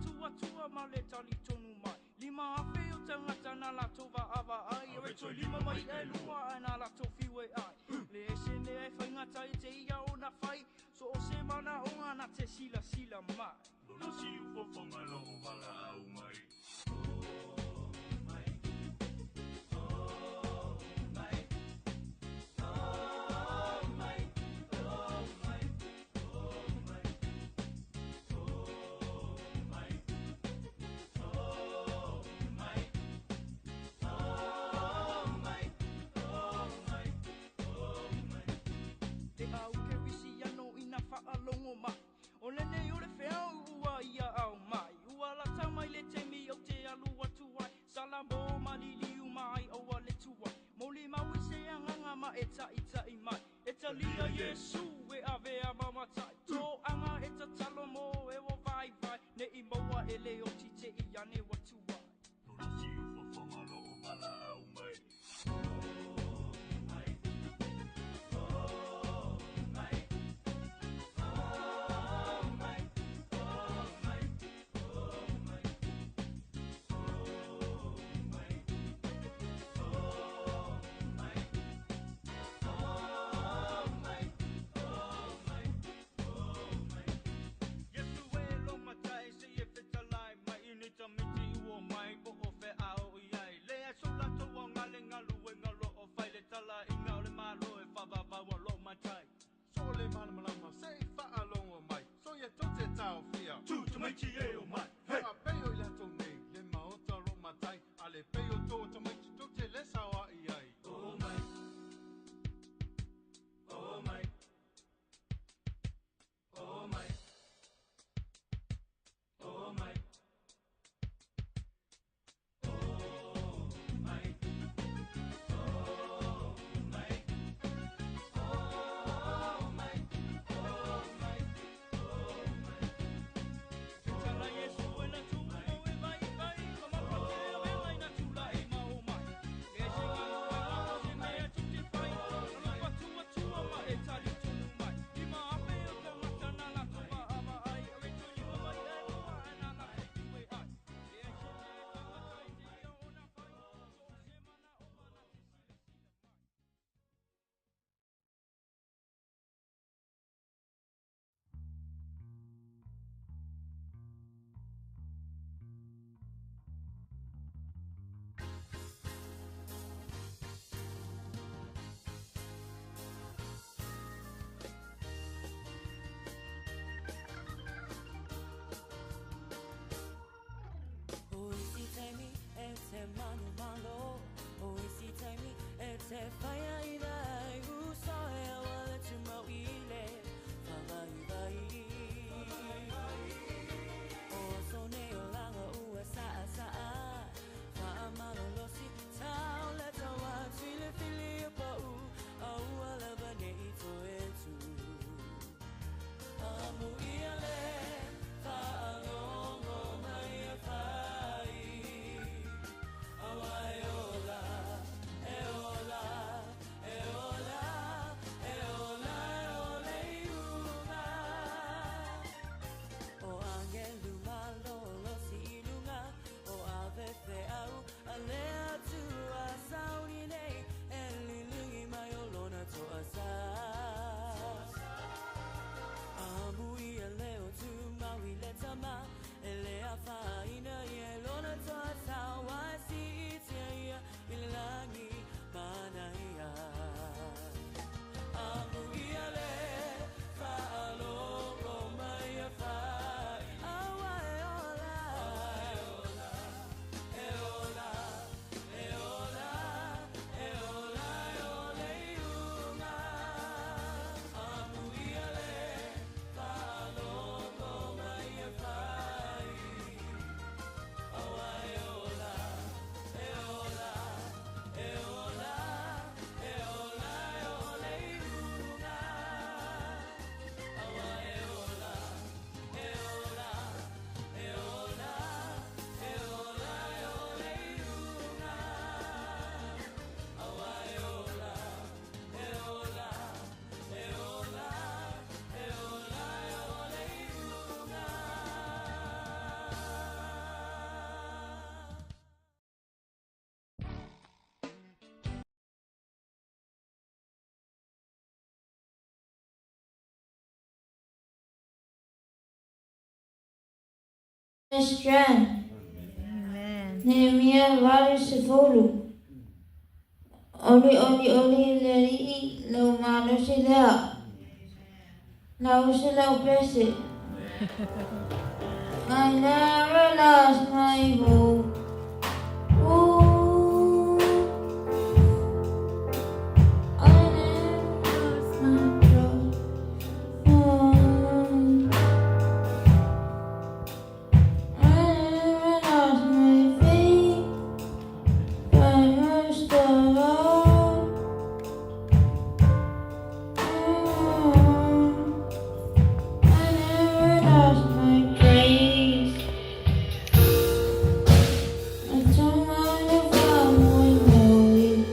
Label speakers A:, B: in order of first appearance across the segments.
A: tua tua male tali tonu mai lima afe o tangata na la tova ava ai o reto lima mai e lua ana la tofiwe ai le sene e whaingata i te ia o na whai so o se mana o ana te sila sila mai
B: Lono si ufo Faamagalo o wala au mai
A: Alongo mai o le nei o le whea ua ia au mai ua la tamai le temi o te alu atu ai salamo malili umai o le tuai moli maui se anganga ma e tai mai e talia Yesu e avea mamatai to anga e ta talo mo e o vai vai ne i moa e le o ti te i ane watu ai
B: Lono si ufo Faamagalo o wala au mai Tamiti o mai po o fe ao iai le so la to wa ngale ngalu we ngalo o fai le tala I ngau le malo e fa va wa lo matai
C: so le mal malama sei fa along o mai so ye to te tao fia
B: tu tamiti e o mai
C: hey a pe o la to nei le ma o to ro matai ale pe o to tamiti to te le sawa iai
B: oh mai oh mai oh mai oh mai
D: Ete manu malo, o isi taimi, ete whaia I rai, uso e awale tu mau ile, whamai o so ne o langa ua saa saa, whaamalo losi, tau le tawa, tuile fili o pau, a ua lava ne I to e tu. Amu ia le, whaalongo mai a whai,
E: strength. Nehemiah vale sefulu. Oli leri lo malo sila. Now sila blessed. I never lost my hope. Ooh, I never lost my trust. Oh, I never lost my faith. I must have all. I never lost my grace. I told my family.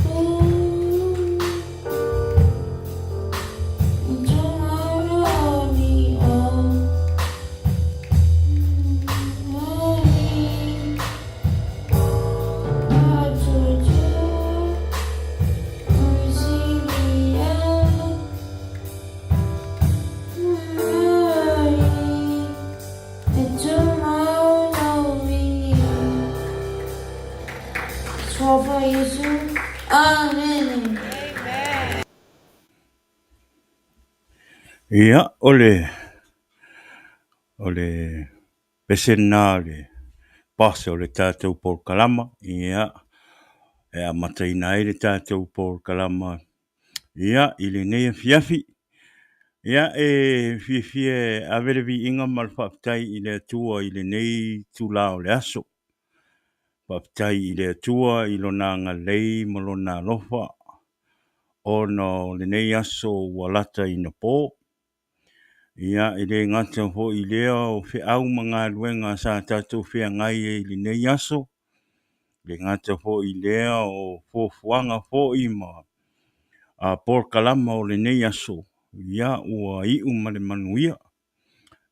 E: Ooh, I told my only all. Only God to do. I see the end. And tomorrow only. Swafa Yesu. Amen.
F: Ia, ole pesena le pase o le tātou por kalama, ia, e a mataina e le tātou por kalama, ia, i le nea fiafi, ia, e fie avere vi inga malwhaptai i le atua i le nei tūlao le aso, whaptai i le atua i lo nanga lei mo lo nā lofa, o no le nei aso walata i na pō, ia i le ngata ho i lea o whi au mga luenga sa tātou whia ngai e i le nei aso. Le ngata ho i lea o fōfuanga ho i ma a por kalama o le nei aso. Ia ua i umare manuia.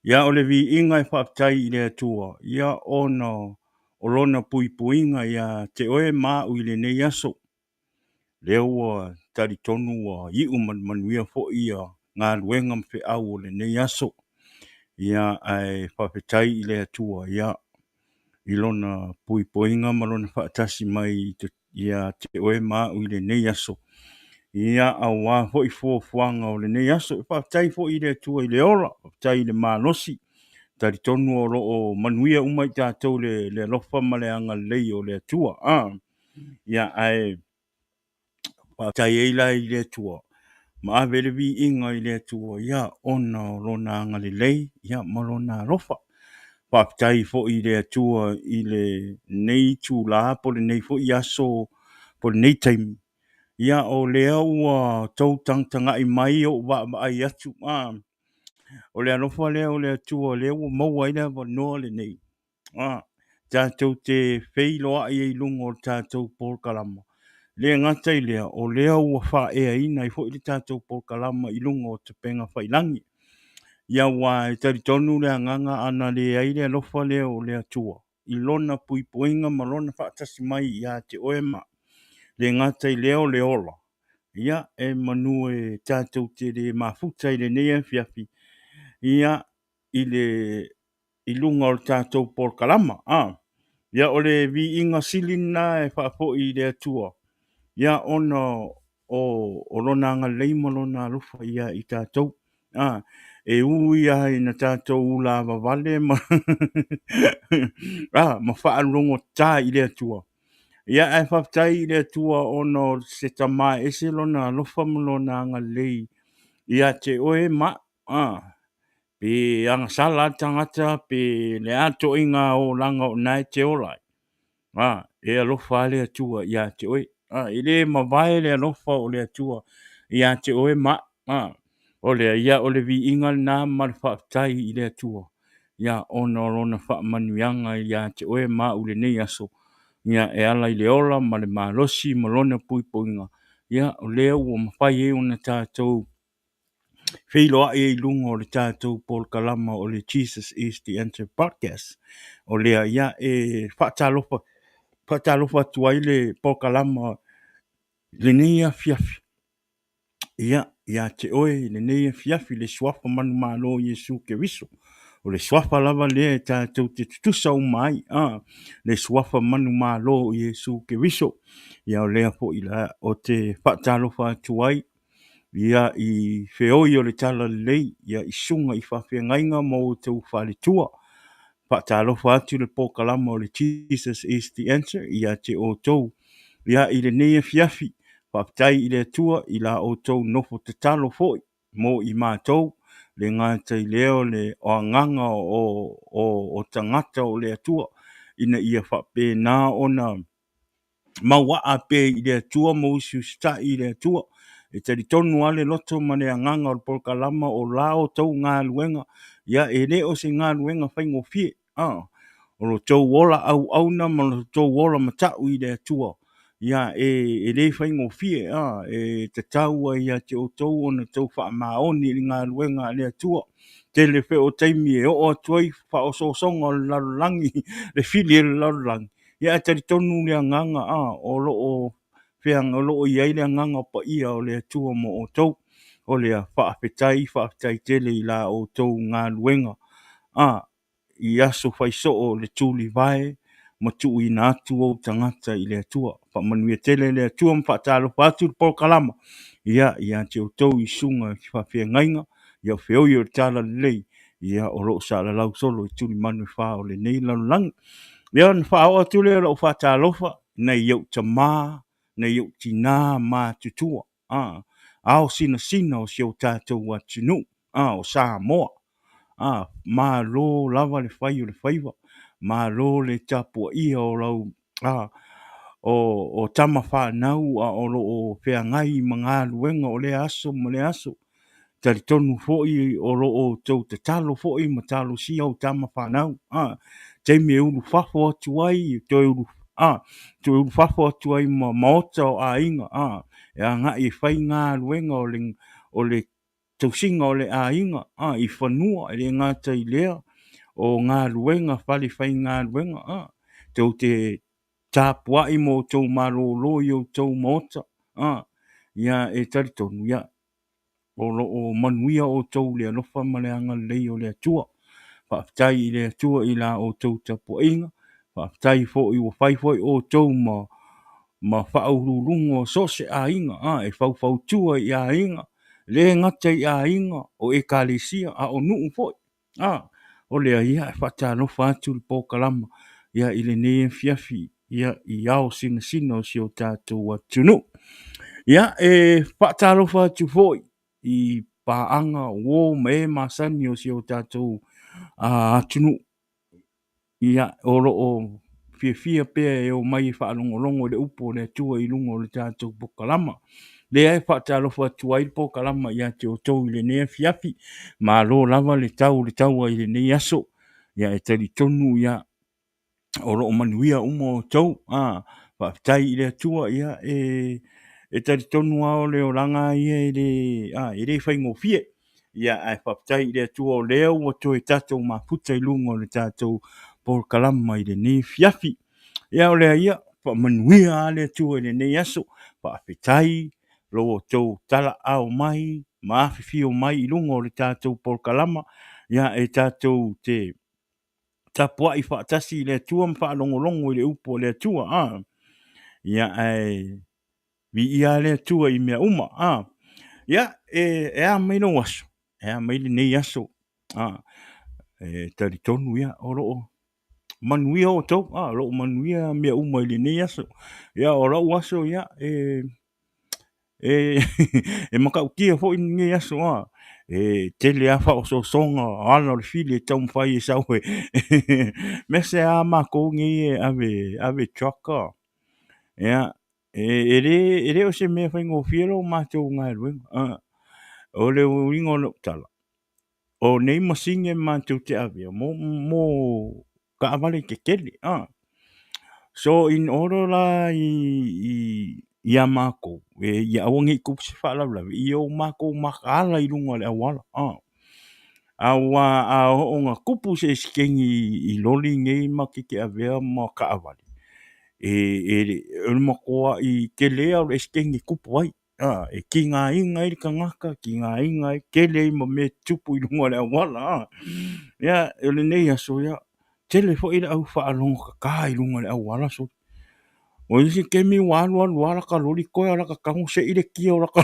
F: Ia o le vi inga e whaptai i le atua. Ia ona o lona pui puinga ia te oe maa i le nei aso. Lea ua tari tonu ua i umare manuia ho ia ngā luenga mwhi au o le nei aso. Ia ai whawhetai i le atua, ia i lona pui poinga ma lona whaatasi mai ia te oe maa i le nei aso. Ia au wā hoi fuanga o le nei aso, whawhetai fo i le atua i le ora, whawhetai i le mālosi, tari tonu o lo o manuia umai tātou le lofa ma le anga lei o le atua. Ia ai whawhetai eila i le atua. Ma avere vi inga i le atua, ia ona o lona anga le lei, ia ma lona lofa. Whaptai fo i le atua i le nei tū la, po le nei fo i aso, po le nei taimi. Ia o lea ua tau tangtanga i mai o wa ai atu. O lea lofa lea o le atua, lea ua maua i lea noa le nei. Tātou te wheiloa i lungo o tātou por kalama. Lea ngata i lea, o lea ua wha ea ina i fo i le tātou por kalama i lungo o te penga whailangi. Ia wā e tari tonu lea nganga ana lea i lea lofa lea o lea tua. I lona pui poinga ma lona whaatasi mai ia te oema. Le ngata i lea o le ola. Ia e manu e tātou te le mafuta i le nea fiafi. Ia i le i lunga o tātou por kalama. Ia o le vi inga silina e whaapo i lea tua. Ia ona o lona anga leima lona lufa ia i tātou. E ui ai na tātou ula vale ma ma whaalongo tā i lea tua. Ia e whaftai i lea tua ono se tama e se lona lofa lona anga lei ia te oe ma pe anga sala tangata pe le ato inga o langa o nai te olai. E alofa lea tua ia te oe. I le mawai lea lofa o lea tua ia te oe ma o lea ia o le vi inga nā marwhaatai i lea tua. Ia ona o lona whaamanuianga ia te oe ma ule nei aso. Ia e ala i le ola ma le malosi ma lona pui poinga. Ia o lea ua mawhai e ona tātou. Whiloa e lungo o le tātou Paul Kalama o le Jesus is the Answer podcast. O lea ia e whaatalofa tuai le Paul Kalama le neia fiafi. Ia te oe le neia fiafi le swafa manu malo Yesu ke viso. o le swafa lava lea e tātou te tutusa o mai, le swafa manu mālo i Iesu ke viso, ia o lea po ila o te whaatalofa atu ai, ia i whioi o le tala lei, ia i sunga i whawhia ngainga mo o tau whalitua, whaatalofa atu le pōkalama o le Jesus is the answer, ia te o tau, ia i le nea fiafi, whaptai i le atua i la o tau nofo te talo foi, mo i mātou, le ngātai leo le o nganga o tangata o le atua, ina ia whape nā ona maua a pe i le atua mo usi usta i le atua, e tari tonu ale loto ma le nganga o le polkalama o la o tau ngā luenga, ia e le o se ngā luenga whaingo fie, o lo tau wola au auna ma lo tau wola matau i le atua, ia e le whaingo fie, e te taua ia te o tau o na tau Faamagalo i ngā luenga le atua, te le wheo taimi e o atuai wha o sosonga o le lalulangi, le fili le lalulangi, ia e tari tonu le nganga, o lo o whianga, o lo o iai le nganga pa ia o le atua mo o tau, o le a whaapetai tele i la o tau ngā luenga, i aso whaiso o le tūli vai, ma tu i nā atu o tangata i le atua, whamanuia tele le atua mwhaatalo pātu polkalama, ia te o tau i sunga ki whawhia ngainga, ia o whioi o tala lei, ia o lo sa la lau solo i tūli manu wha o le nei lalulangi, ia na wha o atu le o whaatalofa, nei iau ta mā, nei iau tina mā tutua, ao sina o si o tātou atinu, o Samoa, ma lo lava le fai o le faiva, ma lo le tapua ia o lau, o tama whanau o lo o whiangai ma ngā luenga o le aso ma le aso, tari tonu foi o lo o tau te talo foi ma talo si au tama whanau, te me ulu whafo atu ai, te ulu whafo atu ai ma maota o a inga, e a ngā i whai ngā luenga o le tausinga o le a inga, i whanua e le ngāta i lea, o ngā luenga, whali whai ngā luenga, te o te tāpua i mo tau marolo i o tau maota, ia e tari tonu, ia, o manuia o tau le alofa ma le anga lei o le atua, whaafitai i le atua i la o tau tapua inga, whaafitai fo i o whaifoi o tau ma whaururungo so se a inga, e whau tua i a inga, le ngata i a inga, o e kālesia a o nuu foi, o lea ia e whaatalofa atu le pōkalama, ia i le ne fiafi, ia i ao sina o si o tātou atunu. Ia e whaatalofa atu foi, i paanga wō me masani o si o tātou atunu. Ia o lo o fia pea e o mai whaalongolongo le upo le atua i lungo le tātou pōkalama. Lea e whaatalofa atu ai pōkalama ia te o tau i le nea fiafi, ma lo lava le tau i le nei aso, ia e tari tonu ia o lo o manuia umo o tau, whaafitai i le atua ia e tari tonu ao le o ranga ia i le whaingo fie, ia e whaafitai i le atua o leo o to e tātou maputa i lungo le tātou pōkalama i le nei fiafi, ia o lea ia, manuia a le atua i le nei aso, whaafitai lo o tau tala au mai, maafifio mai i lungo le tātou pōkalama, ia e tātou te tapua i whaatasi i le atua mwhaalongolongo i le upo le atua, ia e vi ia le atua i mea uma, ia e a mai no aso, e a mai le nei aso, e tari tonu ia o loo manuia o tau, loo manuia mea uma i le nei aso, ia o rau aso ia e makaukia fo i nge aso tele a whao so songa ala o le fili e tau mwhai e sau me se a mako ngi ave choka re o se me whaingo whiero mātou ngai rueng o le uingo no tala o nei masinge mātou te ave mo ka avale ke keli so in order la ia mako ia awangi kup se whala i o mako makala i lunga le awala awa a o nga kupu se skengi i loli ngei makike avea ma ka avale e makoa i ke lea o le skengi kupu ai E ki ngā inga i ka ngaka, ki ngā inga i kele i ma me tupu i runga le awala. Ia, e le nei aso ia. Tele fo i le au whaalonga ka kā i runga le awala so. O isi ke mi walu alu ala ka lori koe ala ka kangu se i le kia o la ka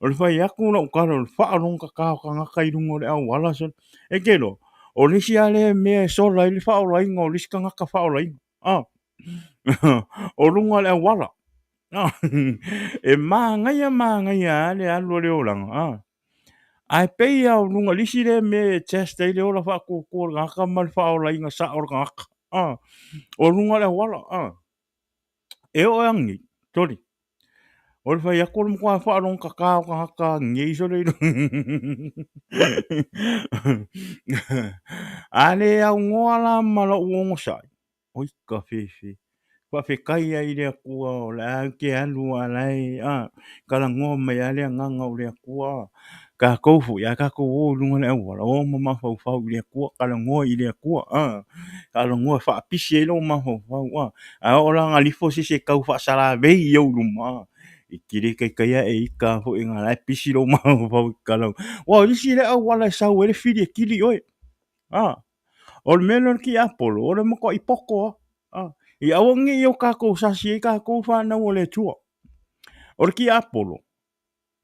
F: o le whai aku na ukara o le whaalonga ka kā o ka ngaka i runga le awala so. E kero, o lisi ale mea e sola i le whaolainga o lisi ka ngaka whaolainga. O runga le awala. E mā ngai le alu le oranga. Ai pei au lunga lisi le me testa i le ola whakoko ngaka mal whaolainga sa o ngaka. O runga le awala. E o angi, tori. O le whai ako le mkua whaalonga ka kā o ka haka ngei so le Ale au ngoala mala uongo sai. Oi ka fefe. Whawhekai ai le akua o le au ke alu alai. Kala ngoa mai ale nganga o le akua. Ka koufu, ia ka kou o lunga le awala. O mama whau i le akua. Kala ngoa i le akua. Kala ngoa whaapisi e lo ma whau. A o la ngalifo si se kau whaasara vei i au luma. I kire kai e ika ho i ngā lai pisi lo ma whau kala. Wa isi le awala e sau e le whiri e kiri oe. O le melo ki Apollo, o le moko i poko. I awangi i o kako sasi e kako whanau o le tua. O le ki Apollo.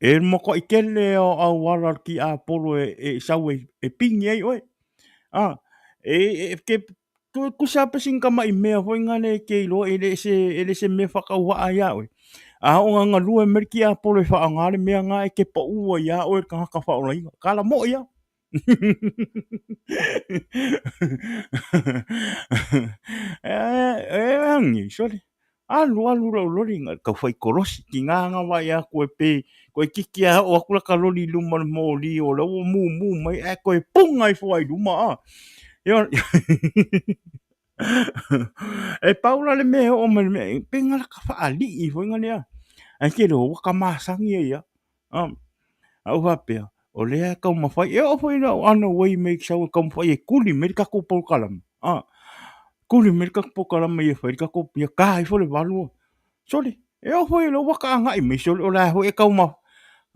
F: E moko i kele o au wala ki Apollo e sau e pingi ei oe. Ke kusa singa mai mea hoi ngane ke ilo ele se me whakau waa ia oe. A o ngā lua e merki Apollo e whaangare mea ngā e ke pa ua ia oe ka haka whaorainga. Kala mo ia. Angi, sorry. Alu lori nga ka whai korosi ki nganga wai a koe pe koe kiki a o akula ka lori luma mo li o la o mu mai a koe punga i fwai luma e paula le me o me pe ngala ka whaali i fwai ngale a ke ro waka masangi ia au hapea o lea kau mawhai e o fwai na ana wai make sure kau mawhai e kuli me ka ko pol kalam kuli me ka po kalam e whai ka ko pia ka i fwai valu sorry e o fwai lo waka anga i me sorry o la ho e kau ma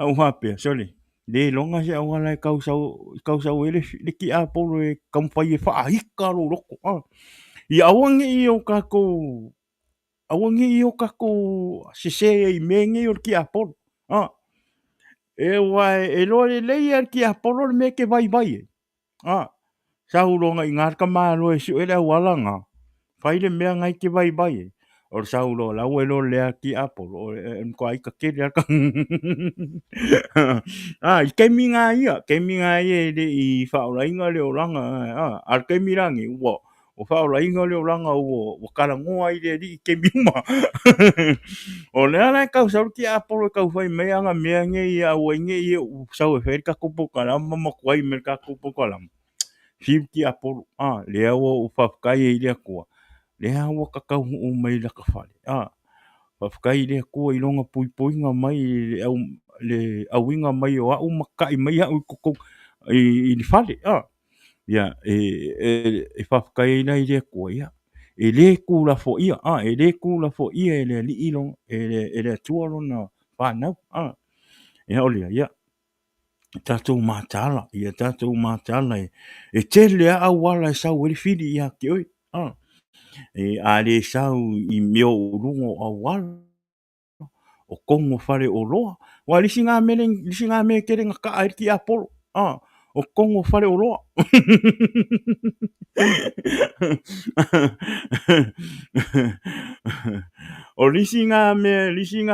F: au hapea sorry le longa se au ala kau sau ele le ki a polo e kau mawhai e wha hika ro roko i awangi i o kako se i menge o ki a polo e wai e lore lei ar ki a polo me ke vai sa uronga i ngar ka malo e su ele walanga fai le mea ngai ke vai o sa ulo la uelo le ki a polo en ko ai ka ke le ka i ke minga ia le i fa ora inga le oranga ar ke mirangi o fa ora inga le oranga o kala ngoa i le i ke mima o le ala ka sa ki a polo ka fai mea nga mea nge ia o nge ia sa o fe ka kupo kala mama kwai me ka kupo kala Fiu ki Apollo, le awa o whafkai e lea kua. Le awa kakau o mai la ka whare. Whafkai lea kua i longa puipoinga mai le awinga mai o au makai mai au koko i ni whare. Ia, e whafkai na i lea kua ia. E le kula fo ia, e le kula fo ia e le li ilong, e le tuaro na whanau. Ia olea, ia. Tatou mātala, ia tatou mātala e tele a wala e sau e whiri ia ke oi. A le sau i meo urungo a wala o kongo whare o loa. Wa lisi ngā me kere ngā ka air ki Apollo. O kongo whare o loa. O lisi ngā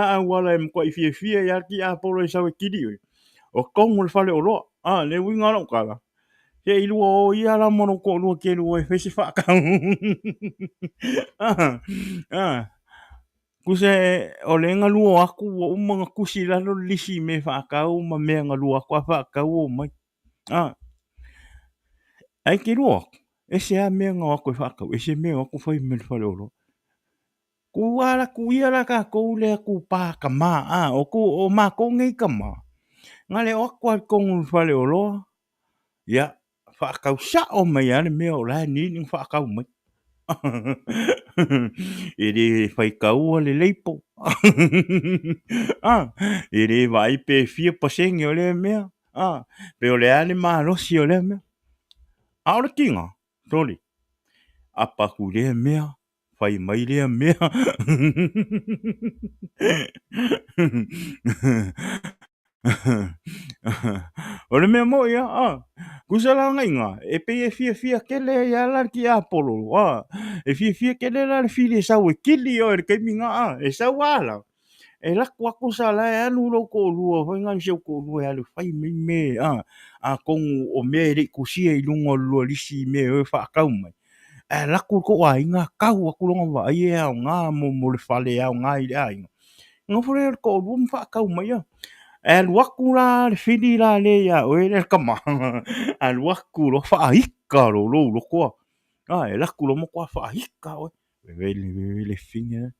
F: a wala e mkwa i fia ia ki Apollo e sau e kiri oi. O kongo le whare o loa. Le winga rau kala. Ke ilua o ia la mono ko lua ke lua e whesi whakau. Kuse o le nga lua aku o umanga kusi lalo lisi me whakau ma mea nga lua aku a whakau o mai. Ai ke lua e se a mea nga aku e whakau. E se mea aku whai me le whare o loa. Ku ia la ka kou le aku pā ka maa. O maa kou ngei ka maa. Nga le o aku al kongu le whare o loa. Ia, whakau sa o mai ane mea o lai ni whakau mai. Ele fai kaua le leipo. Ele vai pe fia pasenge o le mea. Pe o le ale malosi o le mea. Aore kinga, toli. Apa ku le mea. Fai mai le mea. O le mea mo ia, kusala ngainga, e pe e fia kele ia la ki Apollo, e fia kele la le fili sau e kili o e keiminga, e sau ala, e la kua kusala e anu lo ko lua, hoi ngan siau ko lua e alu fai me, a kongu o me re kusia I lungo lua lisi me o e whaakau mai. E la ko a inga kau a kulonga wa, ai e au ngā mo le fale au ngā I le a inga. Ngā fure ko lua mwhaakau mai ia. Waku la le fili la le ia o e le kama waku lo whaahika lo lo koa e laku lo mo koa whaahika o le finge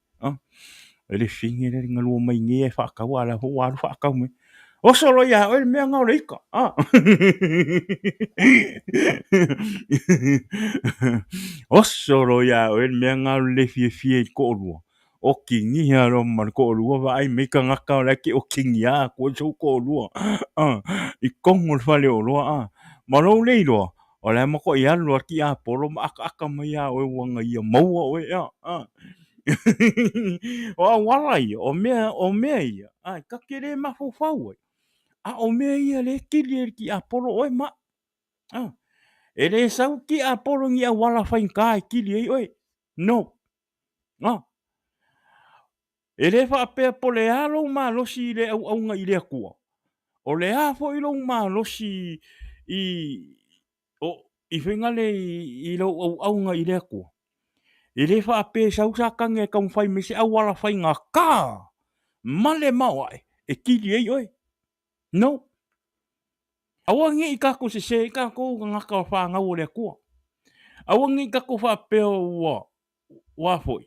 F: le finge le ngalu mai nge e whaakau ala ho alu whaakau me o solo ia o le mea ngau le ika o solo ia o le mea ngau le fie ko olua o kingi ha ro man ko lua va ai me ka ngaka la ki o kingi a ko so ko lua I kongo fale o lua ma lo le lo o le mo ko ia lo ki a polo ma aka mai a o wanga ia maua o ia o walai o me ia ka kere ma fo fau o me ia le ki a polo o ma e le sau ki a polo ngia wala fain ka ki le oi no e le whaapea po le alo ma losi le au aunga I le akua. O le a fo I lo ma losi I whengale I lo au aunga I le akua. E le whaapea sausa kange kau whai me se au wala whai ngā kā. Male maua e kiri ei oi. No. Awangi I kako se kako ngaka whangau le akua. Awangi I kako whaapea wa foi.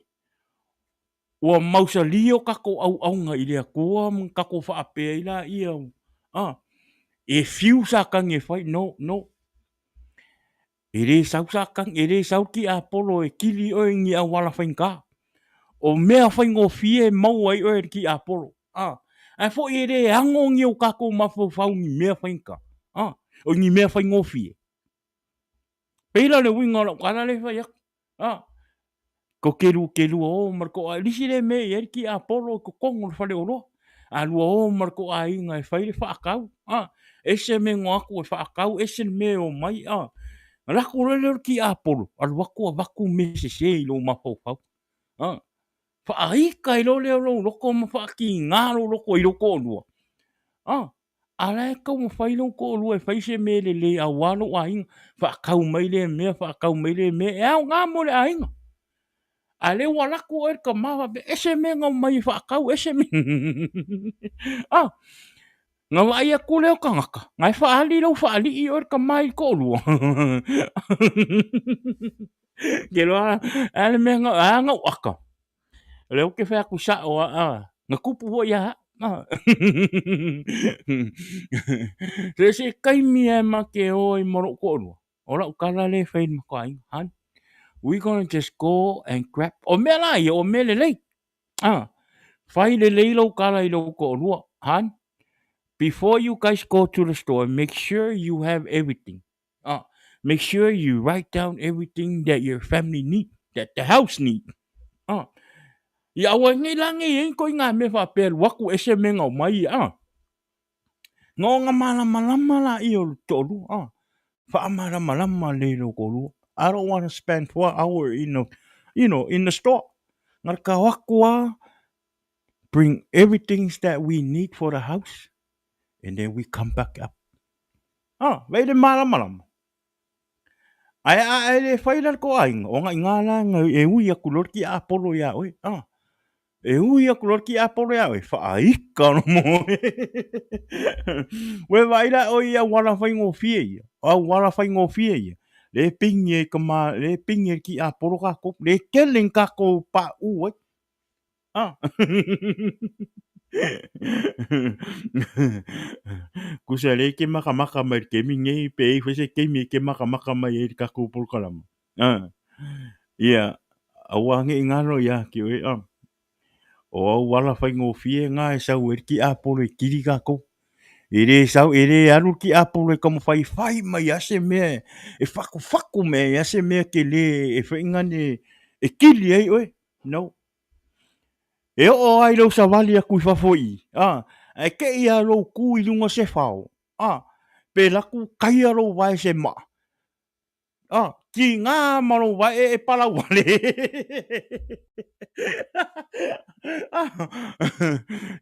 F: Ua mausalio kako au aunga I le akua kako whaapea I la ia e fiu sa kang e fai no e re sau sa kang e re sau ki Apollo e kili o ngi a wala fainka o mea faingo fie mau ai o ki Apollo a fo e re ango ngi o kako mafo fau ngi mea fainka o ngi mea faingo fie peila le winga la kala le fai ko kelu o marko a lisi le me e ki Apollo ko kongo fale o lo a lua o marko a inga e fai le whaakau ese me ngaku e whaakau ese me o mai rako lele ki Apollo al waku me se I lo mafau whaahika I lo leo loko ma whaaki ngaro loko I loko lua ala e kau ma whai loko lua e whai se me le a wano a inga whaakau mai le me e au ngā mo le a inga a le walako e ka mawa be ese me ngau mai whaakau ese me ngā wai a kule o ka ngaka ngai whaali lau whaali I o ka mai ko lua ke loa ale me ngau aka leo ke whea ku sa o ngā kupu ho ia se kaimi e ma ke o I moro ko lua ora ukala le whain ma ko ai we gonna just go and grab o me lai o me le lei whai le lei lau kala I lau ko lua before you guys go to the store, make sure you have everything. Make sure you write down everything that your family need, that the house need. Ya wa ngi langi ko nga me fa per waku ese me ngau mai ngo nga malama la I o tolu fa malama le lo ko lu I don't want to spend 4 hours in the store. Ngarka waku bring everything that we need for the house. And then we come back up. Vai de malam. Ai le failar ko ai o nga ngala nga e ui a kulor ki Apollo ya oi. E ui a kulor ki Apollo ya oi. Fa ai ka no mo. We vai la oi a wala fai ngo fie. A wala fai ngo fie. Le pinge ki Apollo ka ko le kelen ka ko pa u oi. Kusale ke maka mai ke minge pe fese ke mi ke maka mai e ka ko por kalama Ia, awange ingano ia ki oe o wala fai ngō fie ngā e sau e ki apolo e kiri kako. Ere sau, ere aru ki apolo e kama fai mai ase mea, e faku mea, e ase mea ke le, e whai ngane, e kili ei oe, no. E o ai rau sa wali a kui fafoi, e ke ia rau ku i lunga se whao, pe laku kai a rau vai se maa. Ki ngā maro vai e pala wale.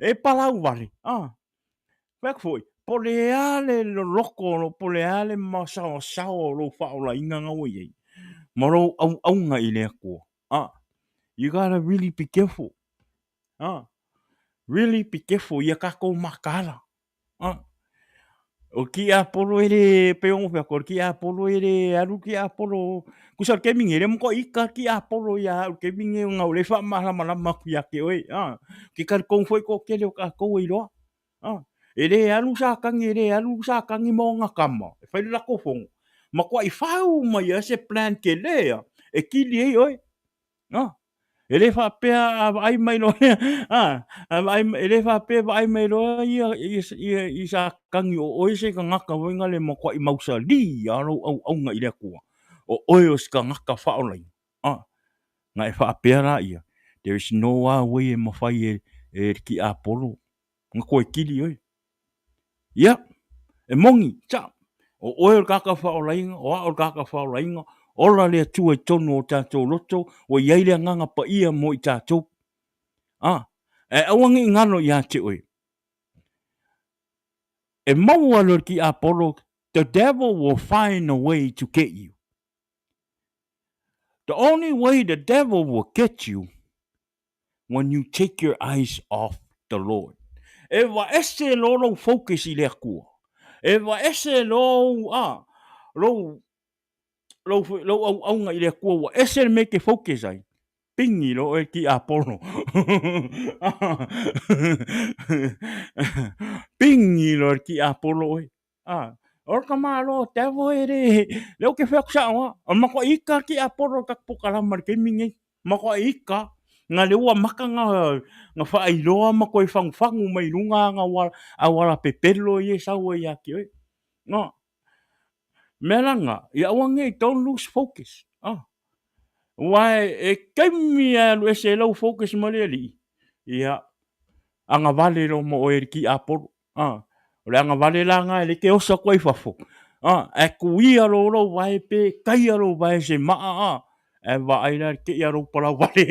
F: E pala wale, Wek foi, pole ale lo loko, lo pole ale masao sao lo whaola inga ngau iei. Maro au nga i lea kua. You gotta really be careful. Really be careful. Ia kako makala. O ki a polo ere peongo pia kor ki a polo ere aru ki a polo kusar ke mingi re mo ika ki a polo ya aru ke mingi nga ule fa mala ku ya ke oi ki kar kong foi ko ke le ka ko i ro ere aru sa kangi mo nga kama fai la ko fong ma ko i fau ma ya se plan ke le e ki li oi ele fa pe ai mai no ai ele fa pe ai mai no i sa kangi o se ka ngaka winga le mo ko i mausa li aro au nga ile ko o oi o ska ngaka fa online ngai fa pe ra ia there is no way mo fai e ki apolo ngako e kili oi ia e mongi cha o oi ka ka fa online o ka fa online ola le tu e tonu o tatou loto o iai le nganga pa ia mo i tatou. E awangi ngano ia te oi. E maua lor ki Apollo, the devil will find a way to get you. The only way the devil will get you when you take your eyes off the Lord. E wa ese lo focus i le kua. E wa ese lo au nga i le kua wa ese me ke focus ai. Pingi lo e ki Apollo. Pingi lo ki Apollo e. Or ka malo tevo ere. Leo ke fek sa wa. Mako ika ki Apollo ka pokala mar ke mingi. Mako ika nga lewa maka nga whaailoa mako i whangwhangu mai runga nga awala pepelo i e sawa i aki oi. Melanga, i awange, don't lose focus. Wai e kaimi alu e se lau focus male ali. Ia, anga vale lo mo o ki Apollo. O le anga vale la nga le ke osa koi fafo. E kuia lo vai pe kai lo vai se maa. E va aina ke ia ro pala vale.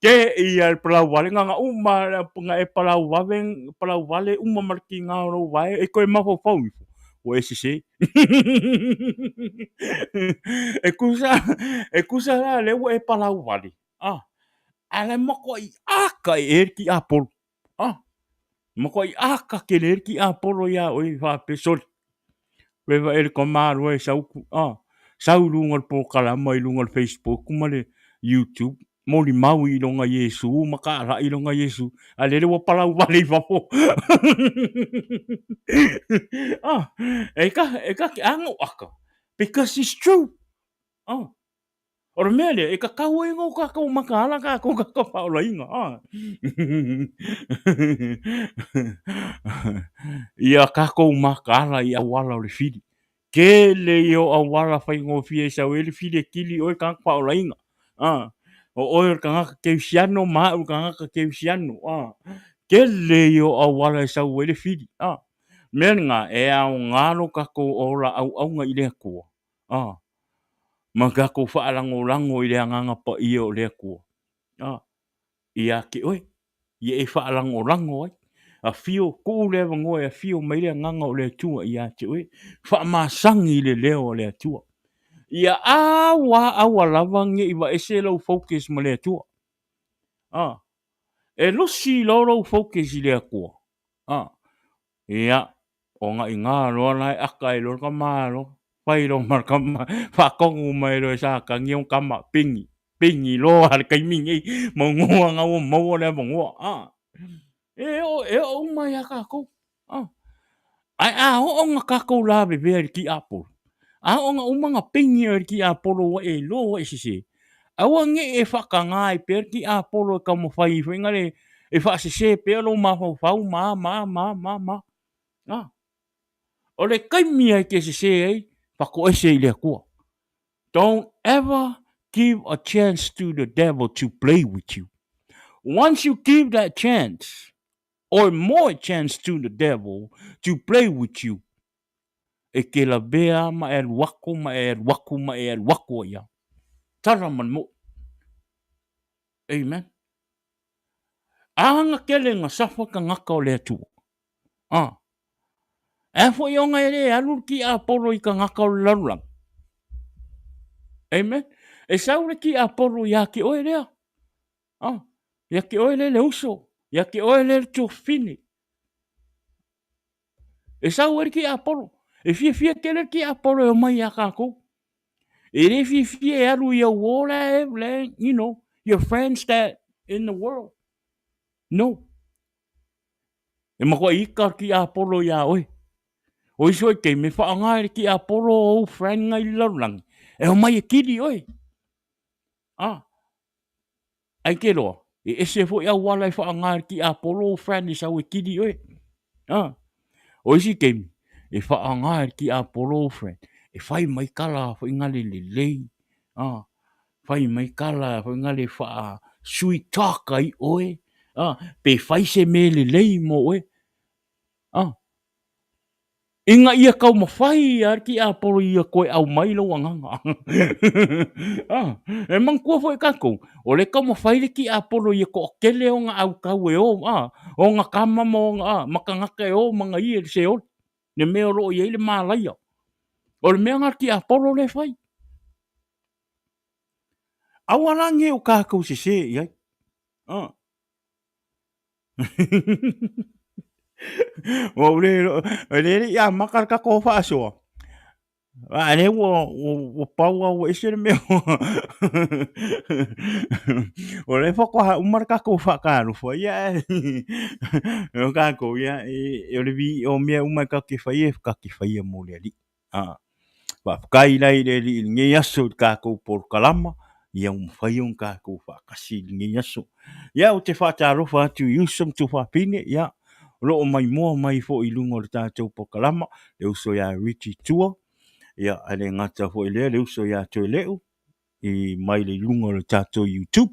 F: Ke ia pala vale nga uma nga e pala vale uma marki nga ro vai e koe mafo fau. O ese se. E kusa la le e palau vale. Ale moko i aka e ki Apollo. Moko i aka ke le ki Apollo ya oi fa pesol. Weva e ko maru e sau sau lungal po kala mai lungal Facebook kumale YouTube. Moli mau i longa Yesu, maka ra i longa Yesu. Ale le wa palau vale vapo. Eka ki ango aka. Because it's true. Ora mea lea, e ka kau e ngō kakau makaala kakau kakau paola inga. Ia kakau makaala i awala o le fili. Ke le i o awala whai ngō fie sau e le fili e kili o e kakau paola inga. O oe ka ngaka keusiano, maa u ka ngaka keusiano. Ke le i o awala sau e le fili. Mea ngā e au ngālo kakau ola au nga i lea kua. Magako whaalango i lea nganga pa i o lea kua. Ia ke oe. Ia e whaalango ai. A fio, ko lea wangoe a fio mai lea nganga o lea tua ia te oe. Whaamasangi le leo o lea tua. Ia awa lawange iwa ese lau focus ma lea tua. E losi lau focus i lea kua. Ia, o nga i ngā roa nai aka i lor ka mālo. Pai lo marka whakongu mai lo sa ka ngiong kama pingi lo har kai mingi mo ngoa nga o mo le mo e o mai aka ko Ai o nga kako la be be ki apolo. A o nga umanga pingi ki apolo wa e lo wa sisi. Awa nge e whakanga i per ki apolo ka mo whai ngare e whaasese pe lo ma whau ma. O le kaimi ai ke se ei whako ese i le kua. Don't ever give a chance to the devil to play with you. Once you give that chance, or more chance to the devil to play with you, e ke la bea ma e wako ma e wako ma e wako ia. Tara man mo. Amen. Anga kele nga safa ka ngaka o le atua. E fo ionga e re alu ki a poro i ka ngaka o le larulang. Amen. E saure ki a poro ia ki oe rea. Ia ki oe le uso. Ia ki oe le to fini. E saure ki a poro. E fia kele ki a poro e mai a kako. E re fia e alu ia wola e, you know, your friends that in the world. No. E mako ika ki a poro ia oe. O iso e kei me whaangai ki a poro o friend ngai larulang. E o mai e kiri oe. Ai ke roa. E ese fo ia wala i whaangai ki a poro o friend i sau e kiri oe. O isi kei me. E whaangai ki a poro o friend. E whai mai kala fo ingale le lei. Whai mai kala fo ingale wha sweet talk ai oe. Pe whai se me le lei mo oe. Inga ia kau mawhai ar ki a poro ia koe au mai lo anganga. E mang kua fo e kako. O le kau mawhai le ki a poro ia ko kele o nga au kau e o. O nga kama mo nga makangaka e o mga ia se o. Ne mea ro ia le malaia. O le mea ngar ki a poro le whai. Awarangi o kako se se iai. O le ia makar ka ko fa so. Ale wo pau o ese me o le foko ha umar ka ko fa ka ru fo ia o ka ko ia e le vi o me umar ka ke fa ia mo le ali ba kai lai le ngi yaso ka ko por kalama ia fai ka ko fa kasi ngi yaso ia o te fa ta ro fa tu yusum tu fa pine ia lo mai mo mai fo i lungo ta to por kalama le uso ya richi tua ia ale ngata fo ile le uso ya to leu i mai le lungo le tato YouTube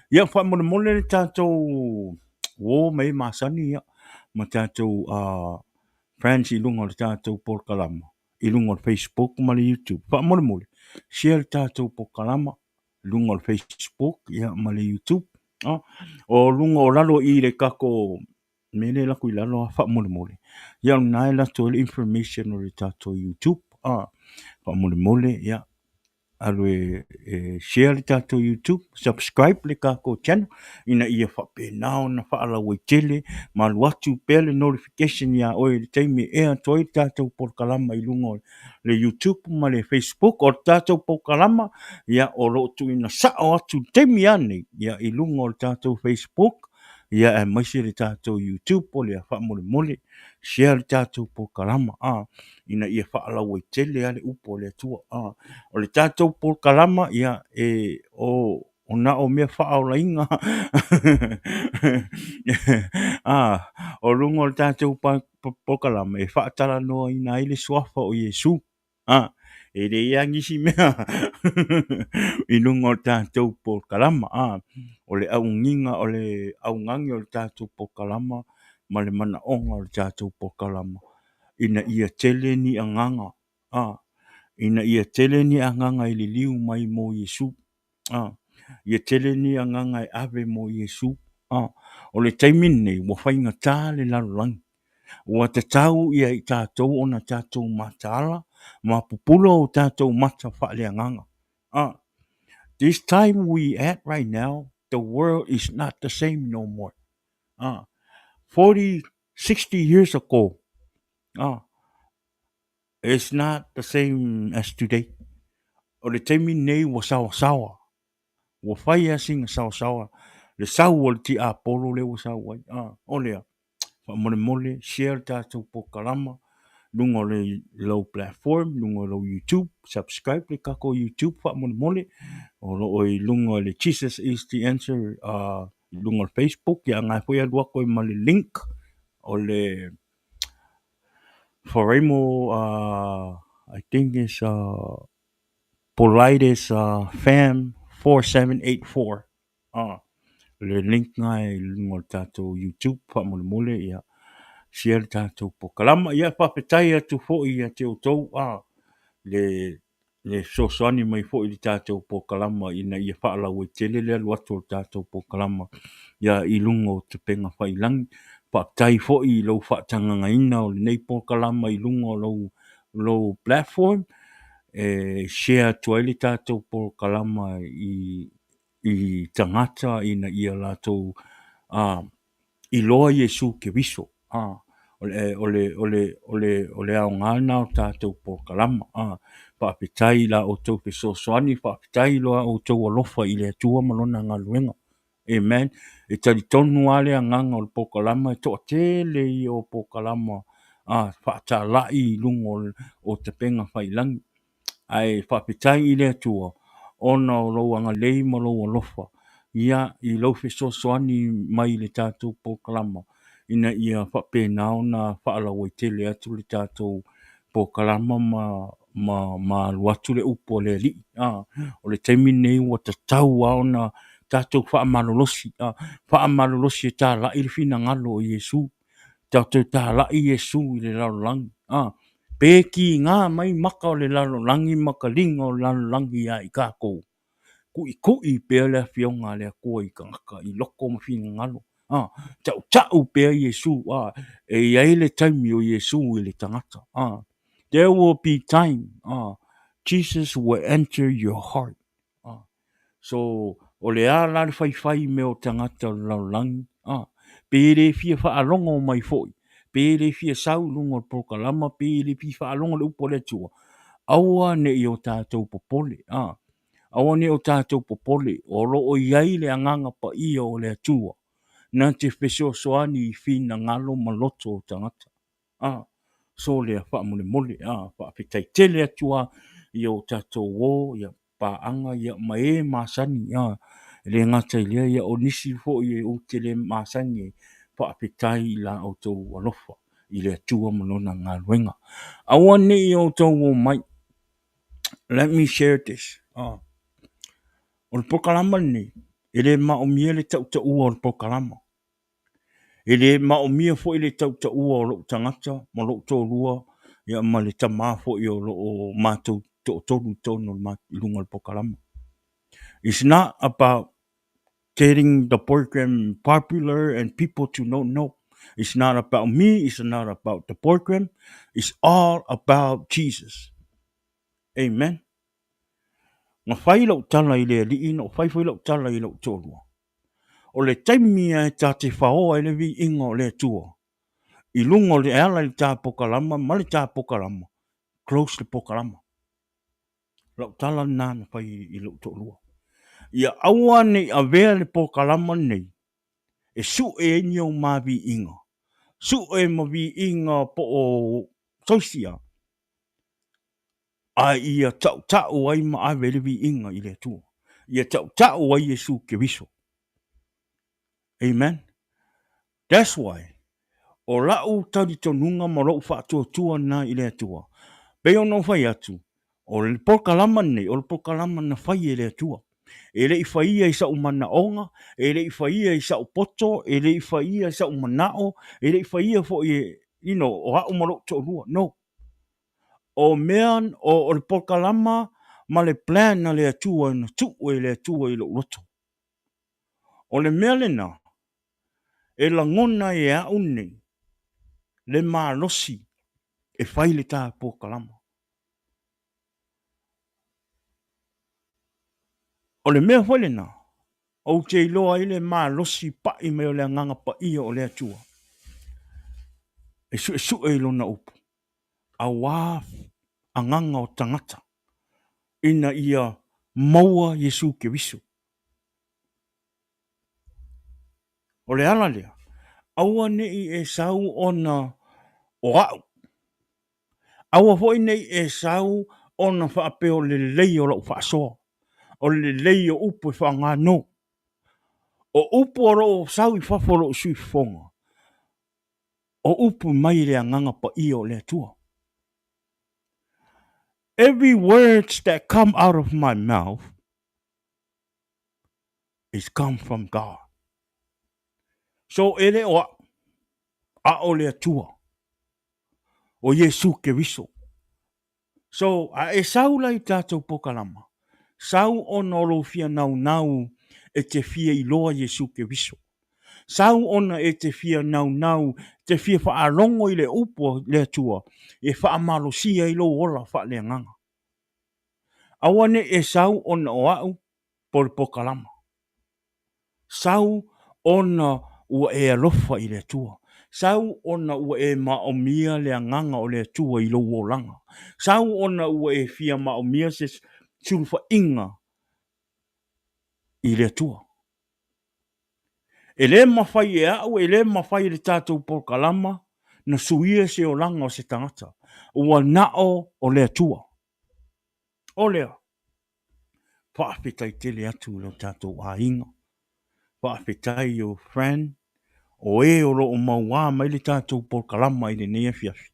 F: ia fa mo le tato wo mai masani ia ma tato friends i lungo le tato por kalama i lungo le Facebook ma le YouTube fa mo share tato por kalama lungo le Facebook ia ma le YouTube o lungo o lalo i le kako mele la ku lalo fa mo ia na la to information o le tato YouTube fa mole ia alwe share le tato YouTube subscribe le kako channel ina ia fa pe now na fa ala we tele ma watu pele notification ya o le time e to tato por kalama i lungo le YouTube ma le Facebook o tato por kalama ia o lo tu ina sa o tu time ani ia i lungo le tato Facebook ia e mai le tato YouTube o le fa mole share le tato por kalama ina ia fa ala we tele ale upo le tua o le tatou por kalama ia ona o mea fa o lainga o lungo le tatou por kalama e fa tala no ina ile swafa o Yesu e le ia ngisi mea i lungo le tatou por kalama o le au nginga o le au ngangi o le tatou por kalama ma le mana onga o le tatou por kalama ina ia tele ni anganga ina ia tele ni anganga i le liu mai mo Yesu ia tele ni anganga i ave mo Yesu o le taimin nei wa fainga tā le larulangi wa te tau ia i tātou ona tātou matala ma pupulo o tātou mata wha le anganga this time we at right now the world is not the same no more 40 60 years ago it's not the same as today o le taimi nei wa sawa wa fai singa sawa le sau o le ti apolo le wa sawa o lea fa mole share tatou po kalama lunga le low platform, lunga lo YouTube, subscribe le kako YouTube fa mole o lo oi lunga le Jesus is the answer lunga le Facebook ya ngai foi alua ko le link o le Faraimo I think is Politis fam 4784 le link ngai lunga tato YouTube fa mole ya share tato po kalama ia papetai atu fo ia te utou le sosani mai fo i tato po kalama ina ia fa la tele le watu tato po kalama ia i lunga o te penga fai lang papetai fo i lo fa tanga ina o nei po kalama i lunga lo platform share tuaili tato po kalama i tangata ina ia lato i loa Yesu ke viso ole au ngana o tātou po kalama pa apetai la o tau ke sosoani pa apetai loa o tau alofa i le atua malona ngā luenga amen e tari tonu ale a nganga o le po kalama e toa tele i o po kalama pa ta lai lungo o te penga whailangi ai whapitai i le atua ona o lo anga lei ma lo alofa ia i lo fe sosoani mai le tātou po kalama ina ia whapena na whaala wai tele atu le tātou po kalama ma luatu le upo le li. O le teimi nei wa ta tau au na tātou whaamalolosi. Whaamalolosi e tā lai le fina ngalo o Yesu. Tātou tā lai Yesu i le lalolangi. Pēki ngā mai maka o le lalolangi makalinga o lalolangi a i kākou. Kui pēr le fionga le kua i kangaka i loko ma fina ngalo. Tau pēr Yesu, e iai le taimi o Yesu i le tangata. There will be time, Jesus will enter your heart. So, o le ala le whai me o tangata laulangi. Pēre fia whaalongo mai foi. Pēre fia saulungo prokalama, pēre fia whaalongo le upo le tua. Aua ne i o tātou popole. Awane o tātou popole, o lo o iai le anganga pa ia o le atua, nā te whesio soani i whina ngalo ma loto o tangata. So lea wha mole, wha petai tele atua i o tātou wō, ia pāanga, ia mae māsani, le ngata i lea, ia o nisi fo i o te le māsani, wha petai la o tau alofa, i le atua manona ngā ruenga. Awane i o tau wō mai, let me share this. O le pokalama ni, e le maomia le tau ua o le pokalama. E le maomia fo i le tau ua o lo tangata, ma lo tōrua, ia ma le tamā fo i o lo mātou tōru tōnu lunga le pokalama. It's not about getting the program popular and people to know, no. It's not about me, it's not about the program, it's all about Jesus. Amen. Nga whai lau tala i le li ino, whai lau tala i lau tōrua. O le taimia e tā te whaoa e le vi inga o le tua. I lunga o le ala i tā pokalama, ma le tā pokalama. Close le pokalama. Lau tala nāna whai i lau tōrua. Ia aua nei a vea le pokalama nei. E su e ni o ma vi inga. Su e ma vi inga po o soisia. A ia tau ai ma a vele vi inga i le tua. Ia tau ai Yesu ke viso. Amen. That's why. O lau tari tonunga ma lau whaatua na i le atua. Peo no whai atu. O le pokalama nei, o le pokalama na whai e le atua. E le i whaia i sa umana onga, e le i whaia i sa upoto, e le i whaia i sa umanao, e le i whaia fo i, o hao maro to rua. No. O mean, o le pokalama, ma le plan na le atua, na tuu e le atua i lo roto. O le mea le na, e la ngona e au nei, le malosi, e whai le tā pokalama. O le mea whale na, o te iloa i le malosi pa i meo le nganga pa ia o le atua. E su e ilo na upu. A wā a nganga o tangata. Ina ia maua Yesu ke visu. O le ala lea, aua nei e sau ona o au. Aua foi nei e sau ona whaapeo le lei o lau whaasoa. O le lei o upo i whaangano. O upo o ro sau i whaforo sui fonga. O upo mai le anganga pa i o le tua. Every words that come out of my mouth is come from God. So ele o a o le tua. O Yesu ke viso. So a e sau lai tātou pokalama. Sau o noro fia nau e te fia i loa Yesu ke viso. Sau ona e te fia nau te fia whaarongo i le upo le tua. E whaamalosia i lo ola wha le nganga. Awane e sau ona o au por pokalama. Sau ona ua e alofa i le tua. Sau ona ua e maomia le nganga o le tua i lo wolanga. Sau ona ua e fia maomia se sulfa inga i le tua. E le mawhai e au, e le mawhai le tātou pokalama na suia se o langa o se tangata. Ua nao o le tua. O lea. Whaafetai tele atu lo tātou a inga. Whaafetai o friend. O e o lo o maua mai le tātou pokalama i le nea fiafi.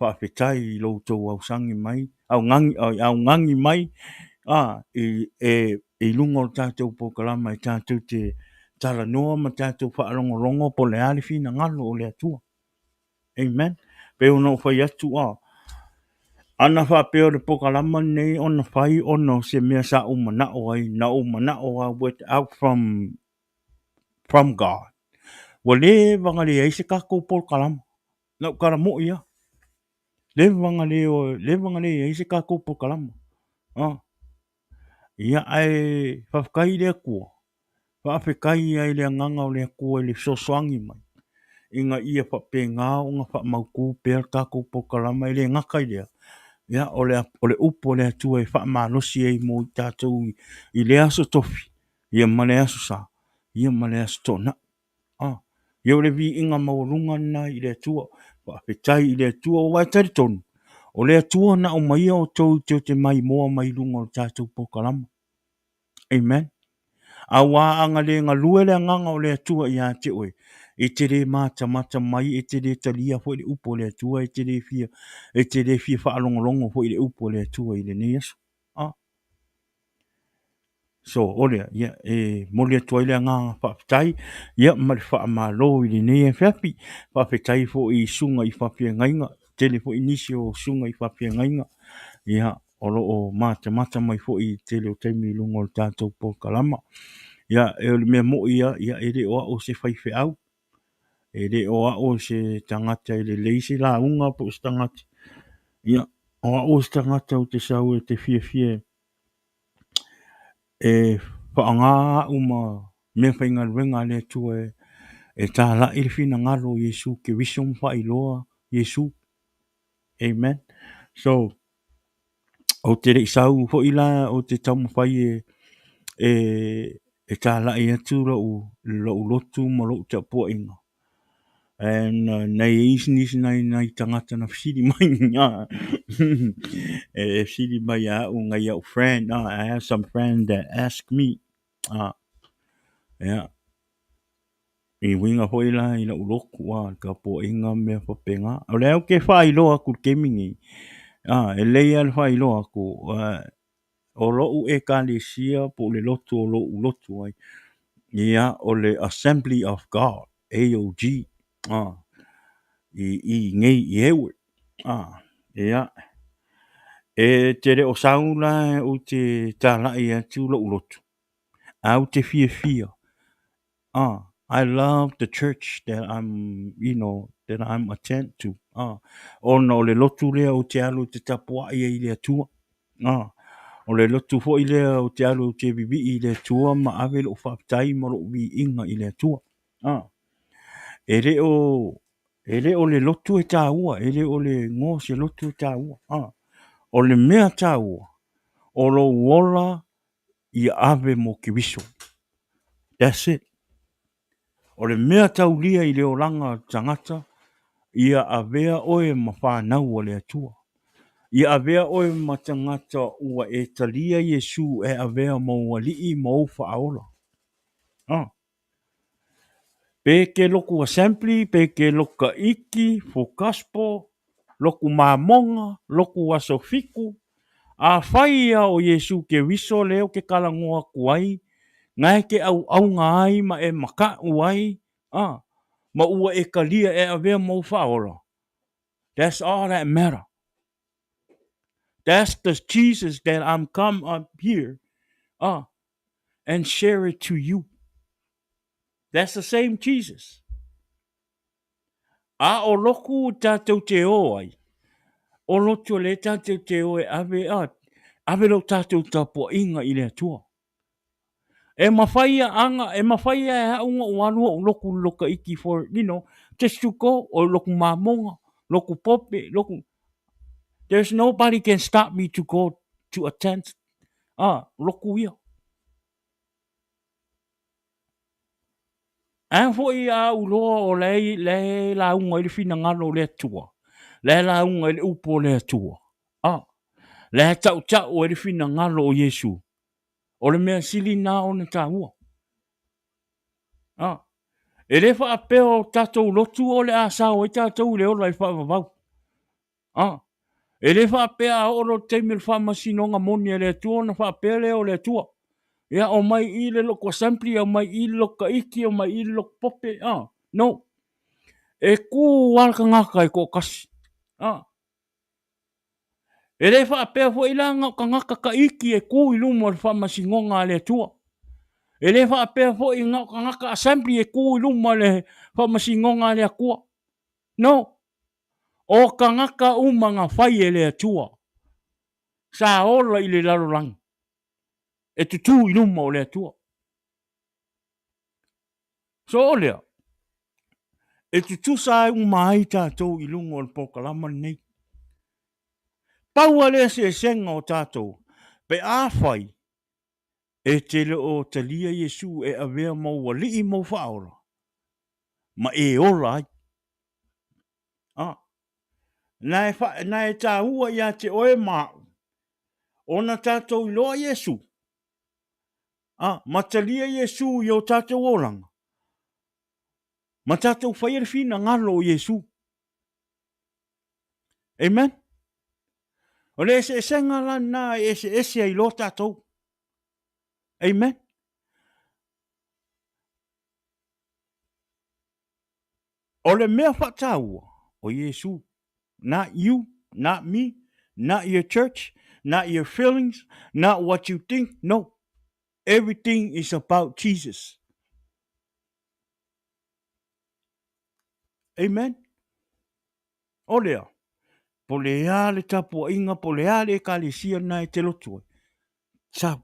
F: Whaafetai i lo tau au sangi mai. Au ngangi mai. E lungo o tātou pokalama i tātou te tala noa ma tātou whaalongo po le alifi na ngalo o le atua. Amen. Peo no whai atu ana whapeo le pokalama nei ona whai ono se mea sa umanao ai. Na umanao ai without from God. Wa le vangale ai se kako pokalama. Na karamo ia. Le vangale ai se kako pokalama. Ia ai whafkai le kua. Whawhekai ai le nganga o le kua le sosoangi mai. Inga ia whapenga o ngā whamauku pēr kako pokalama i le ngakai lea. Ia o le upo le atua e whamalosi ei mo i tātou i le aso tofi. Ia ma le aso sa. Ia ma le aso tona. Ia o le vi inga maurunga na i le atua. Whawhetai i le atua o waitari tonu. O le atua na o maia o tau te mai moa mai lunga o tātou pokalama. Amen. A wā anga le ngā lue le nganga o le atua i a te oe. E te re mata mai, e te re talia fo i le upo le atua, e te re fia whaalongolongo fo i le upo le atua i le neasu. So, olea, ia, mole atua i le nganga whaafitai, ia, mare whaamalo i le nea whiapi, whaafitai fo i sunga i whapia ngainga, tele fo i nisi o sunga i whapia ngainga, ia, olo o mata mai fo i tele o teimi lungo o tātou pokalama. Ia, e ole mea mo ia, e re oa o se whaife au. E re oa o se tangata i le leisi la unga po se tangata. Ia, oa o se tangata o te sau e te fia. E whaanga uma mea whainga ruenga le tua e tā la i le fina ngaro Yesu ke wisum wha i loa Yesu. Amen. So, o te rei sau ho ila o te tamu whai e tā la i atu lo lotu ma lo te apua inga. And nei isi nei tangata na fsiri mai e fsiri mai a o ngai au friend. I have some friends that ask me yeah. I winga hoila i la uloku wa ka po inga me whapenga. O leo ke whai loa ku kemingi. E leia le whai loa ku o lou e kalesia po le lotu o lotu ai. Ia o le Assembly of God, AOG. I ngei i ewe. Ia. E te re o saula o te tala i atu lo ulotu. Au te fia. I love the church that I'm attend to. Ono le lotu lea o te alu te tapua i le atua. O le lotu fo i lea o te alu te bibi i le atua ma ave lo whaptai ma lo vi inga i le atua. E re o le lotu e tā ua. E re o le ngō se lotu e tā ua. O le mea tā ua. O lo wola i ave mo ki wiso. That's it. O le mea tau lia i leo langa tangata, ia avea oe ma whanau o le atua. Ia avea oe matangata ua e talia Yesu e avea maua lii mau whaaola. Pe ke loku assembly, pe ke loka iki, fo kaspo, loku mamonga, loku asofiku, a whaia o Yesu ke wiso leo ke kalangoa kuai, ngai ke au ngā ai ma e maka uai, ma ua e kalia e avea mau whaola. That's all that matter. That's the Jesus that I'm come up here and share it to you. That's the same Jesus. A o loku tātou te oai. O loto le tātou te oe ave lo tātou tapo inga i le atua. E mawhaia anga, e mawhaia e haunga o anua o loku loka iki for, just to go, o loku mamonga, loku pope, loku. There's nobody can stop me to go to attend. Loku ia. An fo ia uloa o le la unga i fina ngalo le atua. Le la unga i upo le atua. Le tau o e fina ngalo o Yesu. O le mea sili na o na tāua. E le wha apeo tātou lotu o le asao e tātou le ola i whaavavau. E le wha apea o lo teimil whamasinonga moni e le atua na wha apea le o le atua. Ia o mai i le loko sampli, o mai i le loka iki, o mai i le loko pope. No. E ku walka ngaka i ko kasi. E le wha apea fo ilanga ka ngaka ka iki e ku ilumo le whamasinonga le atua. E le wha apea fo i ngaka assembly e ku ilumo le whamasinonga le akua. No. O ka ngaka umanga whai e le atua. Sa ola i le larolang. E tutu ilumo le atua. So olea. E tutu sa umai tātou ilungo le pokalama nei. Paua le se senga o tātou. Pe a whai. E te leo talia Yesu e avea maua lii mau whaora. Ma e ola ai. Na e tā ua ia te oe mau. Ona tātou iloa Yesu. Ma talia Yesu i o tātou olanga. Ma tātou whaia fina ngalo o Yesu. Amen. O le se senga la na e se ai lo tātou. Amen. O le mea whataua o Yesu. Not you, not me, not your church, not your feelings, not what you think. No. Everything is about Jesus. Amen. O lea. Po lea le tapu inga, po lea le kalisia na e te lotu. Sau.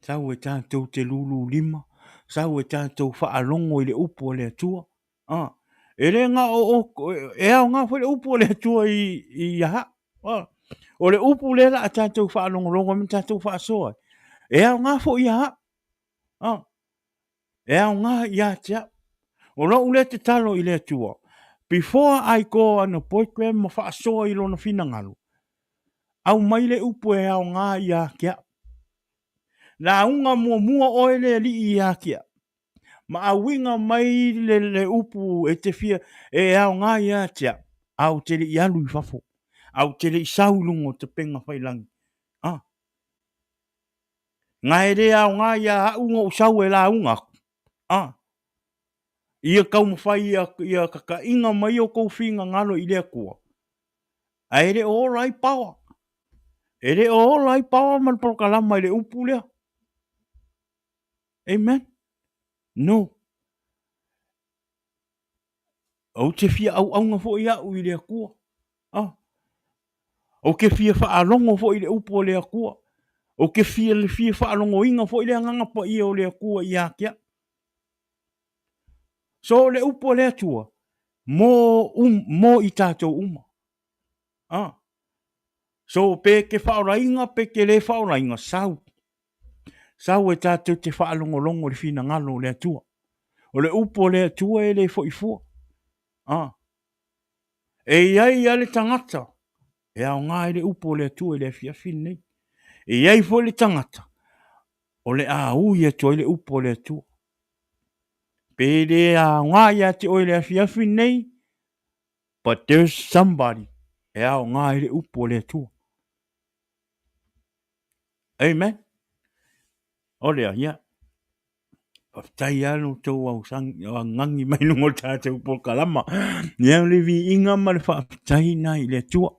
F: Sau e tātou te lulu lima. Sau e tātou whaalongo i le upo le atua. E le ngā e au ngā whale upo le atua i aha. O le upo le la a tātou whaalongo longo mi tātou whaasoa. E au ngā fo i aha. E au ngā i atia. O lo ule te talo i le atua. Before I go on a boyfriend ma whaasoa i lona finangalo. Au mai le upo e au ngā i akia. La unga mua oe le li i akia. Ma a winga mai le upu e te fia e au ngā i atia. Au te li i alu i fafo. Au te li i saulungo te penga whailangi. Ngā e re au ngā i a unga o sau e la unga. Ia kau mawhai ia kaka inga mai o kou whinga ngalo i lea kua. A ere o rai pawa. Ere o rai pawa man prokalama i le upu lea. Amen. No. O te fia au aunga fo i au i lea kua. O ke fia whaalongo fo i le upu o lea kua. O ke fia whaalongo inga fo i lea ngangapa i o lea kua i akia. So le upo le atua, mo i tātou uma. So pe ke whaorainga, pe ke le whaorainga, sau. Sau e tātou te whaalongolongo le whina ngalo le atua. O le upo le atua e le fo i fua. E iai ale tangata. e au ngā i le upo le atua i le fiafi nei. E iai fo le tangata, o le a ui atua i le upo le atua. Pe le a ngā i ati o le fiafi nei, but there's somebody e au ngā i le upo le atua. Amen. O lea, ia. Tai anu tau au ngangi mai nungo tātou po kalama. Ia le vi inga ma le whaapitai na i le atua.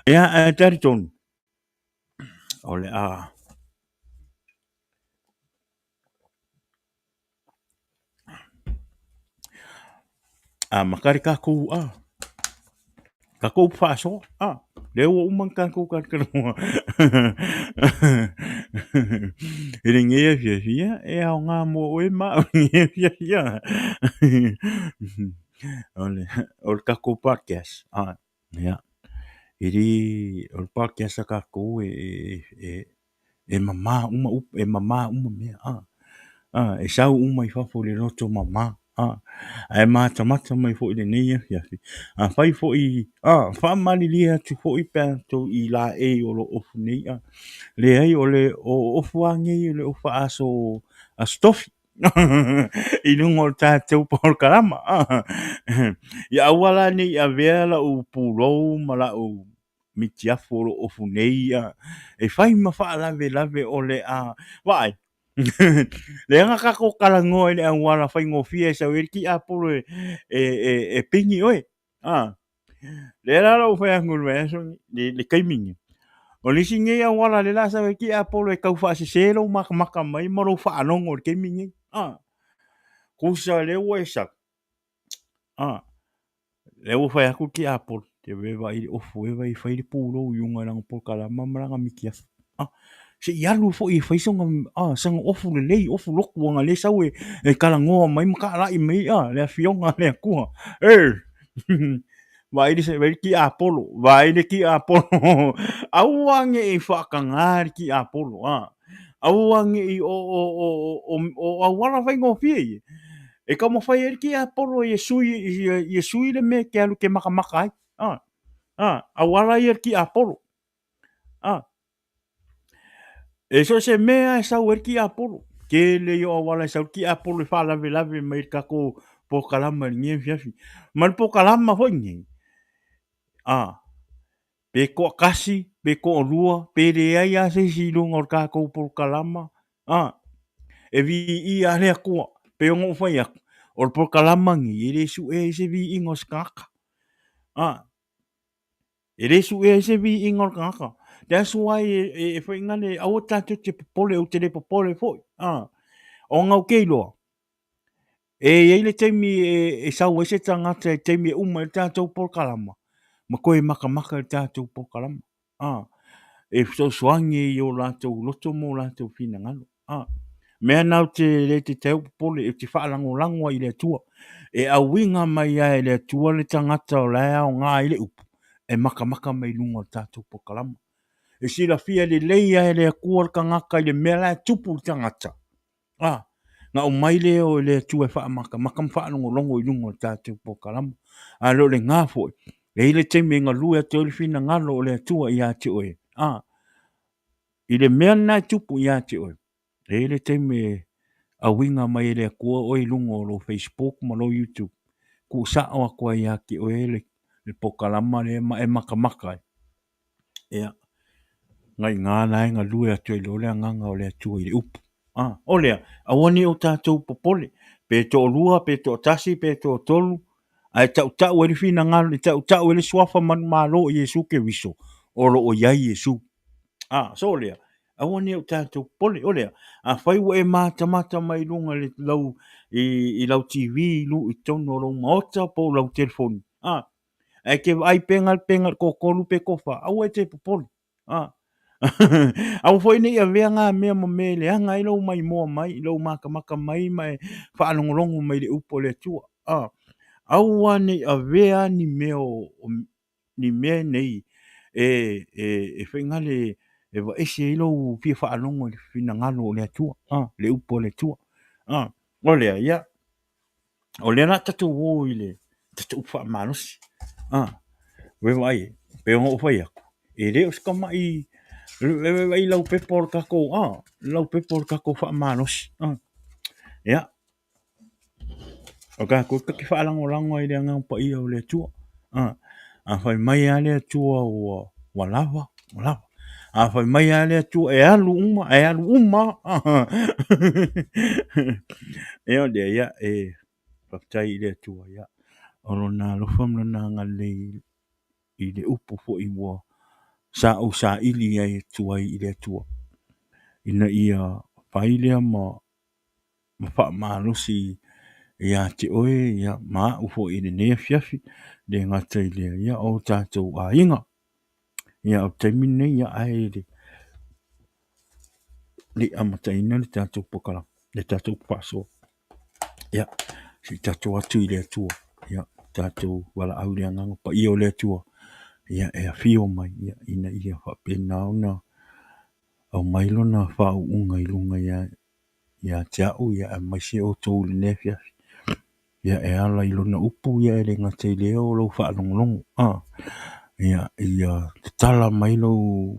F: Ia a tari tonu. O le a. A makari kakou a. Kakou whaaso a. Leo umang kakou kakarua. Ele ngea fia fia. E au ngā mo oe ma. Ngea fia fia. O le kakou podcast. A. Ia. Iri o le podcast a kakou e mama uma e mama uma mea. E sau uma I whafo le loto mama. E mata mata mai fo I le neia fiafi. Whai fo I whamali lia tu fo I pēto I la e o lo ofu nei. Le ai o le ofu ange le ofu aso a stofi. I lungo o tātou por karama. Ia awala nei a vela o pūrou mala o mitiafo lo ofu nei. E whai ma wha lave o le a. Wai. Le anga kako kalango ele a wala fai ngofia sa werki apolo e pingi oi. Le la o fai angul so le kaimingi. O le singe a wala le la sa werki apolo e kau fa se selo maka mai moro fa anongo le kaimingi. Kusa le o esa. Le o fai aku ki apolo te weva I ofu weva I fai le pūro yunga lang po kala mamaranga mikia. Se ialu fo I faisonga sanga ofu le lei ofu loku nga le sau e kalangoa mai maka lai mai le fionga le kua vai le se ki apolo vai le ki apolo au ange I whakangari ki apolo au ange I o awala vai ngofie e ka mo fai ki apolo ye sui le me ke alu ke maka ai awala ye ki apolo e so se mea e sau ki apolo. Ke le yo awala e sau ki apolo e wha lave mai kako po kalama nge fiafi. Man po kalama hoi nge. Pe ko kasi, pe ko rua, pe re ai a se si lunga o kako po kalama. E vi I a rea kua. Pe ongo whai aku. O po kalama nge, e re su e se vi ingo skaka. E re su e se vi ingo skaka. That's why e foi ngane au tatu te popole o te le popole foi. O ngau keiloa. E le teimi e sau e se tangata e teimi e uma e tātou por kalama. Ma koe maka e tātou por kalama. E so swangi I o lātou loto mo lātou fina ngalo. Mea nau le te teo popole e te whaalango langwa I le atua. E a winga mai a le atua le tangata o lea o ngā I le upu. E maka mai lunga o tātou por kalama. E sila fia le leia e le kua ka ngaka I le mela tupu tangata. Nga o mai le o le tue wha maka mwhaanongo longo I lungo tātou po kalama. Lo le ngā foi. E ile te me ngā lua te ole fina ngalo o le atua I ate oe. I le mea nai tupu I ate oe. E ile te me a winga mai le kua oe lungo lo Facebook ma lo YouTube. Ku sao a kua I ake oe le po kalama le e maka. Ea. Ngai ngā nai ngā lua atu I lole nganga o le atua I le upu. O lea, awani o tātou popole. Pe to lua, pe to tasi, pe to tolu. Ai tau e le fina ngalo, tau e le swafa malo I Yesu ke wiso. Olo o iai Yesu. So lea, awani o tātou popole. O lea, a whai wa e mata mai lunga le lau I lau TV, lu I tono lau maota po lau telefoni. Ai ke ai pengal ko kolu pe kofa. Au e te popole. Au foi nei a vea ngā mea mo me le anga I lau mai moa mai, I lau maka mai whaalongolongo mai le upo le tua. Au ane a vea ni mea nei e whaingale e wa ese I lau pia whaalongo le whina ngalo le tua, le upo le tua. O lea, ia. O lea na tatu wō I le tatu wha manosi. We wai. pe o fai aku. E re o ska mai ai lau pe por kako lau pe por kako fa manos. Ya. O ka ko ka ki fa lango ai le ngang pa ia o le tua. A fai mai a le tua o lava, o lava. A fai mai a le tua e alu uma. E o de ya e patai le tua ya. Oro na lo fam na ngale i le upu fo i wo sa o sa ili ai tua i le tua. Ina ia failea ma fa malusi ia te oe ia ma ufo i le nea fiafi le ngata i lea ia o tātou a inga ia o te mine ia ai le amata ina le tātou pokala le tātou paso ia si tātou atu i le tua ia tātou wala au le anganga pa ia o le tua ia e a fio mai ia ina ia fa pena ona au mailo na fa unga i lunga ia te au ia a maise o tō le nea fiafi ia e ala i lona upu ia e le ngata i leo lo fa longo ia te tala mai lo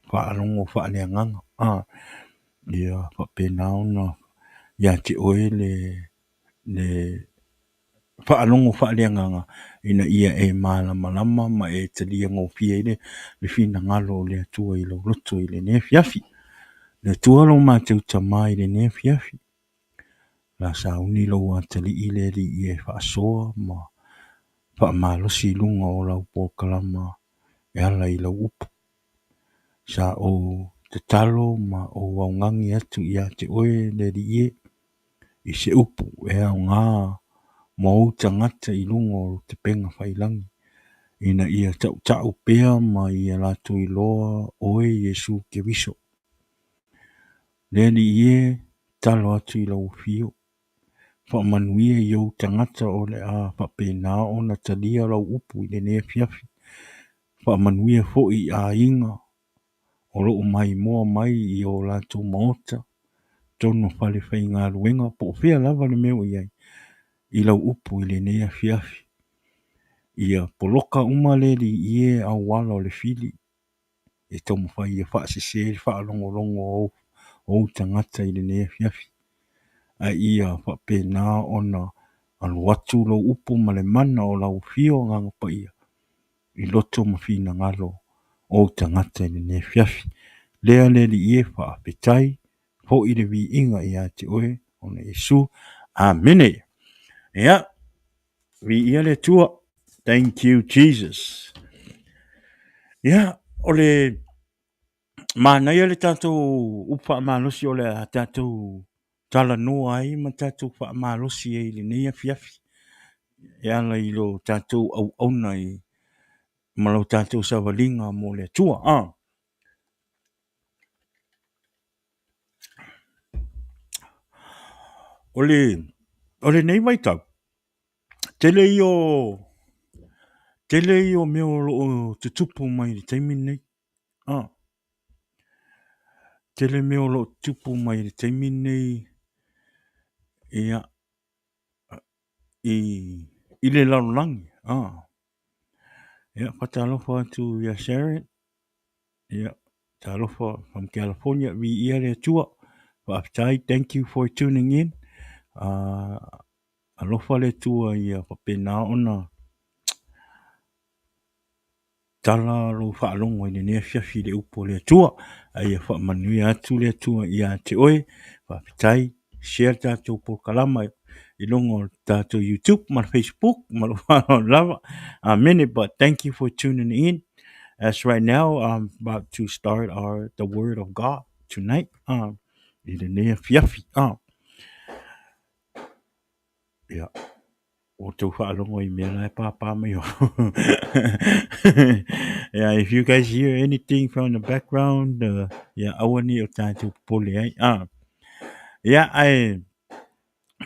F: fa longo fa le nganga ia fa pena ona ia te oe le fa longo fa le nganga ina ia e mala malama ma e te lia ngo fie le fina ngalo le tua i lo loto i le ne fiafi le tua lo ma te utamai le ne fiafi la sa uni lo atali i le li i e fa soa ma fa malosi lunga o lau po kalama e ala i lau upu. Sa o te talo ma o waungangi atu i a te oe le di ie i se upu e au ngā ma o tangata i lunga o te penga whailangi. Ina ia tau pea ma i a lato i loa oe Yesu ke viso. Le di ie talo atu i lau fio. Whamanuia i au tangata o le a whapena o na talia lau upu i le nea fiafi. Whamanuia fo i a inga o loo mai moa mai i o lato maota. Tono whale whai ngā ruenga po whea lava le meo i ai. I lau upu i le nea fiafi. Ia poloka umale li ie au wala o le fili. E tomo whai ia whaasese whaalongo o tangata i le nea fiafi. A ia whapena ona alu atu lo upu ma le mana o lau fio nganga pa ia. I loto mawhina ngalo o tangata i le nea fiafi. Lea le li ie whaapetai. Ho i le vi inga i a te oe ona Yesu. Amene. Ia. Vi ia le tua. Thank you, Jesus. Ia. O le mana ia le tātou upa malosi o le tātou tala noa ai ma tātou wha malosi e le nea fiafi. Ia la i lo tātou au auna i ma lo tātou savalinga mo le tua. O le nei mai tau. Tele i o meo lo te tupu mai le teimi nei. Tele meo lo tupu mai le teimi nei. Ia. I le laulangi. Ia, patalofa atu ia Sharon. Ia, talofa from California. Vi ia le tua. Thank you for tuning in. Alofa le tua ia papena ona tala lo whaalongo i le nea fiafi le upo le tua. Ia whamanui atu le tua ia te oe. Whapitai, share tātou po kalama i longo tātou YouTube, ma Facebook, ma lava. Many, but thank you for tuning in. As right now, I'm about to start the Word of God tonight. I le nea fiafi. Yeah. O tau whaalongo I mea lai pāpā mai o. Yeah, if you guys hear anything from the background, awani o tātou pole ai. Yeah,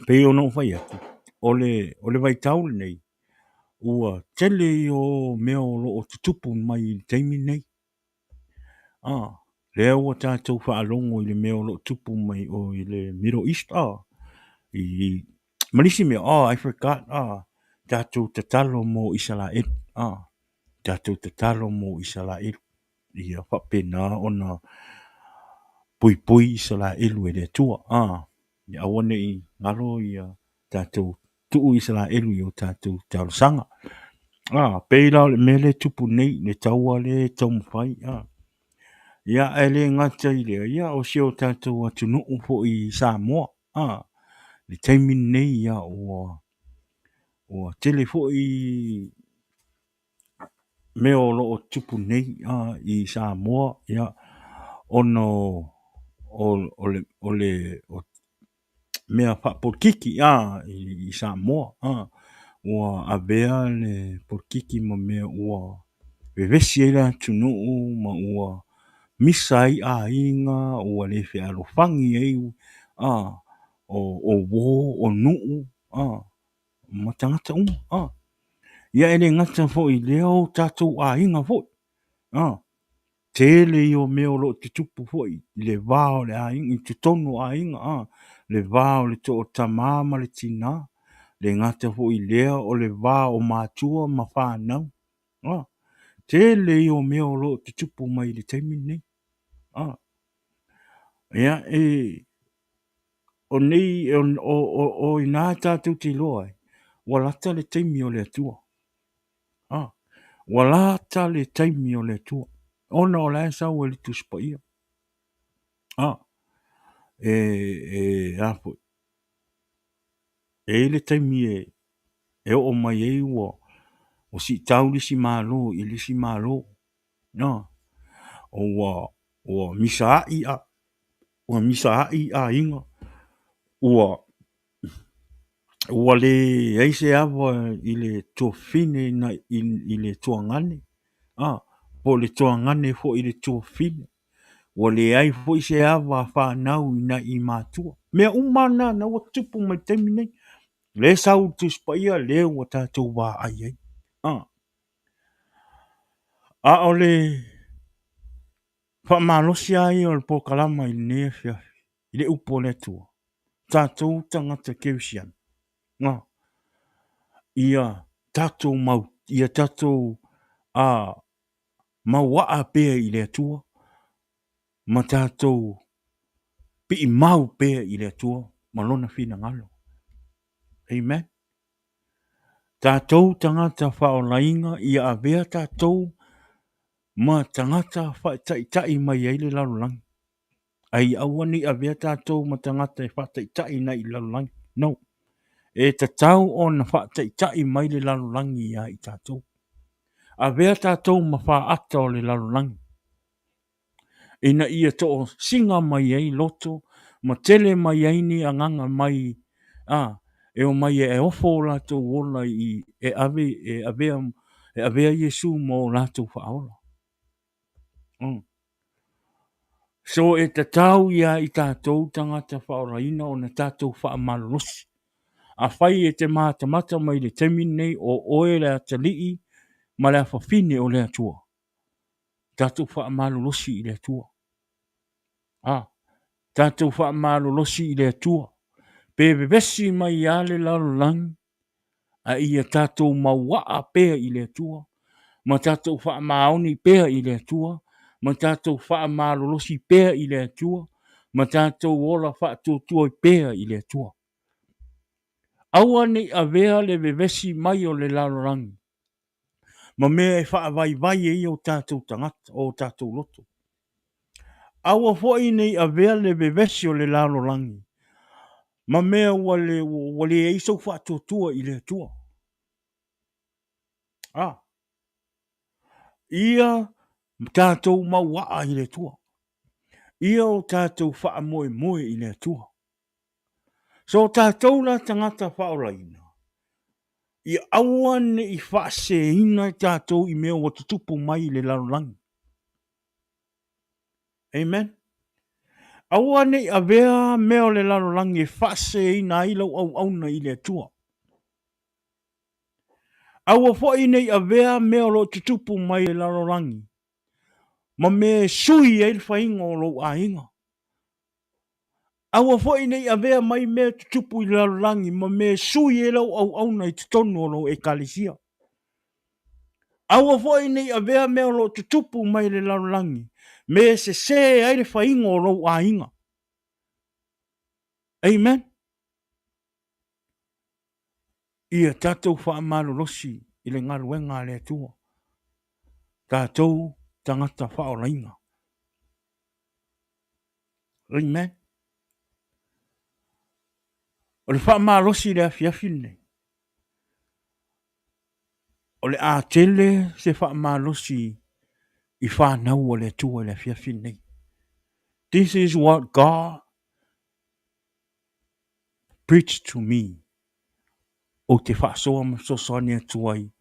F: pei ono whai atu. Ole vai taule nei. Ua tele o mea o lo o tutupu mai teimi nei. Lea ua tātou whaalongo I le mea o lo tupu mai o I le Middle East. I Malisi me, I forgot. Tātou tatalo mo Israel. tātou te talo mo Israel. Ia whapena ona pui Israel e le tua. Ia awane i ngalo ia tātou tuu Israel i o tātou sanga. Peila le mele tupu nei, le taua le tau mwhai. Ia ele ngata i lea, ia o seo tātou atu nuu fo i Samoa. Le taimin nei ia o tele fo i meo lo o tupu nei i Samoa. Ia ono o mea whapokiki i Samoa. Ua avea le porkiki ma mea ua vevesi e la tunuu ma ua misa i a inga ua le fealofani e o wo o nuu ma tangata ia ele ngata fo i leo tatou a inga fo tele i o mea lo te tupu fo i le vao le a inga i te tonu a inga le vao le to o tamama le tina le ngata fo i lea o le vao o mātua ma whanau tele i o mea lo te tupu mai le taimi nei ia o nei o ina tātou te loa walata le taimi o le atua walata le taimi o le atua ona o la sa o le tuspa ia apo le taimi o mai e o si tau lisi malo i lisi malo o misa a inga ua le eise awa i le tuafine na i le tuangane po le tuangane fo i le tuafine ua le ai fo i se awa whanau ina i mātua mea umana na ua tupu mai taimi nei le sau tuspa ia le ua tātou wā ai ai o le whamalosi ai o le pokalama i le nea fiafi i le upo le atua tātou tangata keusian ia tātou mau ia tātou maua a pea i le atua ma tātou pi mau pea i le atua ma lona fina ngalo amen tātou tangata whaolainga ia avea tātou ma tangata whaitaitai mai ai le lalulangi ai awani avea tātou ma tangata whaitaitai nei i lalulangi no e tatau o na whaitaitai mai le lalulangi ia i tātou avea tātou ma whaata o le lalulangi ina ia to singa mai ai loto ma tele mai ai ni anganga mai e o mai e ofo la to wola i e avea Yesu mo la to faola so e tatau ia i tātou tangata faola ina o na tātou whaamalosi a whai e te mata mai le temi nei o oe le atalii ma le awhawhine o le atua tātou whaamalosi i le atua tātou whaamalosi i le atua pe vevesi mai ale lalulangi a ia tātou mawaa pea i le atua ma tātou whaamaoni pea i le atua ma tātou whaamalolosi pea i le atua ma tātou ola whaatutua pea i le atua aua ni avea le vevesi mai o le lalulangi ma mea e whaavai e i o tātou tangata o tātou loto aua foi nei avea le vevesi o le lalulangi ma mea wale e iso whaatutua i le atua ia tātou mawaa i le atua ia o tātou whaamoe i le atua so tātou la tangata whaolaina ia aua ne i whaase ina i tātou i mea o tutupu mai le lalulangi amen aua ne i avea mea o le lalulangi e whaase ina i lau au auna i le atua aua foi nei avea mea o lo tutupu mai le lalulangi ma me sui e whainga o lo a inga aua foi nei avea mai mea tutupu i le lalulangi ma me sui e lau au auna i tonu o lo e kalisia Aua foi nei a vea mea lo tutupu mai le laulangi. Me se ai le whainga o lo a inga. Amen. Ia tātou whaamalo losi i le ngaruenga le atua. Tātou tangata whaorainga. Amen. O le whaamalo losi le afiafine. O le a tele se whaamalo losi i whanau o le atua le afiafine. This is what God preached to me. O te whaasoa masosani atuai.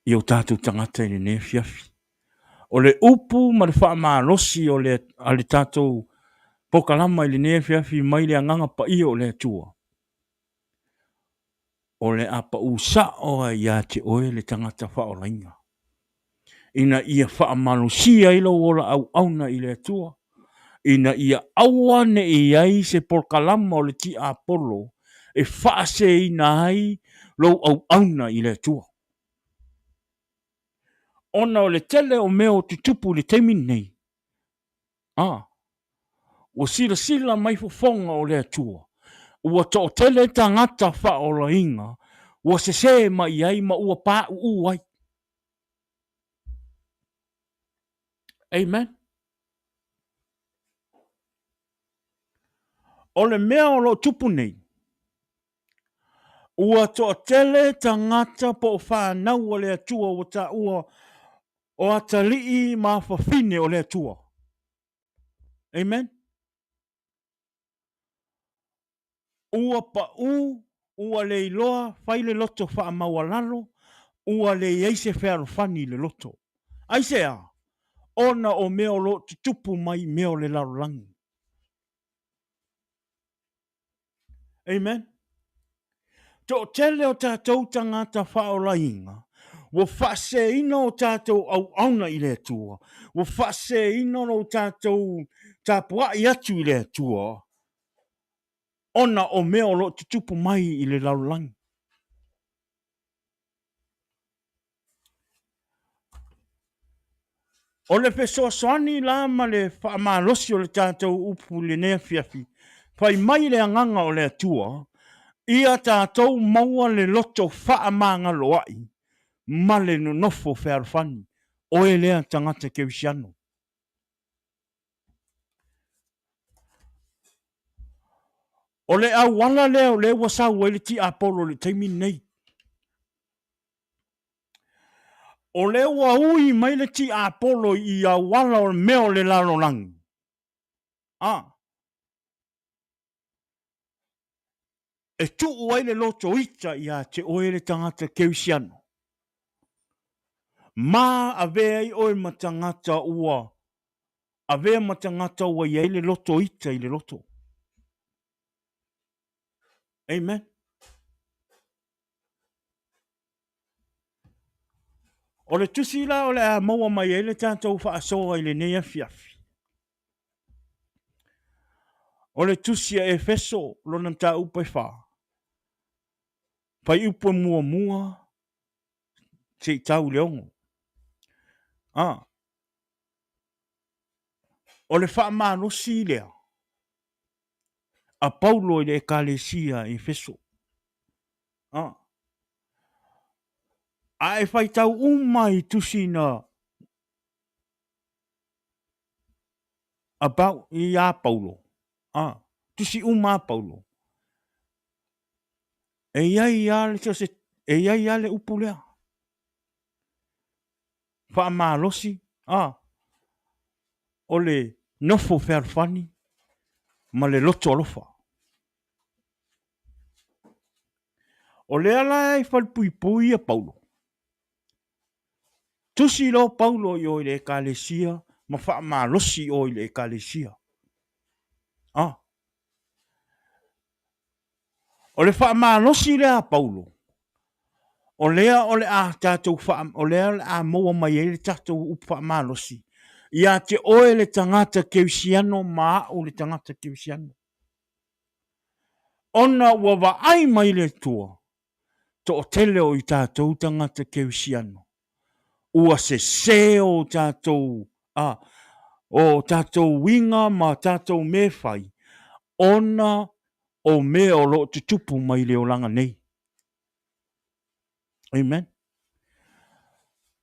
F: I o tātou tangata i ne fiafi. O le upu ma le whaamalosi o le tātou pokalama i le ne fiafi mai le anganga pa i o le atua. O le apa usa o ia te oe le tangata whaorainga. Ina ia whaamalosia i lo ora au auna i le atua. Ina ia aua ne i ai se pokalama o le ti apolo e whaase ina ai lo au auna i le atua. Ona o le tele o meo tutupu le teimi nei. O sila mai fofonga o le atua. Ua to tele tangata wha o la inga. Ua se mai ai ma ua pā uai. Amen. O le mea o lo tupu nei. Ua to tele tangata po whanau o le atua o ta ua o atalii ma whawhine o le atua. Amen. Ua pa ua le iloa whaile loto wha mawalalo, ua le eise fealofani le loto. Aisea, ona o meo lo tutupu mai meo le larolangi. Amen. To tele o tātou tangata whaola inga. Wa whase ino o tātou au auna i le atua. Wa whase ino o tātou tāpua i atu i le atua. Ona o meo lo tutupu mai i le larolangi. O le fesoasoani la ma le whaamalosi o le tātou upu le nea fiafi. Pai mai le anganga o le atua. Ia tātou maua le loto Faamagalo ai. Ma le nonofo fealofani. O e lea tangata kewisiano. O le awala leo le wasau e le ti apolo le teimi nei. O le ui mai le ti apolo i awala o meo le larolangi. E tu ai le loto ita ia te oe le tangata kewisiano. Ma avea i oe matangata ua. Avea matangata ua i le loto ita i le loto. Amen. O le tusila o le a maua mai e le tātou whaasoa i le nea fiafi. O le tusia e feso lona ta upe wha. Pai upe mua te tau leongo. O le Faamagalo lea. A Paulo i le ekalesia e feso. A e whai tau umai tusina about i a Paulo. Tusi Paulo. E iai ia le upu lea. Faamagalosi. O le nofo fealofani. Ma le loto alofa. O le ala e whalpuipui a Paulo. Tusi lo Paulo i o le ekalesia. Ma Faamagalosi o le ekalesia. O le Faamagalosi lea Paulo. O lea o le a tātou o lea le a maua mai e le tātou upa Faamagalosi. Ia te oe le tangata kewisiano maa o le tangata kewisiano. Ona ua ai mai le tua. to tele o i tātou tangata keusiano. Ua se o tātou, o tātou winga ma tātou me whai. Ona o me o lo te tupu mai leo langa nei. Amen.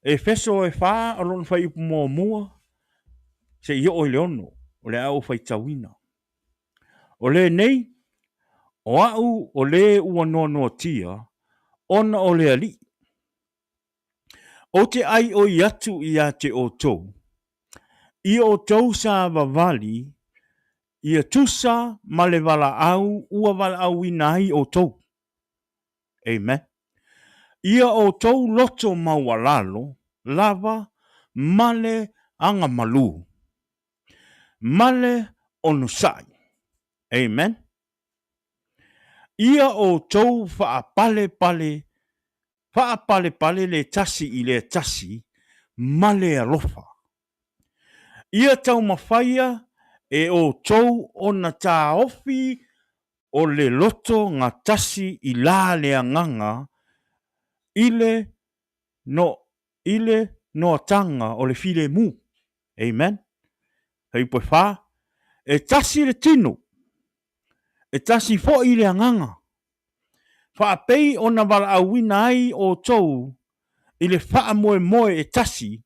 F: E feso e wha alon whai upu mua se i o i leono o le au whai tawina. O le nei, o au o le ua noa tia, ona o le ali. O te ai o i atu i a te o tou. I o tou sa vavali, i a tusa ma le wala au, ua wala au i nai o tou. Amen. Ia o tou loto maualalo, lava, male anga malu. Male onusai. Amen. Ia o tou whaapale pale le tasi i le tasi, male alofa. Ia tau mawhaia e o tou o na tā ofi o le loto ngā tasi i la le anganga ile no tanga o le file mu. Amen. Hei poe wha, e tasi le tino, e tasi fo i le anganga. Wha pei o na wala awina ai o tou, i le wha moe e tasi,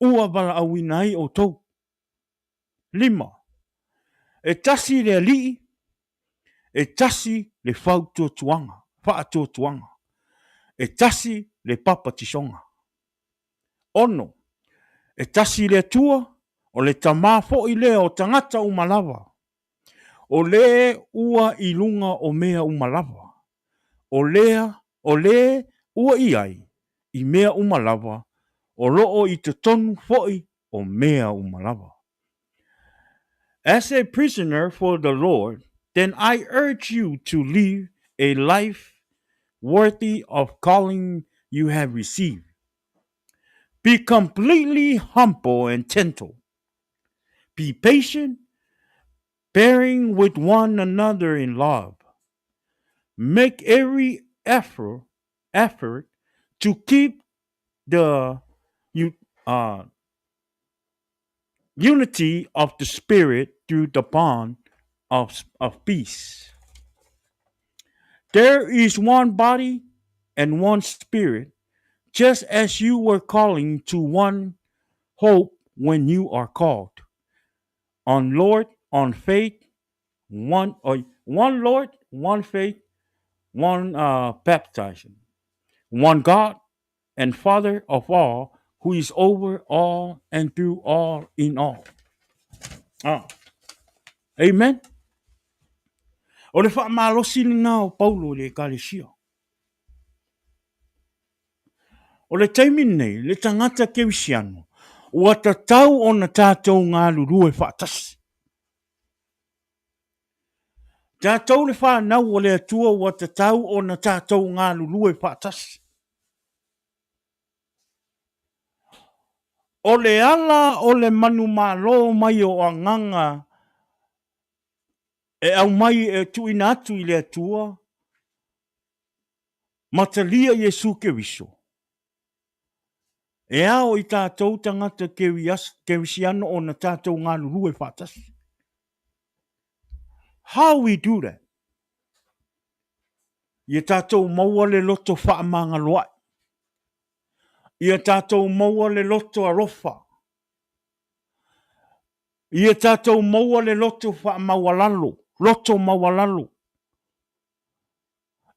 F: ua wala awina ai o tou. 5. E tasi le alii, e tasi le whautua tuanga, whaatua tuanga. E tasi le papa tisonga. 6. E tasi le tua, o le tamafo i le o tangata umalawa. O le ua ilunga o mea umalawa. O le ua iai, i mea umalawa, o loo i te tonu foi o mea umalawa. As a prisoner for the Lord, then I urge you to live a life worthy of calling you have received. Be completely humble and gentle. Be patient, bearing with one another in love. Make every effort to keep the unity of the Spirit through the bond of peace. There is one body and one Spirit, just as you were calling to one hope when you are called. On faith, one Lord, one faith, one baptizing, one God and Father of all, who is over all and through all in all. Amen. O le Faamagalo na o Paulo le Kalesia. O le taimi nei, le tangata keusiano, ua tatau o na tātou ngā lulu e whaatasi. Tātou le whanau o le atua ua tatau o na tātou ngā lulu e whaatasi. O le ala o le manu malo mai o anganga e au mai e tuina atu I le atua, matalia Yesu Keriso. E ao I tātou tangata kewisiano o na tātou ngā lulu e whaatasi. How we do that? Ia tātou maua le loto Faamagalo ai. Ia tātou maua le loto arofa. Ia tātou maua le loto Faamagalo, loto maualalo.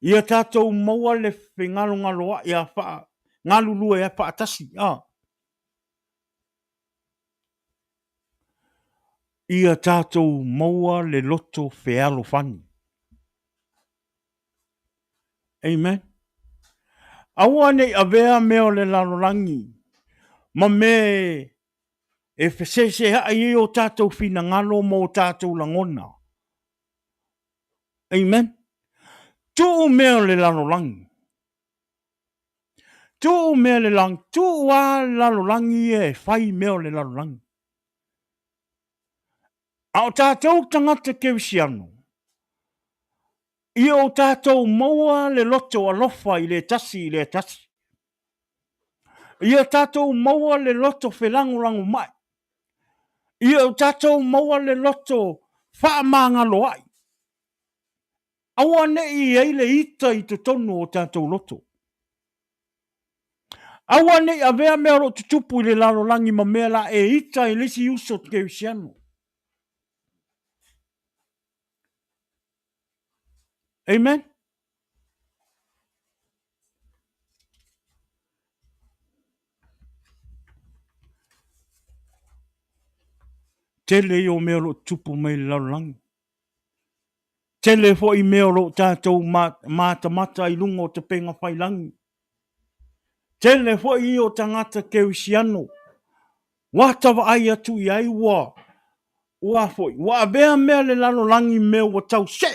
F: Ia tātou maua le whengalo ai, ia ngalulu e whaatasi. Ia tātou maua le loto fealofani. Amen. Aua nei avea meo le lalolangi. Ma me e whesese hai o tātou whina ngalo mo tātou langona. Amen. Tu meo le lalolangi. Tu meo le lang, tu wa lalolangi e whai meo le lalolangi. Ao tātou tangata kewisiano. Ia o tātou maua le loto alofa I le tasi I le tasi. Ia tātou maua le loto whelangurangu mai. Ia o tātou maua le loto Faamagalo ai. Aua nei ei le ita I te tonu o tātou loto. Aua nei a vea mea ro tutupu I le lalolangi ma mea la e ita I lisi uso te keusiano. Amen? Tele I o mea ro tupu mai le lalolangi. Tele fo I mea ro tātou mātamata I lungo te penga whailangi. Tele fo I o tangata keusiano. Watawa ai atu I ai wa. Wa foi. Wa bea mea le lalolangi mea wa tau se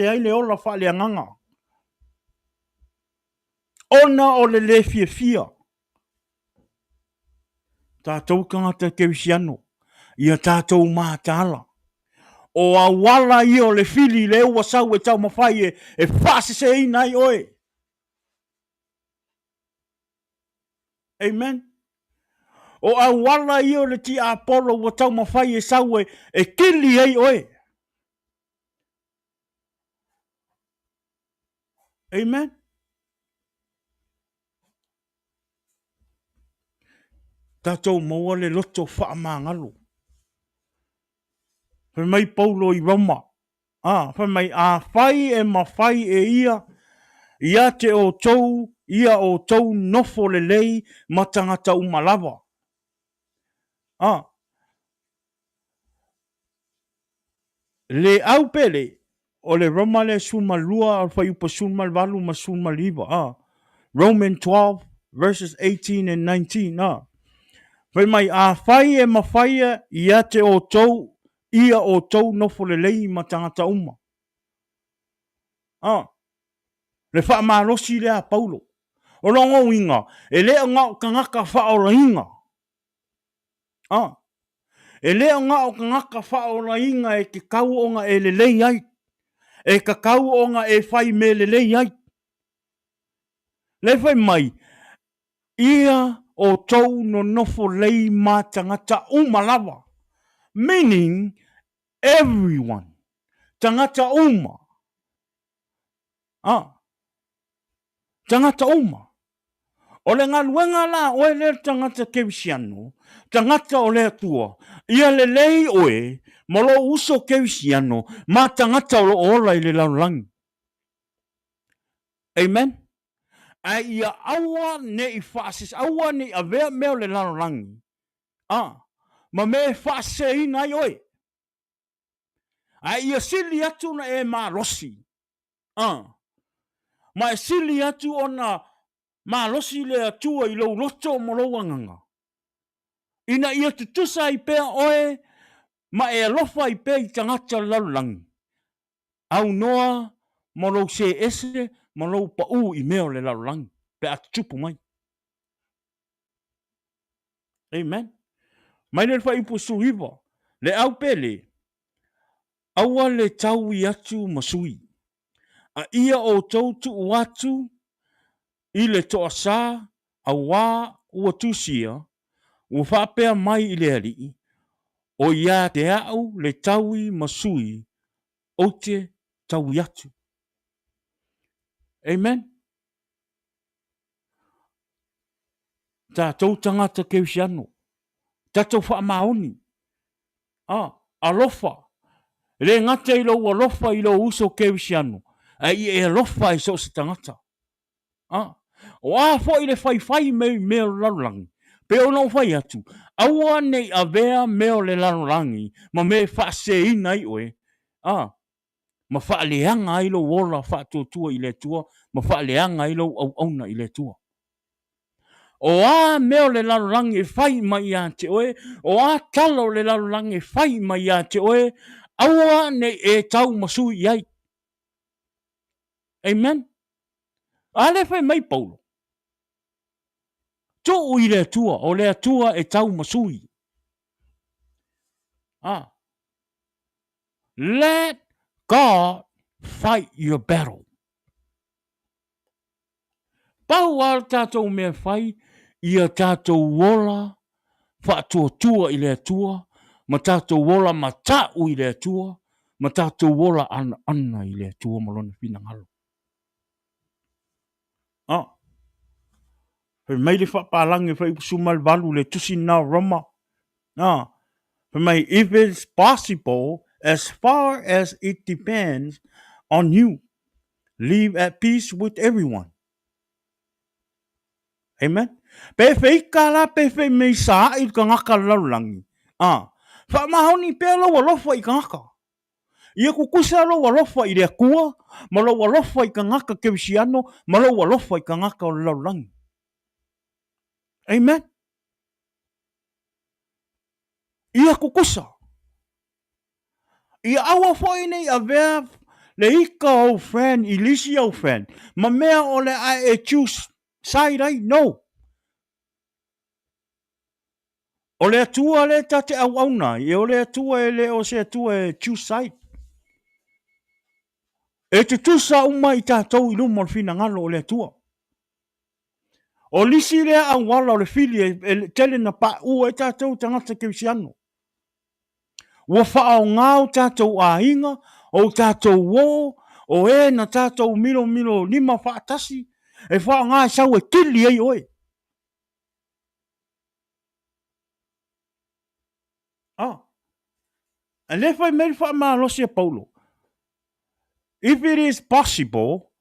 F: ai le ola wha le anganga. Ona o le fia. Tātou kangata keusiano. Ia tātou mātala. O a wala I o le fili le ua sau e tau mawhai e whase se I nai oe. Amen. O a wala I o le ti apolo ua tau mawhai e sau e kili ei oe. Amen. Tātou maua le loto Faamagalo. Whai mai Paulo I Roma. Whai mai a whai e mawhai e ia. Ia te o tou, ia o tou nofo le lei matangata umalawa. Le au pele, o le Roma le suma lua, al whai upa suma valu ma suma liwa. Roman 12, verses 18 and 19. Whai mai a whai e mawhai ia te o tou, ia o tou nofo le lei matangata uma. Le whaamalosi lea Paulo. O longo inga, e lea ngā kangaka whaora inga. E lea ngā kangaka whaora inga e ke kau onga e le lei ai. E ka kau onga e whai me le lei ai. Le whai mai, ia o tau no nofo lei mātangata umalawa. Meaning, everyone. Tangata uma. Tangata uma. O le ngaluenga la oe le tangata kewisiano, tangata o le atua, ia le lei oe, malo uso kewisiano, ma tangata o lo ola I le laulangi. Amen? Ai ia awa ne I whaasis, awa ne I avea meo le laulangi. Ma me whaase ina I oe. Ai ia sili atu na e maa losi. Ma e sili atu ona ma losi le atua I lo loto mo lo wanganga. Ina ia tutusa I pea oe, ma e alofa I pea I tangata laulangi. Au noa, mo lo se ese, mo lo pa I meo le laulangi. Pe atu tupu mai. Amen. Mai le wha ipu suhiwa. Le au pele. Awa le tau I atu masui. A ia o tautu watu, I le toa sa, a wā ua tusia, ua whapea mai I le alii, o ia te au le taui masui, o te tau atu. Amen? Tātou tangata keusiano. Tātou whaamaoni. Alofa. Le ngata I lo alofa I lo uso keusiano. Ai e alofa I so se tangata. O a fo I le whai meo lalulangi. Pe o no whai atu. Aua nei a vea meo le lalulangi. Ma me whaase ina I oe. Ma whaaleanga I lo wola whaatotua I le tua. Ma whaaleanga I lo au auna I le tua. O a meo le lalulangi e whai mai a te oe. O a talo le lalulangi e whai mai a te oe. Aua nei e tau masui ai. Amen? Ale whai mai Paulo. To I le tua, o le tua e tau masui. Let God fight your battle. Pau al tātou mea whai, ia tātou wola, whaatua tua i lea tua, ma tātou wola ma tāu i lea tua, ma tātou wola ana ana i lea tua malona whina ngalo. Ah, pe mai le whaapalangi whai sumal valu le tusi nā rama. Ah, pe mai if it's possible, as far as it depends on you, live at peace with everyone. Amen. Pe fei kala pe fei mei sa i ka ngaka laulangi. Ah, fa mahoni pe lo walofa i ka ngaka. Ia kukusa lo walofa i le kua, ma lo walofa i ka ngaka kevisiano, ma lo walofa i ka ngaka o laulangi. Amen. Ia kukusa. Ia awa foi nei a vea le ika o friend, ilisi o friend. Ma mea o le a choose side ai, no. O le atua le tate au auna, e o le atua e le o se atua e choose side. E te tusa uma i tātou i luma o fina ngalo o le atua. O lisi le au wala o le fili e tele na pa ua e tātou tangata kevisiano. Ua wha o ngāo tātou a hinga, o tātou wō, o e na tātou milo milo lima wha atasi, e wha o ngā sau e tili ei oe. Ah. E le whai meri wha maa losi a Paulo. If it is possible,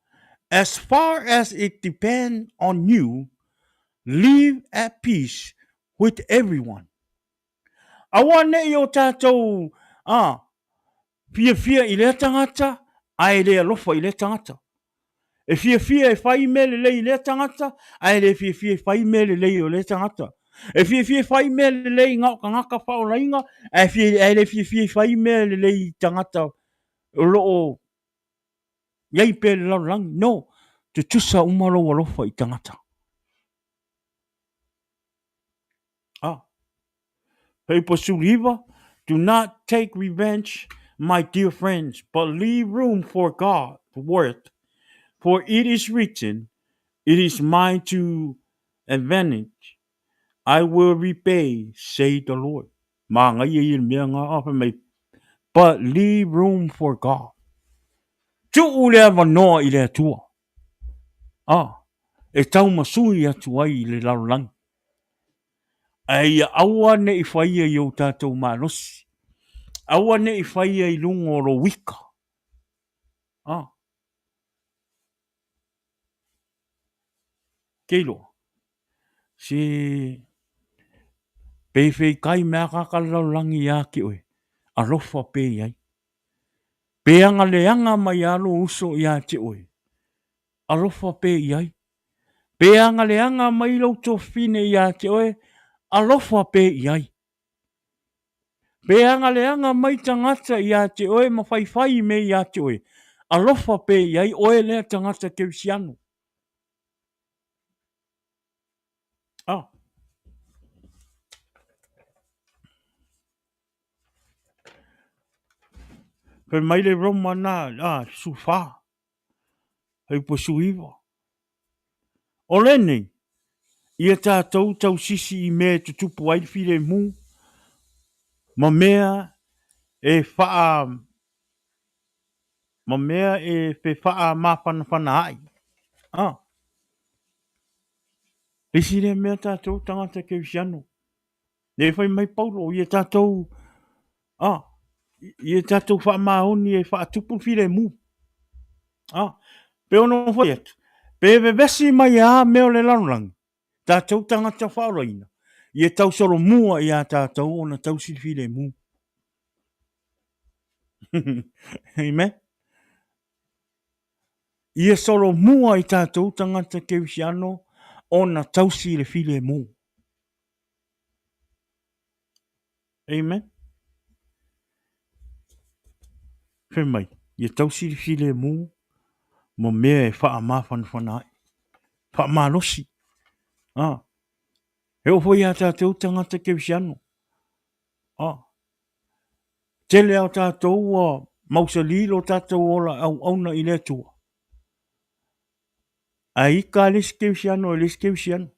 F: as far as it depends on you, live at peace with everyone. Awa nei o tātou, fia i le tangata, ai le alofa i le tangata. E fia e whai mele lei i le tangata, ai le fia e whai mele lei o le tangata. E fia e whai mele lei ngau ka ngaka whao lainga, ai le fia e whai mele lei tangata o loo iai pele lau langi. No, te tusa umaro walofa i tangata. Hey, Pasuliva, do not take revenge, my dear friends, but leave room for God to work. For it is written, it is mine to advantage. I will repay, say the Lord. But leave room for God. Tu uleva noa i le atua. E tau masui atu ai i le laulang. Ai aua ne i whaia i o tātou mānosi. Aua ne i whaia i lungo ro wika. Keilo. Si pewhei kai mea kakalau langi ia ki oe. Alofa pe iai. Peanga leanga mai alo uso ia te oe. Alofa pe iai. Peanga leanga mai lauto fine ia te oe. Alofa pe iai. Peanga leanga mai tangata ia te oe ma whai me ia te oe. Alofa pe iai oe lea tangata kevisiano. Pe mai le roma na sufa. Hei po suiva. O lene, ia tātou tau sisi i mea tutupu ai while mu, ma mea e wha mawhana ai. Risi le mea tātou tangata kevisiano. Ne whai mai paulo, ia tātou wha maoni e wha tupu while mu. Pe ono whai atu. Pe vesi mai a meo le lanulangi. Tātou tangata whaoraina. Ia tau soro mua i a tātou o na tau sirwhire mu. Amen. Ia soro mua i tātou tangata kevisiano o na tau sirwhire mu. Amen. Whemai, ia tau sirwhire mu mo mea e wha mawhanai. Wha malosi. E ofo ia tātou tangata kevisiano. Tele au tātou Mausalilo tātou ola au auna i le tua. A ika les keusiano, les keusiano.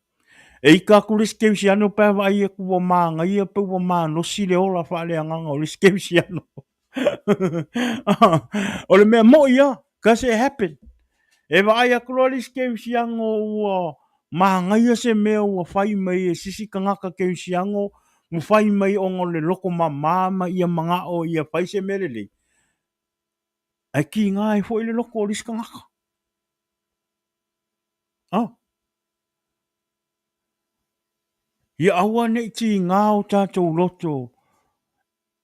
F: E ika ku les keusiano pa wa ia ku wa manga, ia pa wa manga, no si le ola fa le anganga o les keusiano. O le mea mo ia, cause it happened. E wa ai akuro les keusiano ua manga ia se mea ua fai mai e sisi kangaka keusiano, mu fai mai ongo le loko mama ia manga o ia fai se mele le. Ai ki ngā e fo i le loko o les kangaka. Ia awa nei ti ngā o tātou loto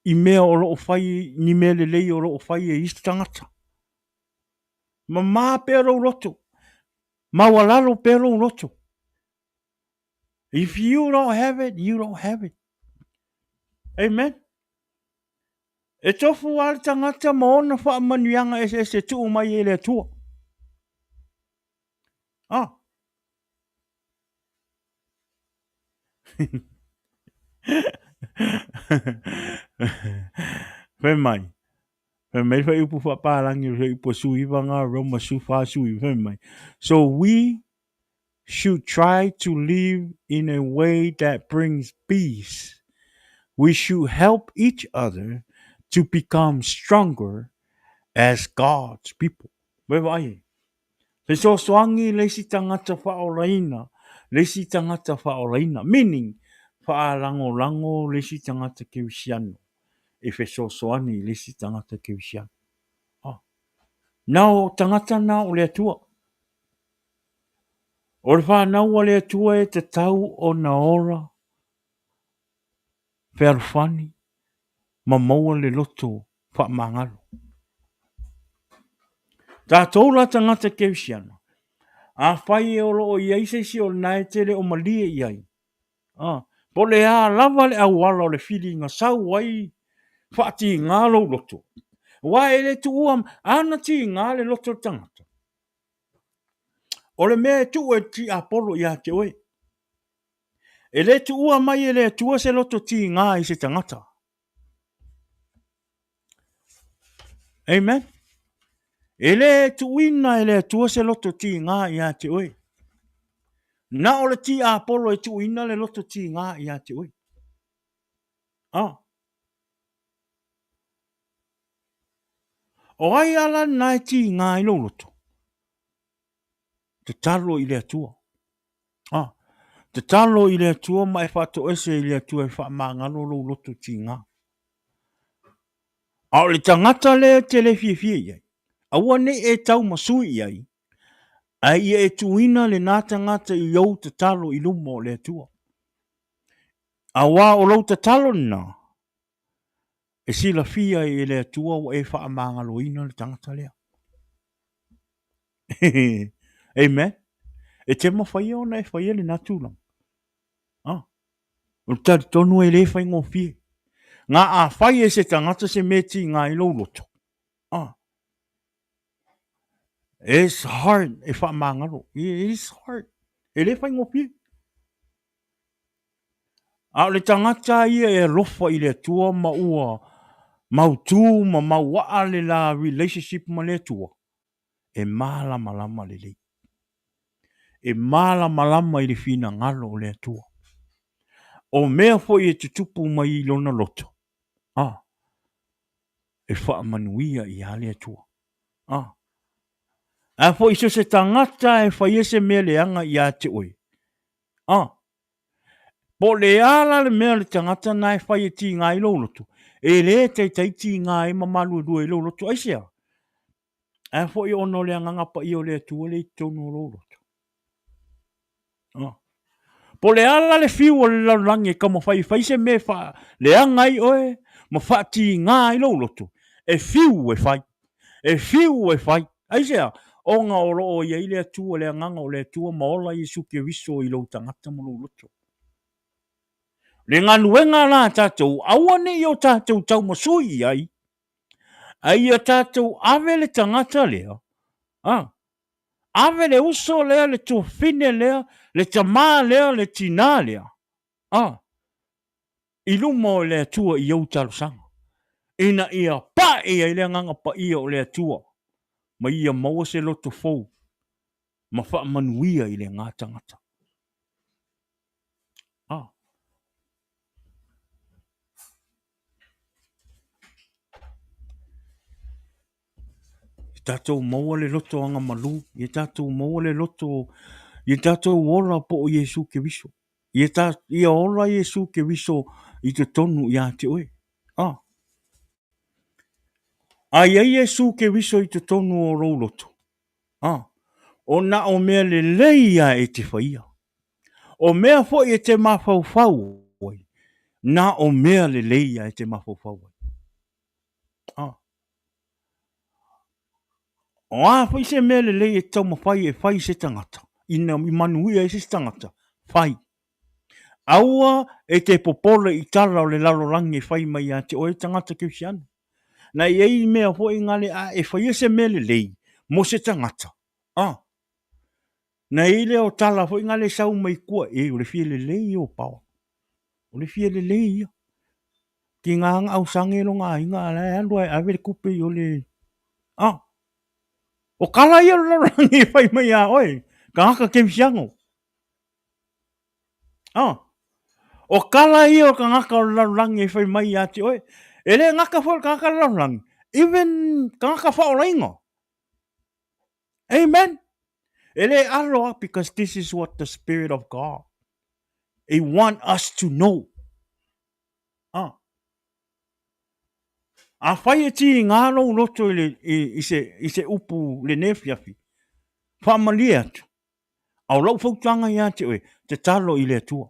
F: i mea o loo fai, ni mea le lei o loo fai e isi tangata. Ma mā pero loto. Ma walalo pero loto. If you don't have it, you don't have it. Amen. E tofu wale tangata ma ona wha manuianga e se tuu mai e le tua. Whe mai. Whe mai wha ipu wha pārangi wha ipu sui wanga roma su wha sui. Whe mai. So we should try to live in a way that brings peace. We should help each other to become stronger as God's people. Whe mai. Le so soangi le si tangata whaoraina. Le si tangata whaoraina. Meaning, whaarango le si tangata keusiano. E fe so soani le si tangata keusiano. Nao tangata na o le atua. O le whanau o le atua e te tau o na ora. Fealofani. Ma maua le loto Faamagalo. Tātou la tangata keusiano. A whai e olo o iai se si o nae tere o malie iai. Po le a lava le awala o le whiri ngā sau ai whaati ngā lo loto. Wa e le tu uam ana ti ngā le loto tangata. O le mea tu e ti apolo ia te oe. E le tu ua mai e le tua se loto ti ngā i se tangata. Amen. E le tu ina e le tua se loto ti ngā ia te oe. Na o le ti apolo e tu ina le loto ti ngā ia te oe. O ai ala nai ti ngā i lo loto. Te talo i le atua. Te talo i le atua ma e whato ese i le atua e Faamagalo lo loto ti ngā. A o le tangata le te le fie iai. Aua ne e tau masui iai. Ai e tuina le nā tangata i au te talo i lumo le atua. Awa o lau te talo na. E sila fia i le atua o e Faamagalo ina le tangata lea. Amen. E te mawhai ona e whai ele natulang. O tari tonu e le whai ngō fie. Ngā a whai e se tangata se meti ngā i lo loto. It's hard e Faamagalo. It's hard. E le whai ngō fie. A le tangata ia e rofa i le tua ma ua mautu ma maua le la relationship ma le tua. E malama le le. E malama i le fina ngalo le tua. O mea fo i tutupu mai i lona loto. E whaamanuia i ale atua. A fo i se tangata e whai ese mea leanga i a te oi. Po le ala le mea le tangata na e whai e ti ngā i lo loto. E le te ti ngā i mamalu dua i lo loto. Aisea. A fo i ono le angangapa i o le atua le i tono lo loto. Po le ala le fiu o le laulangi e kama whai se me wha le angai oe ma wha ti ngā i lo loto. E fiu e whai. E fiu e whai. Aisea, o ngā oro o ia i le atua le anganga o le atua maola i suke viso i lo tangata mo lo loto. Le ngā nuenga la tātou, awane i o tātou tau masui ai. Ai a tātou ave le tangata lea. Ave le uso lea, le tofine lea, le tamā lea, le tina lea. I lumo le atua i au talo sanga. ina ia pa ia ile nganga pa ia o le atua. Ma ia maua se loto fou. Ma wha manuia i le ngā tangata. Ah. I tātou maua le loto anga malu. I tātou maua le loto. I tātou ora po o Yesu ke viso. I ora Yesu ke viso i te tonu i a te oe. Ah. A ia Yesu ke viso i te tonu o rou loto. Ah. O na o mea le leia e te whaia. O mea fo i te mawhauwhau. Na o mea le leia e te mawhauwhau. Ah. O a fo i se mea le leia e tau mawhai e whai se tangata. Ina i manuia e se tangata. Whai. Aua e te popole i tala o le lalorangi e whai mai a te oe tangata ke usiana. Na i ei mea fo i ngale a e whai e se mea le lei. Mo se tangata. Ah. Na i leo tala fo i ngale sau mai kua. E o le fie le lei o pao. O le fie le lei ia. Ki ngā au sange no ngā inga ala e andu ai awere kupe i o le... Ah. O kala ia lo rangi whai mai a oi. Ka haka ke misiango. Ah. O kala ia o ka ngaka o lo rangi whai mai a te oi. E le ngaka fo ka ngaka lo rangi. Even ka ngaka wha o rainga. Amen. E le aloha because this is what the Spirit of God. He want us to know. Ah. A whai e ti ngā rau loto i se upu le newhiawhi. Whamalia atu. Au lau whautanga i ate oe, te talo i le atua.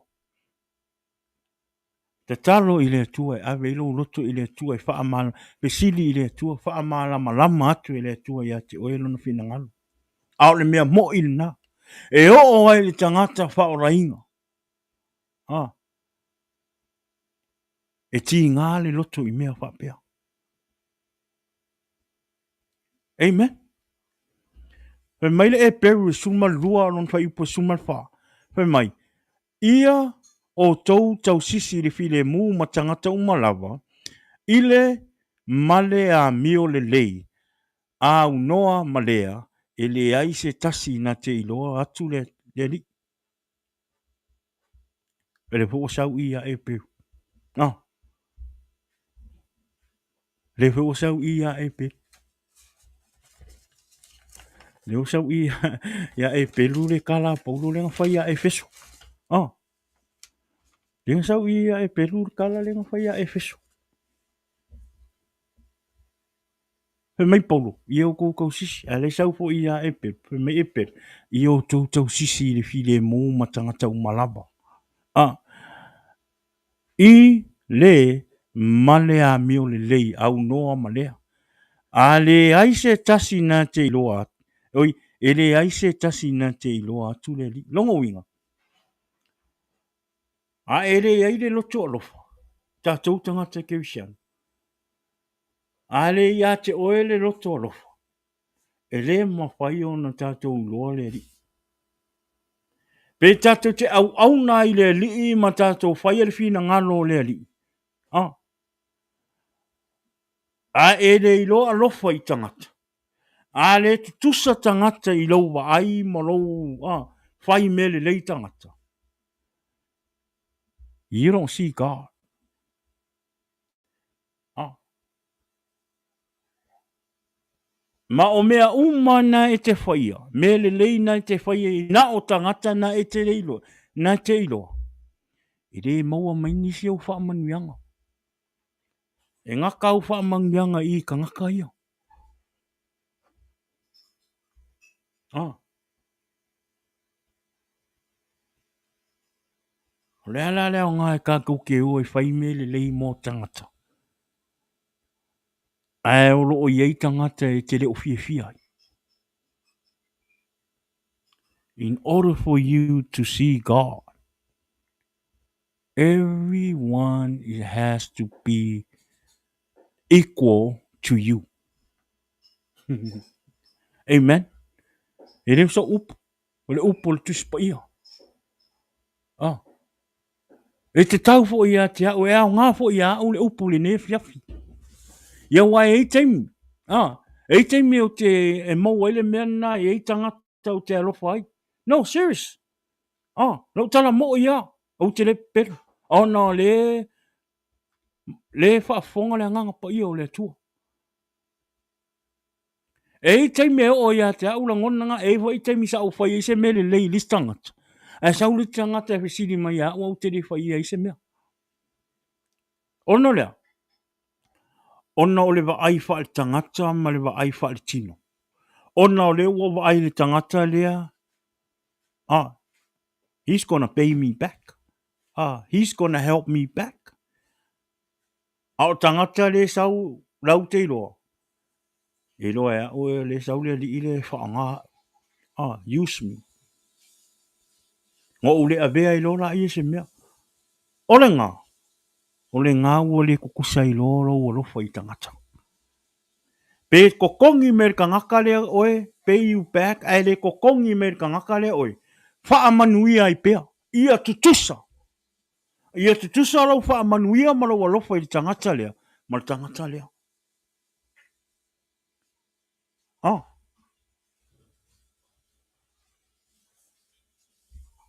F: Te talo i le atua, awe ilo loto i le atua, whaamala, pesili i le atua, whaamala malama atu i le atua i ate oe lona whina ngalo. Au le mea mo il na. E o ai le tangata whaorainga. Ah. E ti ngā le loto i mea whapea. Amen. Pe mai le e peru e suma lua lon whai upo suma wha. Pe mai, ia o tou tau sisi le file mu ma tangata umalawa, ile male a mio le lei, a unoa malea, e le ai se tasi na te iloa atu le li. E le fo sau ia e peru. Ah. Le fo sau ia e peru. Le o sau ia e pelu le kala paulo le ngawhai ia e feso. Ah. Le sau ia e pelu le kala le ngawhai ia e feso. Pe mai paulo, ia o kou sisi, a le sau fo ia e pelu, pe mai e pelu, ia o tau sisi le file mō matangata umalaba. Ah. I le male a mio le lei au noa malea. A le aise tasi na te iloa. Oi, e le aise tasi na te iloa atu le li. Longo winga. A e le aile loto alofa. Tātou tangata ke wisiana. A le ia te oele loto alofa. E le mawhai o na tātou loa le li. Pe tātou te au na i le li ma tātou whai le fina ngalo le li. Ah. A e le ilo alofa i tangata. A le tusa tangata i lau ai ma lau whai me le lei tangata. You don't see God. Ah. Ma o mea umana e te whaia. Me le leina e te whaia i na o tangata na e te leilo. Na te iloa. I re maua mai nisi au whaamanuianga. E ngaka au whaamanuianga i ka ngaka ia. Ah. Lea lea ngā e kā kouke ua i whai me le lei mō tangata. Ai o loo iei tangata e te leo fia fia. In order for you to see God, everyone has to be equal to you. Amen. E reo sa upu. O le upu le tuspa ia. Ah. E te tau fo ia te au e au ngā fo ia au le upu le ne fiafi. Ia wai e taimi. E taimi o te e mau ele mea na e tangata o te alofa ai. No, serious. No tala mo ia. O te le peru. No, le whaafonga le nganga pa ia o le tua. E taimi e o ia te aula ngonanga e wa i taimi sa o whai e se mele lei listangata. E sa uli tangata e whisiri mai a o te le whai e se mea. Ono lea. Ona o le wa ai wha le tangata ma le wa ai wha le tino. Ona o le ua wa ai le tangata lea. He's gonna pay me back. He's gonna help me back. O tangata le sau lau te iloa. E loa ea o le sau le li ile whaanga. Use me. Ngo ule a vea i lola i se mea. Ole ngā. Ole ngā ua le kukusa i lolo ua lofa i tangata. Pe kokongi me ka ngaka lea oe. Pay you back. Ai le kokongi me ka ngaka lea oe. Whaamanuia i pea. Ia tutusa. Ia tutusa lau whaamanuia ma lau alofa i tangata lea. Ma le tangata lea.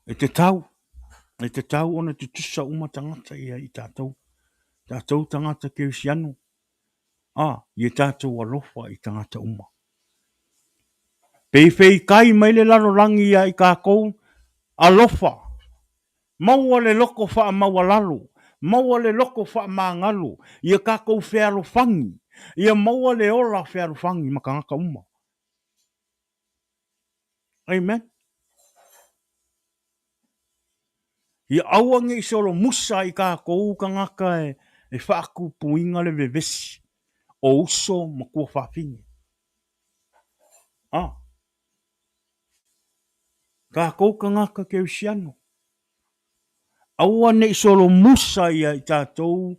F: E te tau ona tutusa uma tangata ia i tātou. Tātou tangata ke usiano. Ia tātou alofa i tangata uma. Pei fei kai mai le lalo langi ia i kākou. Alofa. Maua le loko wha maua lalo. Maua le loko wha maangalo. Ia kākou fealofani. Ia maua le ola fealofani makangaka uma. Amen. Ia awange i solo musa i kākou kangaka e whaaku puinga le vevesi. O uso makua whawhingi. Kākou kangaka ke usiano. Aua ne solo musa ia i tātou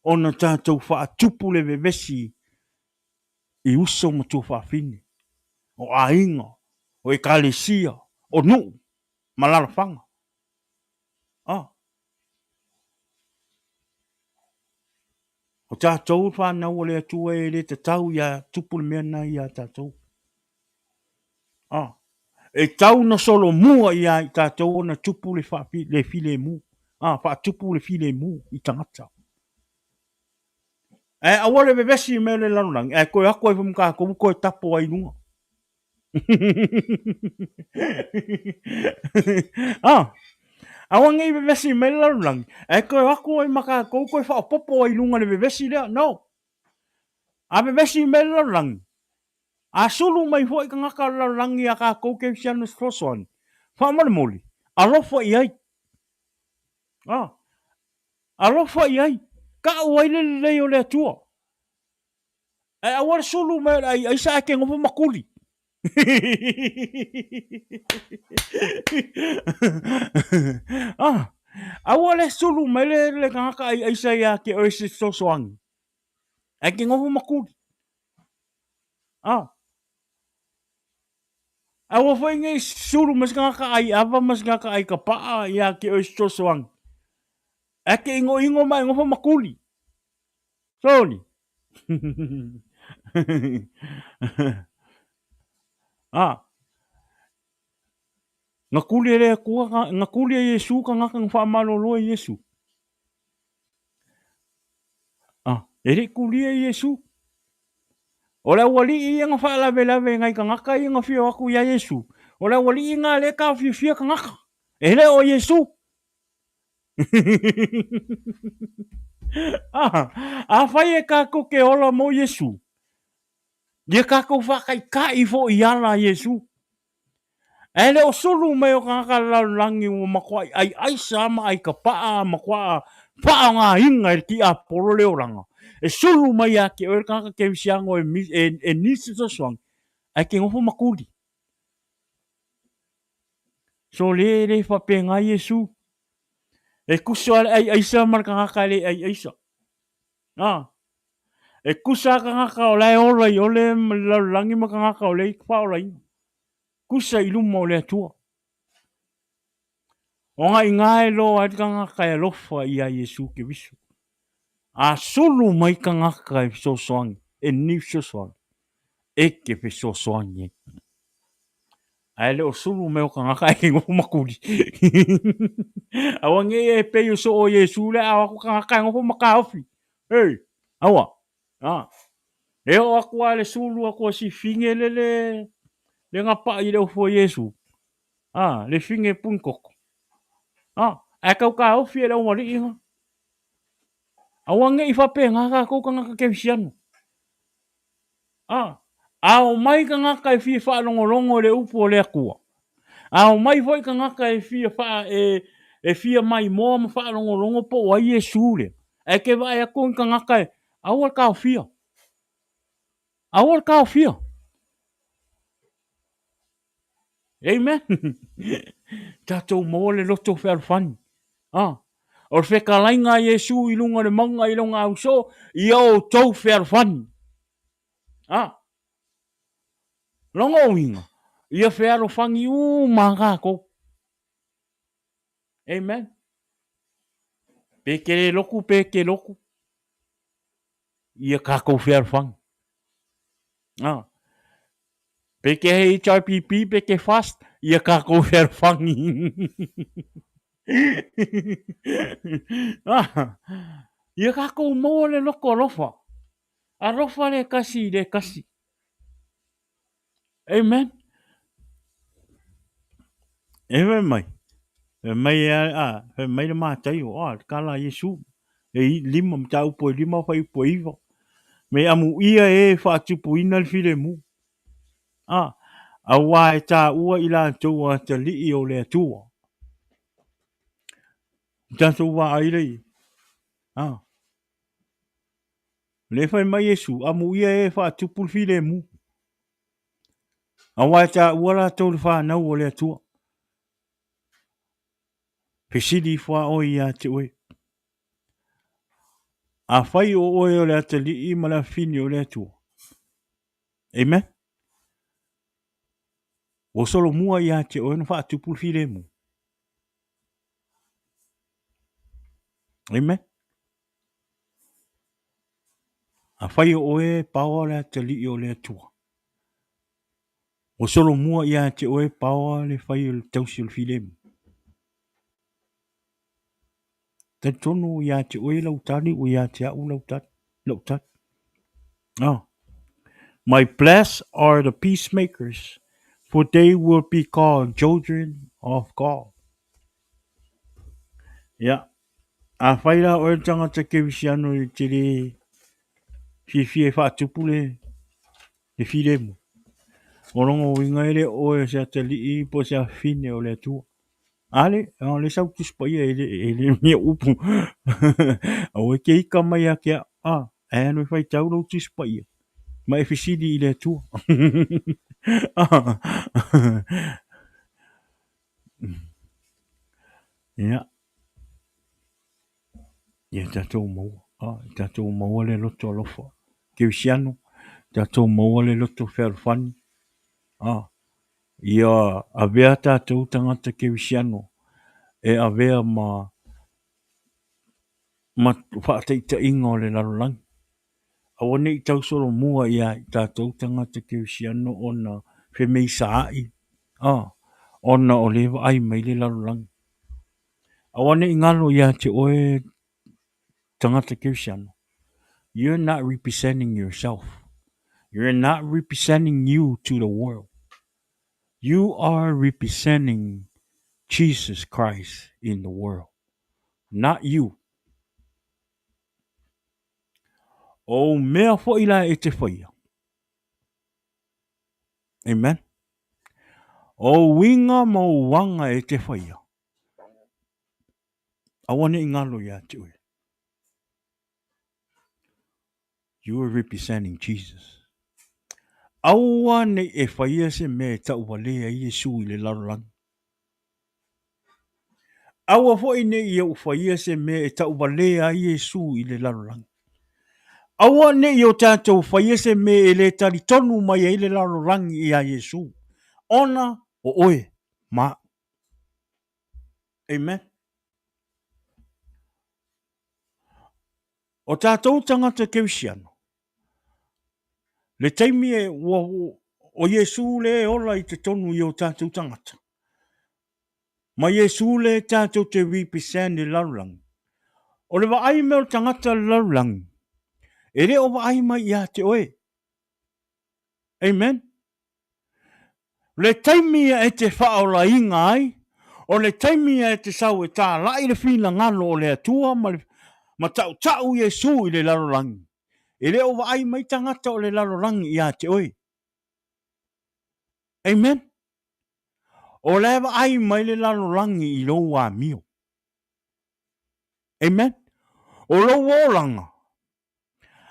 F: ona tātou whaatupu le vevesi i uso matua whawhine. O ainga, o e kalesia, o nuu, malalawhanga. O tātou whanau o le atua e le tatau ia tupu le mea na ia tātou. E tau na solo mua ia i tātou ona tupu le file mu. Whaatupu le file mu i tangata. Awale bevesi me le lanulang. Koe ako e whamka koe tapo ai nunga. Awange i bevesi me le lanulang. Koe ako e maka koe whaopopo ai nunga le bevesi lea. No. A bevesi me le lanulang. A sulu mai hoi ka ngaka lanulangi a ka koe ke sianu strosoan. Whamare moli. Alofa i ai. Alofa i ai. Ka uai le leo le atua. Awar sulu me ai sa ke ngopo makuli. Awale sulu me le kangaka ai sa ya ke oise sosoang. Ai ke ngopo makuli. Awa foi ngai sulu mas kangaka ai ava mas kangaka ai ka paa ya ke oise sosoang. Ai ke ingo mai ngopo makuli. Sorry. Ngakuli le kua ngakuli Yesu ka ngaka Faamagalo Yesu. Ere kuli Yesu. Ola wali i nga whaala lave ngai ka ngaka i nga whio aku ia Yesu. Ola wali i nga le ka whio ka ngaka. Ele o Yesu. A whai e kako ke ola mo Yesu. Ia kako whakai ka i fo i ala Yesu. Ele o sulu me o ngaka langi o makwai ai sama ai ka paa makwa paa ngā inga e ki a polo leo ranga. E sulu mai a ke o ngaka ke visiango e nisi so swang. Ai ke ngofo makuli. So le whapenga Yesu. E kuso ai aisa marka ngaka le ai aisa. E kusa ka ngaka o lai ola i ole langi maka ngaka o le pa ola i. Kusa i luma o le atua. O nga i ngā e lo ai ka ngaka e lofa i a Yesu ke visu. A sulu mai ka ngaka e fisosoangi. E ni fisosoangi. E ke fisosoangi. Ai le o sulu me o ka ngaka e ngofo makuri. Awa nge e pe so o Yesu le awa ka ngaka e ngofo makaofi. Hey, awa. Ah. E o aku ale sulu aku si finge le ngapa i le ofo Yesu. Ah, le finge pun koko. Ah, e kau ka ofi e le o wali inga. Awa nge i fape ngaka kou ka ngaka ke visiano. Ah, ao mai ka ngaka e fie wha longolongo le upo le akua. Ao mai foi ka ngaka e fie wha e fie mai moa ma wha longolongo po wa Yesu le. E ke vai a kon ka ngaka e awal ka fia. Awal ka fia. Amen. Tatou mo le loto fealofani. Ah. O fe ka lainga Yesu i lunga le manga i lunga au so i o tou fealofani. Ah. Longo winga. Ia fealofani u manga ko. Amen. Peke loku, peke loku. Ia kako fealofani. Ah. Peke he HRPP, peke fast. Ia kako fealofani. Ah. Ia kako mo le loko lofa. A lofa le kasi, le kasi. Amen. Amen mai. Mai mai le matai o kala Yesu. E lima mta upo lima fai upo iva. Me amu ia e fa tupu ina le file mu. Ah. Awa e ta ua ila tua te li o le tua. Tanto wa aile. Ah. Le fai mai Yesu amu ia e fa tupu file mu. Awa e ta ua la tau le fa na o le tua. Pesidi fa o ia te oe. A fai o oe o le ata li i ma la fini o le tua. Amen. O solo mua ia te oe na fa tupu file mu. Amen. A fai o oe pawa le ata li o le tua. O solo mua ia te oe pawa le fai o le tausi o le file mu. Te tono ia te oe lautani o ia te au lautani. Lautani. Oh. My blessed are the peacemakers, for they will be called children of God. Yeah. A whaira o e tangata ke wisiano i te re fie whaatupule le fire mu. O rongo winga ere o e se ata li i po se a fine o le atua. Ale, le sau tuspa ia ele mia upu. O e ke ika mai a kia, e anu i whai tauro tuspa ia. Ma e fisidi i le atua. Ia. Ia tatou maua. Tatou maua le loto alofa. Ke wisiano. Tatou maua le loto fealofani. Ia avea tatou tangata ke wisiano. E avea ma whaataita inga o le larolangi. Awane i tau soro mua ia i tatou tangata ke wisiano o na whemei saai. O na o lewa ai mai le larolangi. Awane i ngalo ia te oe tangata ke wisiano. You're not representing yourself. You're not representing you to the world. You are representing Jesus Christ in the world. Not you. O mea fo ila e te whaia. Amen. O winga mo wanga e te whaia. Awane i ngalo ia te ue. You are representing Jesus. Awane e whaia se me tau walea i Yesu i le larolangi. Awa fo ine i au whaia se me e tau walea i Yesu i le larolangi. Awa ne i o tātou whaia se me e le tari tonu mai e le larolangi i a Yesu. Ona o oe ma. Amen. O tātou tangata keusiano. Le taimi e o Yesu le ola I te tonu I o tātou tangata. Ma Yesu le tātou te represent I laulangi. O le waai me o tangata laulangi. E re o waai mai ia te oe. Amen. Le taimi e te whaola inga ai. O le taimi e te sau e tā lai le whina ngalo o le atua ma tau Yesu I le laulangi. E re o waai mai tangata o le laulangi ia te oe. Amen. O le waai mai le laulangi I lo wa mio. Amen. O lo wolanga.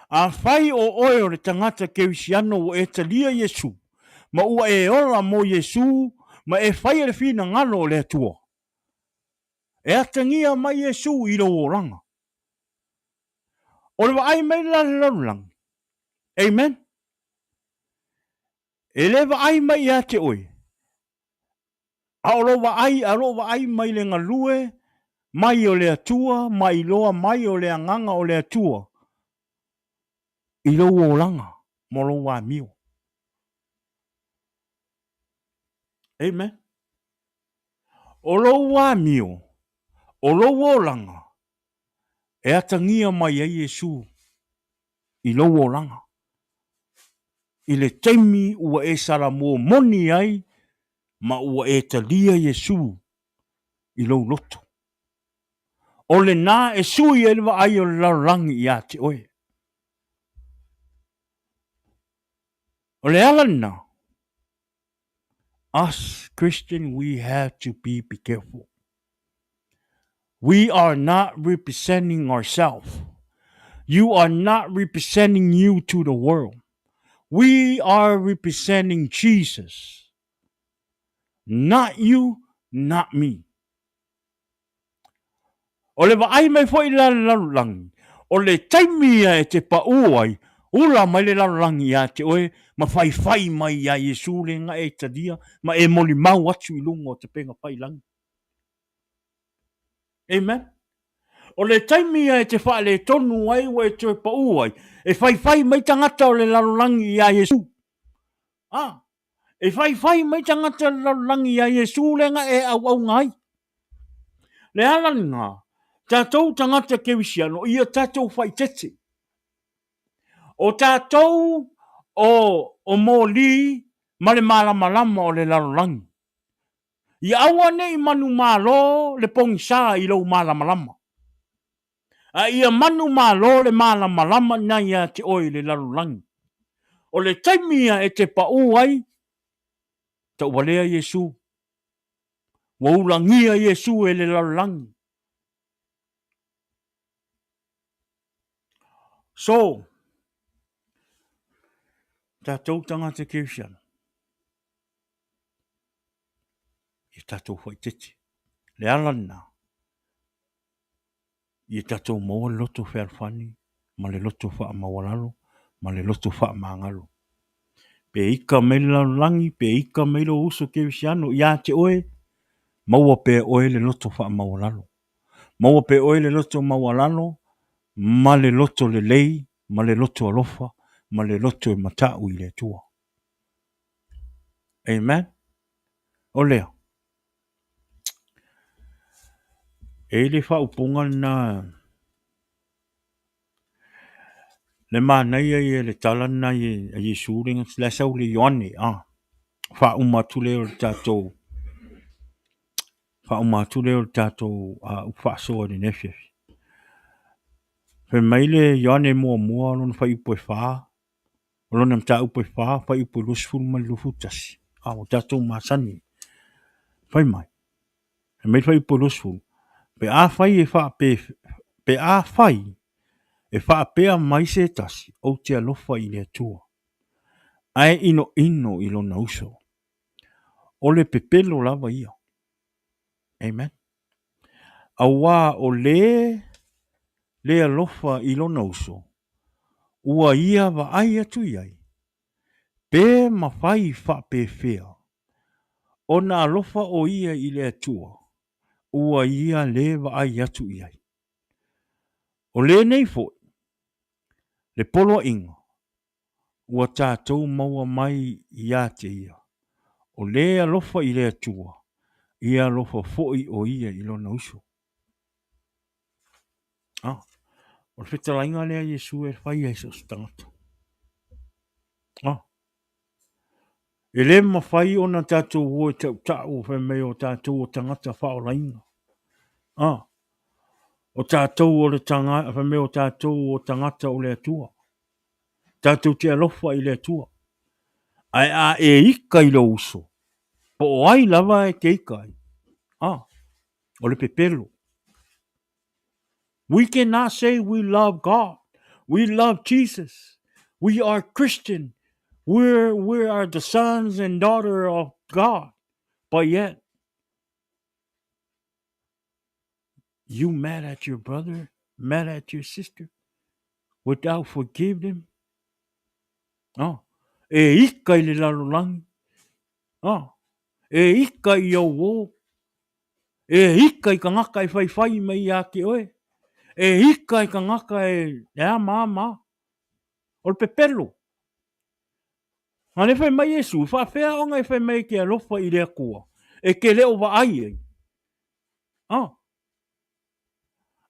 F: A whai o oe o le tangata keusiano o e talia Yesu. Ma ua e ora mo Yesu, ma e whai e le whina ngalo o le atua. E atangia mai Yesu I lo wolanga. O le waai mai la laulangi. Amen. E le waai mai ia te oe. A lo waai mai le ngalue, mai o le atua, mai loa mai o le anganga o le atua. I lo wolanga, mo lo wa mio. Amen. O lo wa mio, o lo wolanga, e atangia mai a Yesu, I lo wolanga. I le taimi ua e sara mo moni ai, ma ua e talia Yesu, I lo loto. O le nā e sui e lewa ai o le laurangi ia te oe. O le alana, us Christian, we have to be careful. We are not representing ourselves. You are not representing you to the world. We are representing Jesus. Not you, not me. O le waai mai fo I la laulangi. O le taimia e te pauai. Ula mai le laulangi ia te oe. Ma fai mai ia Yesu le nga e tadia. Ma e moli mau atu I lunga o te penga fai langi. Amen. O le taimia e te wha le tonu ai wa e te pauai. E fai mai tangata o le laulangi ia Yesu. E fai mai tangata laulangi ia Yesu le nga e au ngai. Le alanga. Tātou tangata kewisiano, ia tātou whai tete. O tātou o mōli, ma le malama o le laulangi. Ia awa nei manu malo le pongisa I lo malama. A ia manu malo le malama na ia te oi le laulangi. O le taimia e te pau ai, ta walea Yesu. Wa ulangia Yesu e le laulangi. So, tātou tangata kewisiano. I tātou whai tete. Le alana. I tātou maua loto fealofani, ma le loto Faamagalo, ma le loto Faamagalo. Pe ika me laulangi, pe ika me lo uso kewisiano, ia te oe, maua pe oe le loto Faamagalo. Maua pe oe le loto Maualalo, ma le loto le lei, ma le loto alofa, ma le loto e matau I le tua. Amen. O lea. E le whaupunga na le mānei e le talana e Yesu ringa le sau le Ioane whaumatu leo le tātou whaasoa le nefefi. Fe mai le Ioane mua lona whai upo e whaa, lona mta upo e whaa, whai upo e lusfuru ma lufutasi. O tātou māsani. Whai mai. Fe mai whai upo e lusfuru. Pe a whai e wha pe a whai e wha pea mai se tasi o te alofa I le atua. Ai ino I lona uso. O le pepelo lava ia. Amen. Awa o le alofa I lona uso. Ua ia wa ai atu iai. Pe mawhai wha pe fea. O na alofa o ia I le atua. Ua ia le wa ai atu iai. O le nei fo. Le polo inga. Ua tātou maua mai I a te ia. O lea lofa I lea tua. Ia lofa foi o ia I lona uso. Ah. O le whetalainga lea Yesu e whai e sa tangata. Ah. E le mawhai o na tātou o e tau tau whai mei o tātou o tangata whaolainga. Ah. O tātou o le tangata, whai mei o tātou o tangata o lea tua. Tātou te alofa I lea tua. Ai a e ika I lo uso. Po o ai lava e te ika ai. Ah. O le pepelo. We cannot say we love God. We love Jesus. We are Christian. We are the sons and daughter of God. But yet, you mad at your brother, mad at your sister, without forgiving them. Oh. E ika I le lalolangi. Oh. E ika I au wo. E ika I ka ngaka I whai mai ake oe. E ika I ka ngaka e mama. O le pepelo. Ane whai mai Yesu, whawhea o ngai whai mai ke alofa I rea kua. E ke leo wa ai ei. Ah.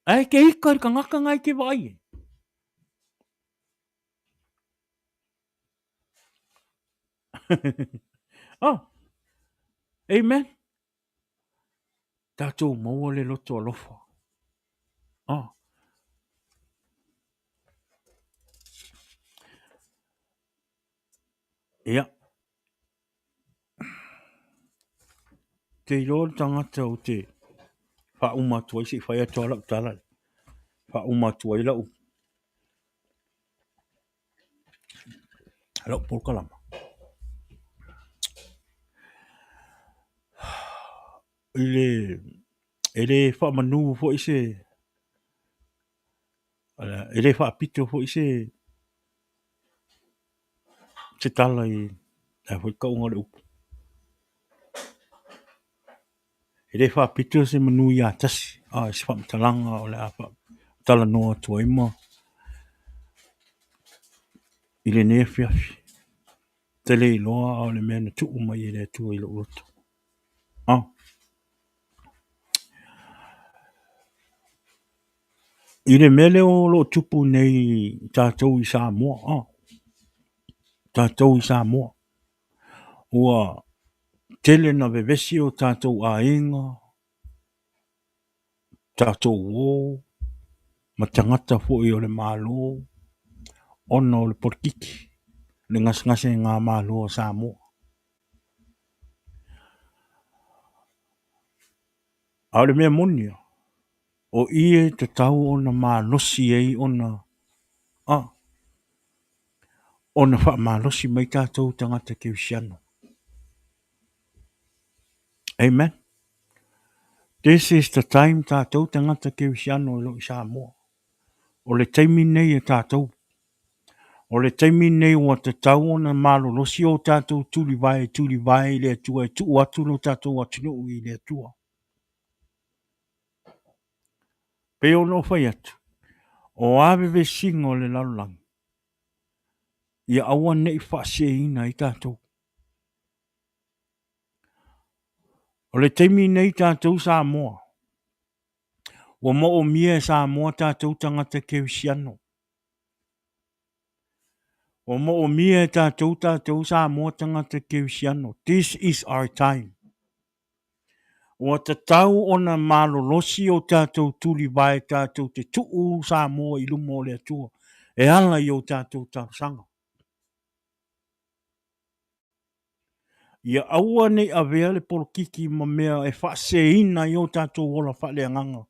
F: Ai ke ika I ka ngaka ngai ke wa ai ei. Ah. Amen. Tātou maua le loto alofa. Ah. Ia. Te ilo tangata o te wha umatua I si whai atua lau talai. Wha umatua I lau. Lau polkalama. Ele wha manu fo I se ele wha pito fo I se tala I hoi kaunga le upu. Ele wha pito se manu I a tasi. Se wha mtalanga o le a wha tala noa tua ima. I le nea fiafi. Tele I loa o le mea na tuu mai I le tua I lo uloto. I le mele o lo tupu nei tātou I Samoa. Tātou I Samoa. Ua tele na vevesi o tātou a inga. Tātou o. Ma tangata fo I o le malo. Ona o le porkiki. Le ngasngase ngā malo o Samoa. A le mea monia. O ie te tau o na malosi ei o na. O na wha malosi mai tātou tangata ke usiano. Amen. This is the time tātou tangata ke usiano lo I Samoa. O le taimi nei e tātou. O le taimi nei o te tau o na malolosi o tātou tuli vai le atua e tuu atu lo tātou atunu I le atua. Peo no whai atu. O awewe singo le lalulang. Ia awa nei whaase ina I tātou. O le taimi nei tātou Samoa. O mo o mia Samoa tātou tangata ke usiano. O mo o mia tātou Samoa tangata ke usiano. This is our time. O te tau o na malolosi o tātou tuli vai tātou te tuu Samoa I lumo le atua. E ala I o tātou tausanga. Ia aua nei avea le polokiki ma mea e whaaseina I o tātou wola whaaleanganga.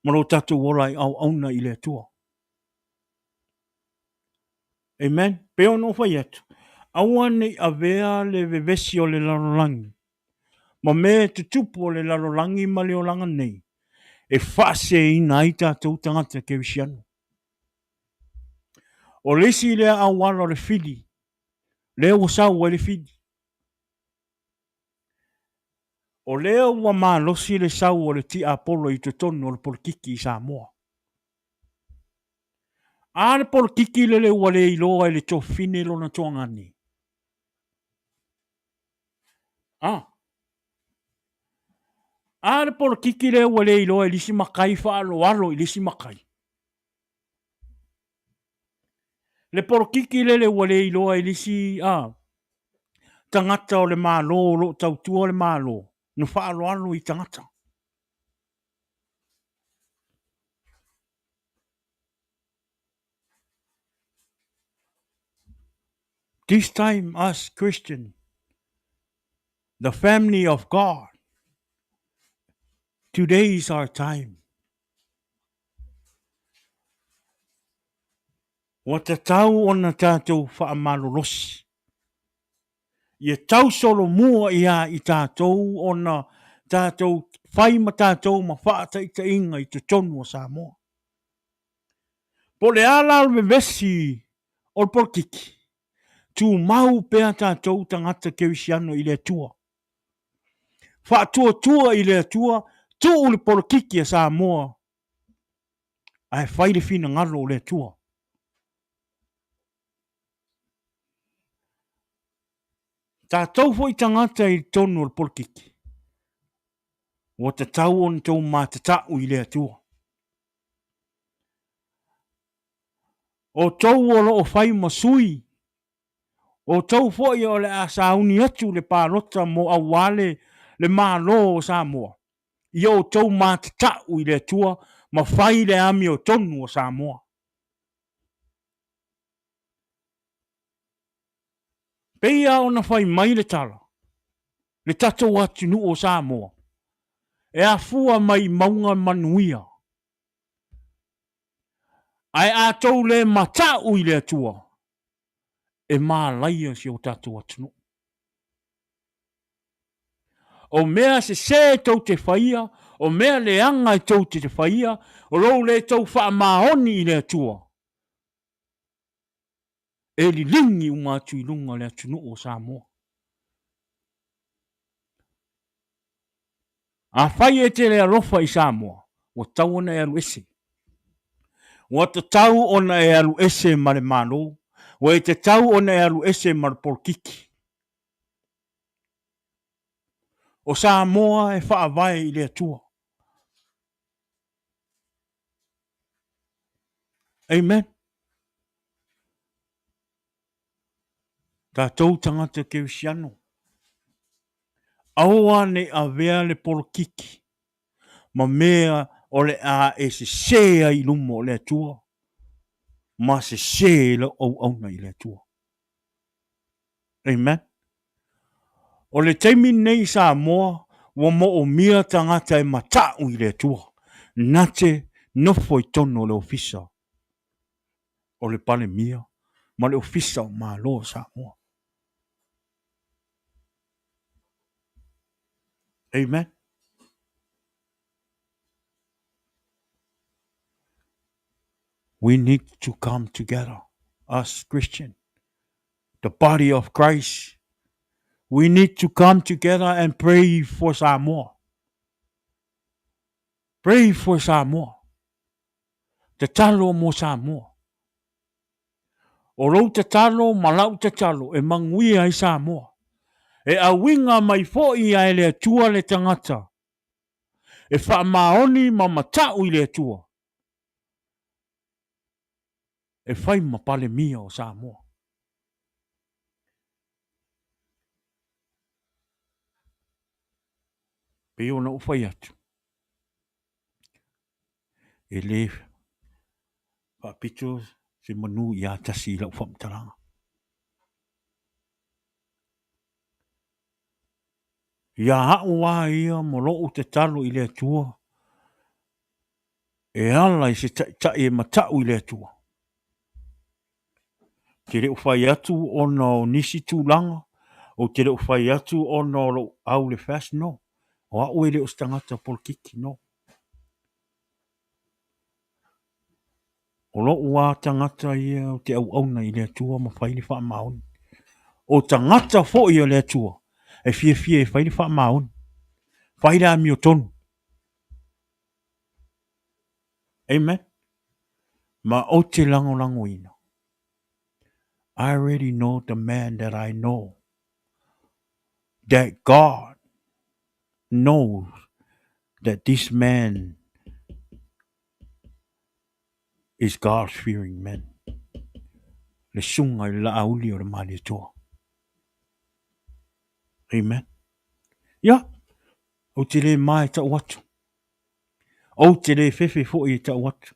F: Ma lo tātou wola I au auna I le atua. Amen. Peo no whai atu. Aua nei avea le vevesi o le lalolangi. Ma mea te tupu o le lalolangi ma le olanga nei. E whaaseina I tātou tangata ke visiano. O lesi lea awala le fili. Lea wasau le fili. O lea ua malosi le sau o le ti apolo I te tonu o le polkiki I Samoa. Ale por kiki le wale iloa le to fine lo na tongani. Ale por kiki le wale iloa lisi makai fa alo lisi makai. Le por kiki le wale iloa lisi tangata o le malo lo tautua le malo. No fa alo I tangata. This time us Christian, the family of God, today is our time. Wa te tau o na tātou whaamalolosi. Ia tau solo mua ia I tātou o na tātou whai ma tātou ma whaata I te inga I te tonu o Samoa. Po le ala me vesi o porkiki. Tu mau pea tātou tangata kewisiano I le tua. Whaatua I le tua, tu le porkiki a Samoa. Ai whai le fina ngalo o le tua. Tātou fo I tangata I tonu o le porkiki. O te tau on tau mātatau I le tua. O tau o lo o whai masui. O tau foi o le asauni atu le pālota mo awale le mālo o Samoa. I o tau mātatau I le tua ma whai le ami o tonu o Samoa. Peia o na whai mai le tala. Le tatou atu nu o Samoa. E a fua mai maunga manuia. Ai a tau le matau I le tua. E mā laia si o tatou atu nu. O mea se tau te whaia, o mea le anga I tau te whaia, o rou le tau wha maoni I le tua. E li lingi umatu I lunga le atunu o Samoa. A whai e te le alofa I Samoa, o tau ona e alu ese. O te tau ona e alu ese ma le malo, o e te tau ona e alu ese ma le porkiki. O Samoa e wha vai I le atua. Amen. Tātou tangata kewisiano. Aua ne a vea le porkiki. Ma mea o le a e se sea I lumo o le atua. Ma se sea le au auna I le atua. Amen. O le teimi nei Samoa, wa mo o mia tangata e matau I le atua. Nate nofo I tono le ofisa. O le pale mia. Ma le ofisa o malo Samoa. Amen. We need to come together, us Christian, the body of Christ. We need to come together and pray for Samoa. Pray for Samoa. Te talo mo Samoa. O rou te talo, malau te talo, e manguia I Samoa. E awinga mai fo'i ai le atua le tangata. E whaamaoni ma matau I le atua. E whai ma pale mia o Samoa. Pe ona ufai atu. E le whapito se manu I atasi lau whamtaranga. Ia hau wā ia mo loo te talo I le atua. E ala I se tai e matau I le atua. Te reo whai atu ona o nisi tūlanga, o te reo whai atu ona o au le fast, no. O au e reo stangata polkiki, no. O lo ua tangata ia o te au auna I le atua ma whai ni wha maun. O tangata fo I le atua, e fie e whai ni wha maun. Whai la mi o tonu. Amen. Ma o te lango ina. I already know the man that I know. That God knows that this man is God-fearing man. Le sunga I la auli o le mali toa. Amen. Ya, o te le mai ta watu. O te le fefe fo i ta watu.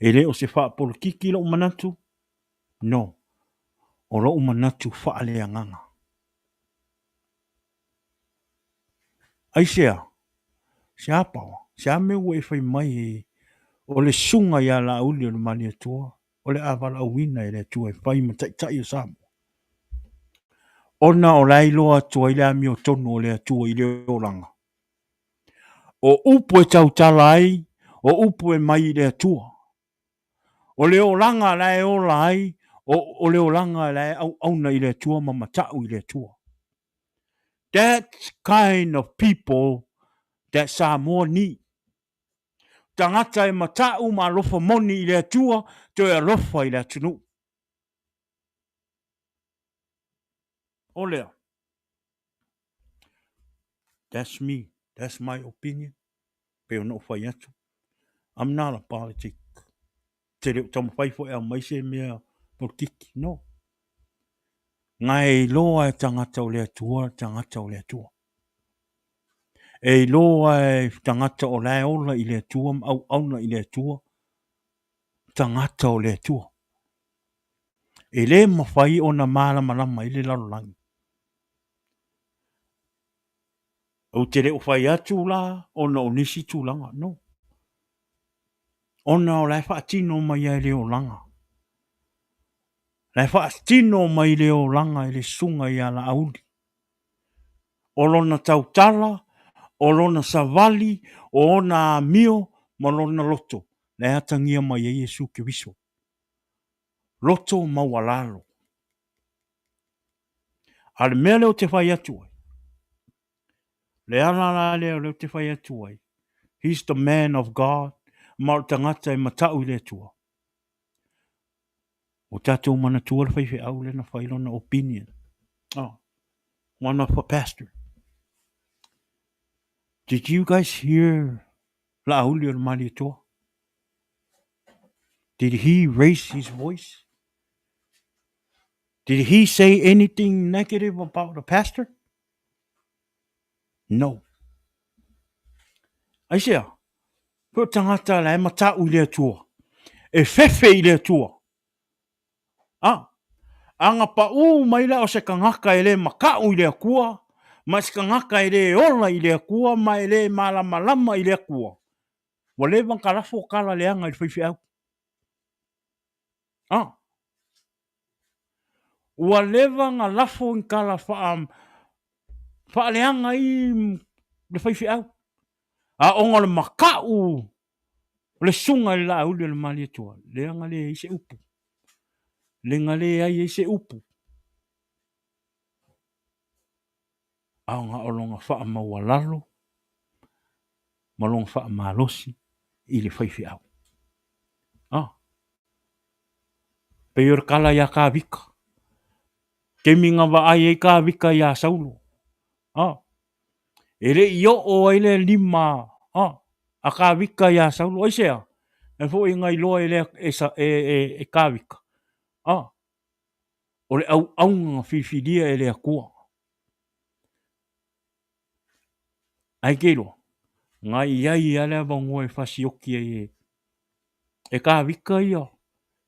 F: E le o se wha polo kiki lo manatu? No. O lo manatu wha ale anganga. Aisea, se apawa, se ame ue whai mai e o le sunga ia la auli o le mali toa. O le avala awina e le tua e whai ma tai o samu. Ona o lai loa tua i le ami o tonu o le atua i le oranga. O upu e tau talai, o upu e mai i le atua. O le oranga la e o lai, o le oranga la e auna i le atua ma matau i le atua. That kind of people that Samoa need. Tangata e matau ma lofa moni i le atua, to e lofa i le atunu. O lea. That's me. That's my opinion. Peo no whai atu. I'm not a politic. Te reo tamu whai fo e a maise mea politiki. No. Ngai loa e tangata o le atua, tangata o le atua. E loa e tangata o lae ola i le atua, au auna i le atua, tangata o le atua. E le mawhai o na mala malama i le larolangi. O te reo whai atu la, o na o nisi tūlanga, no. O na o lae whaatino mai ai le o langa. Lae whaatino mai le o langa i le sunga i ala auli. O lona tautala, o lona savali, o na mio, ma lona loto. Le atangia mai e Yesu ke wiso. Loto mawalalo. Ale mea leo te whai atu ai. Le ala leo te whai atu ai. He's the man of God. Ma o tangata e matau i le atua. O tatou mana tua le whai au le na whai lona opinion. Oh, one of a pastor. Did you guys hear la auli o le mali atua? Did he raise his voice? Did he say anything negative about the pastor? No. Aisea, ko tangata la e matau i le atua. E fefe i le atua. Ah, anga pa mai la o se kangaka e le makau i le akua, ma se kangaka e le ola i le akua, ma e le malama i le akua. Wa le van kalafo kala le anga i fefe au. Ah. Wa le van alafo in kala fa le anga i le fefe au. A onga le makau le sunga i la uli le mali atua. Le anga le ise upu. Le ngale ai ise upu. Aonga olonga wha mawalalo, malonga wha malosi, i le whaifi au. Ah. Peor kala ia ka vika. Ke minga wa ai e ka vika ia saulo. Ah. Ele i o ele lima. Ah. A ka vika ia saulo. Oisea. E fo inga i loa ele e ka vika. Ah. O le au aunga whiwhiria ele a kua. Ai keiro. Ngai iai ale avango e whasioki e ka vika ia.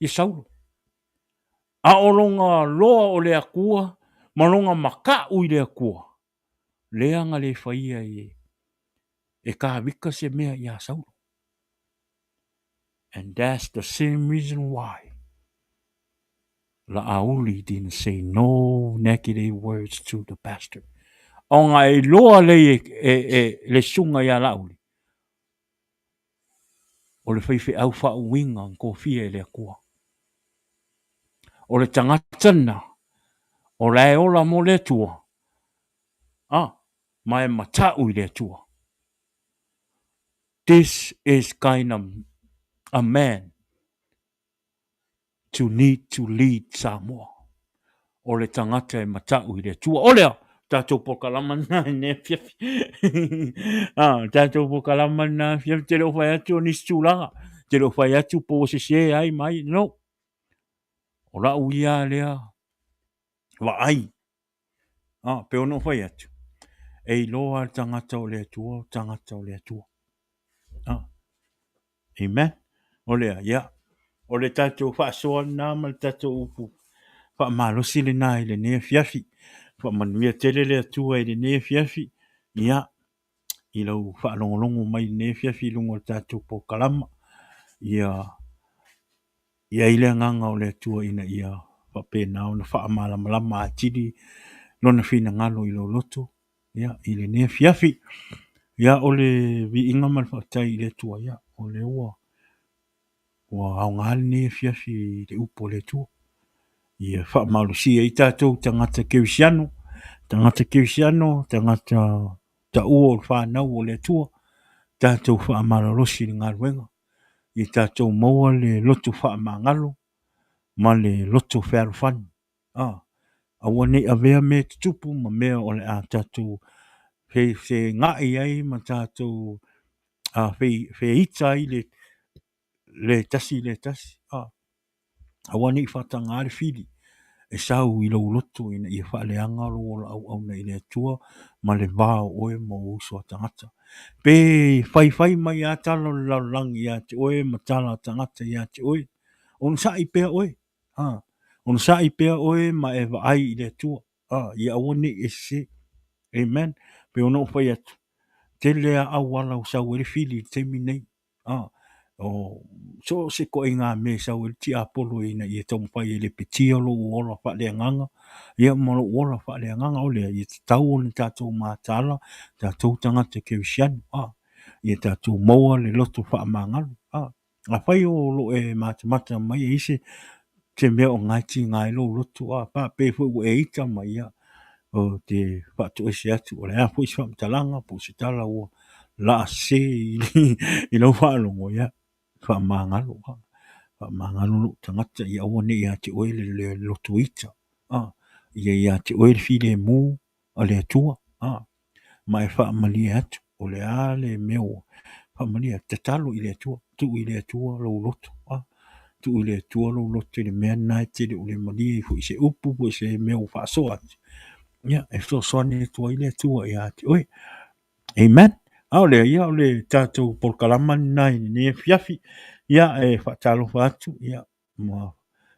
F: I saulo. A olonga loa o le akua, malonga maka ui le akua. Leanga le whaia e ka vika se mea i a saulo. And that's the same reason why La Auli didn't say no negative words to the pastor. Onga e loa le sunga i a Lauli. O le whaiwhi au whau winga ko fia e le akua. O le tangatana. O le ola mo le tua. Ah, mai matau i le tua. This is kind of a man to need to lead Samoa. O le tangata e matau i le tua. O lea, tātou pokalama na ne fiafi. Tātou pokalama na fiafi te reo whai atu o nisi tūlanga. Te reo whai atu po se se ai mai. No. O la uia lea. Wa ai. Pe ono whai atu. E loa tangata o le tua, tangata o le tua. Amen. O lea, ia. O le tātou whaasoa nā ma le tātou upu. Faamalosi le nā i le nea fiafi. Faamanuia tele le atua i le nea fiafi. Ia, i lau faalongolongo mai le nea fiafi lungo le tātou po kalama. Ia, ia i le nganga o le atua ina ia whapena o na faamalamalama atiri lona fina ngalo i lo loto. Ia, i le nea fiafi. Ia, o le vi inga mal whatai i le atua. Ia, o le ua. Wa au ngā le nea fiafi le upo le atua. Ia faamalosia i tātou tangata kewisiano, tangata ta ua o whanau o le atua, tātou faamalolosi le ngā ruenga, i tātou maua le loto Faamagalo, ma le loto fealofani. Aua nei avea me tutupu ma mea o le a tātou fe ngai ai ma tātou fe ita ai le tasi. Aua nei whatanga le fili. E sau i lau loto ina ia whaaleanga lo au na ile atua ma le vāo oe mo uso a tangata. Pe whai mai a tala lau langi ia te oe ma tala tangata ia te oe. On sa i pea oe. On sa i pea oe ma e ai ile atua. Ia awane e se. Amen. Pe ono whai atu. Te lea au wala o sau ere fili te minei. O so se ko inga me sa o ti apolo ina i tom pai le petio lo ola fa le nganga ia mo lo ola fa le nganga o le i tau ni tatou matala tatou tanga te kewisian i tatou moa le loto fa mangal a fai o lo e mata mai ise te me o ngati ngai lo loto pa pe fu e ita mai o te fa to ese atu o le a fu sa talanga po se tala o la se i lo fa lo mo ia Faamagalo tangata i awane i ate oe le loto ita. I ate oe le file mu a le atua. Ma e faamalia atu o le a le meo. Faamalia tatalo i le atua. Tu i le atua lo loto. Tu i le atua lo loto i le mea nai te le o le malia i fu i se upu fu i se meo faasoa atu. Ia, e so soane atua i le atua i ate oe. Amen. Au le tātou polkalama nai ni fiafi. Ia e whatalo whatu. Ia ma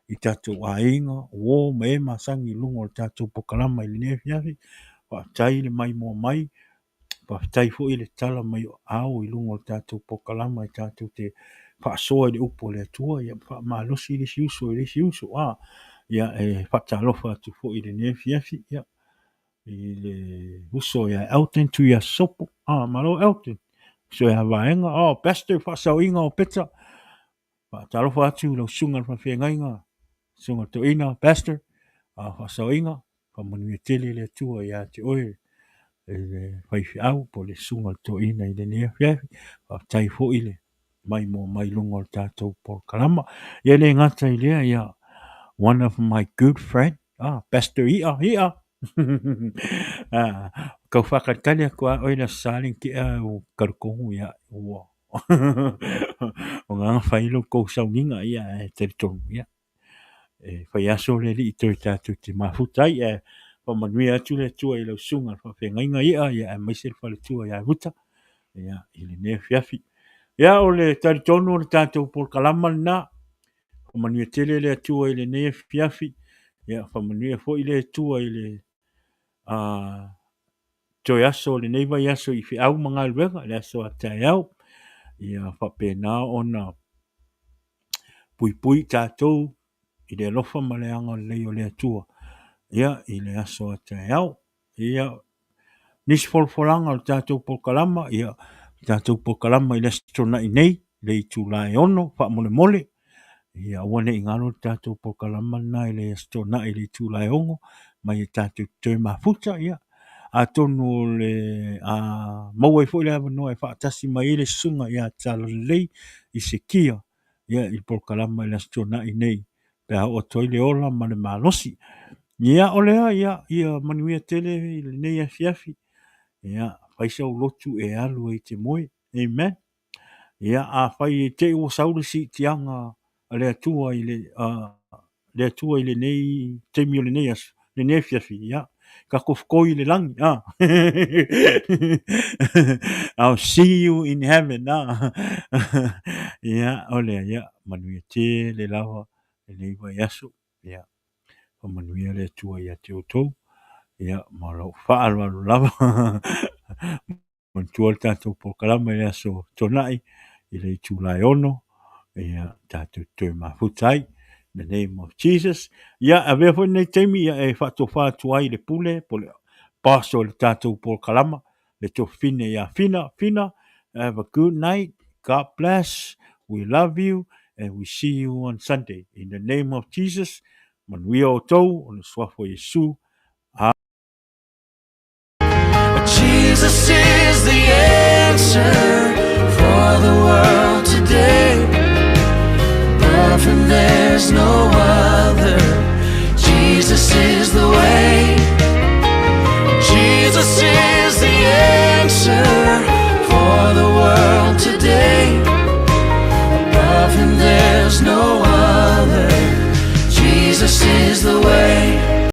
F: i tātou ainga. Wō me masangi lungo le tātou polkalama i ni fiafi. Whatai le mai mo mai. Whatai fo i le tala mai au i lungo le tātou polkalama i tātou te whaasoa i le upo le atua. Ia whaamalosi i le siuso i le siuso. Ia e whatalo whatu fo i le ni fiafi. Ia i le uso ia Elton tu ia sopo malo Elton so ia vaenga pastor fa sa inga o peta pa talo fa tu lo sunga fa fenga inga sunga to ina pastor fa sa inga fa manu tele le tu ia te oi e fai au po le sunga to ina i le ne fa tai fo ile mai mo mai lungo tato por kalama ia le ngata ile ia one of my good friend pastor ia kau whakatale kua oina saling ki o karukongu ia ua. O ngā whailo kou sauninga ia e teritongu ia. E whai aso le li i toi tātou te mafutai e whamanui atu le tua i lau sunga whawhengainga ia e maisel whale tua ia huta. Ia i le nea fiafi. Ia o le taritonu o le tātou por kalama na whamanui tele le tua i le nea fiafi. Ia whamanui fo i le tua i le toi aso le nei vai aso i au mga luenga le aso a tai au ia whapena ona pui tātou i le lofa ma le anga lei o le atua ia i le aso a tai au ia nisi folfolanga o tātou pokalama ia tātou pokalama i le stona i nei le i tūlai ono wha mole mole ia wane i ngaro tātou pokalama na i le stona i le tūlai ongo mai tātou toi mafuta ia a tonu le maua i fo le no e fa tasi mai le sunga ia tala lei i se kia ia i por kalama i lastona i nei pe o toi le ola ma le malosi ia o lea ia manuia tele i le nei afiafi ia faisa o lotu e alu i te moe amen ia a fai e te o saurisi tianga a le atua i le atua i le nei te mio le nei as le nei afiafi ia ka kofkoi le langi I'll see you in heaven ia ole ia manuia te le lava le nei wa yaso ia o manuia le atua ia te o tou ia ma lo fa'alo lava mon tuol tatou po kalama le aso tonai i le tūlai ono ia tatou toi mafutai in the name of Jesus ia a vea fo nei teimi ia e whatofa tuai le pule po le paso le tatou po kalama le to fine ia fina have a good night God bless we love you and we see you on Sunday in the name of Jesus manuia o tou o le swafo Yesu
D: Jesus is the answer for the world today. Above him there's no other. Jesus is the way. Jesus is the answer for the world today. Above him there's no other.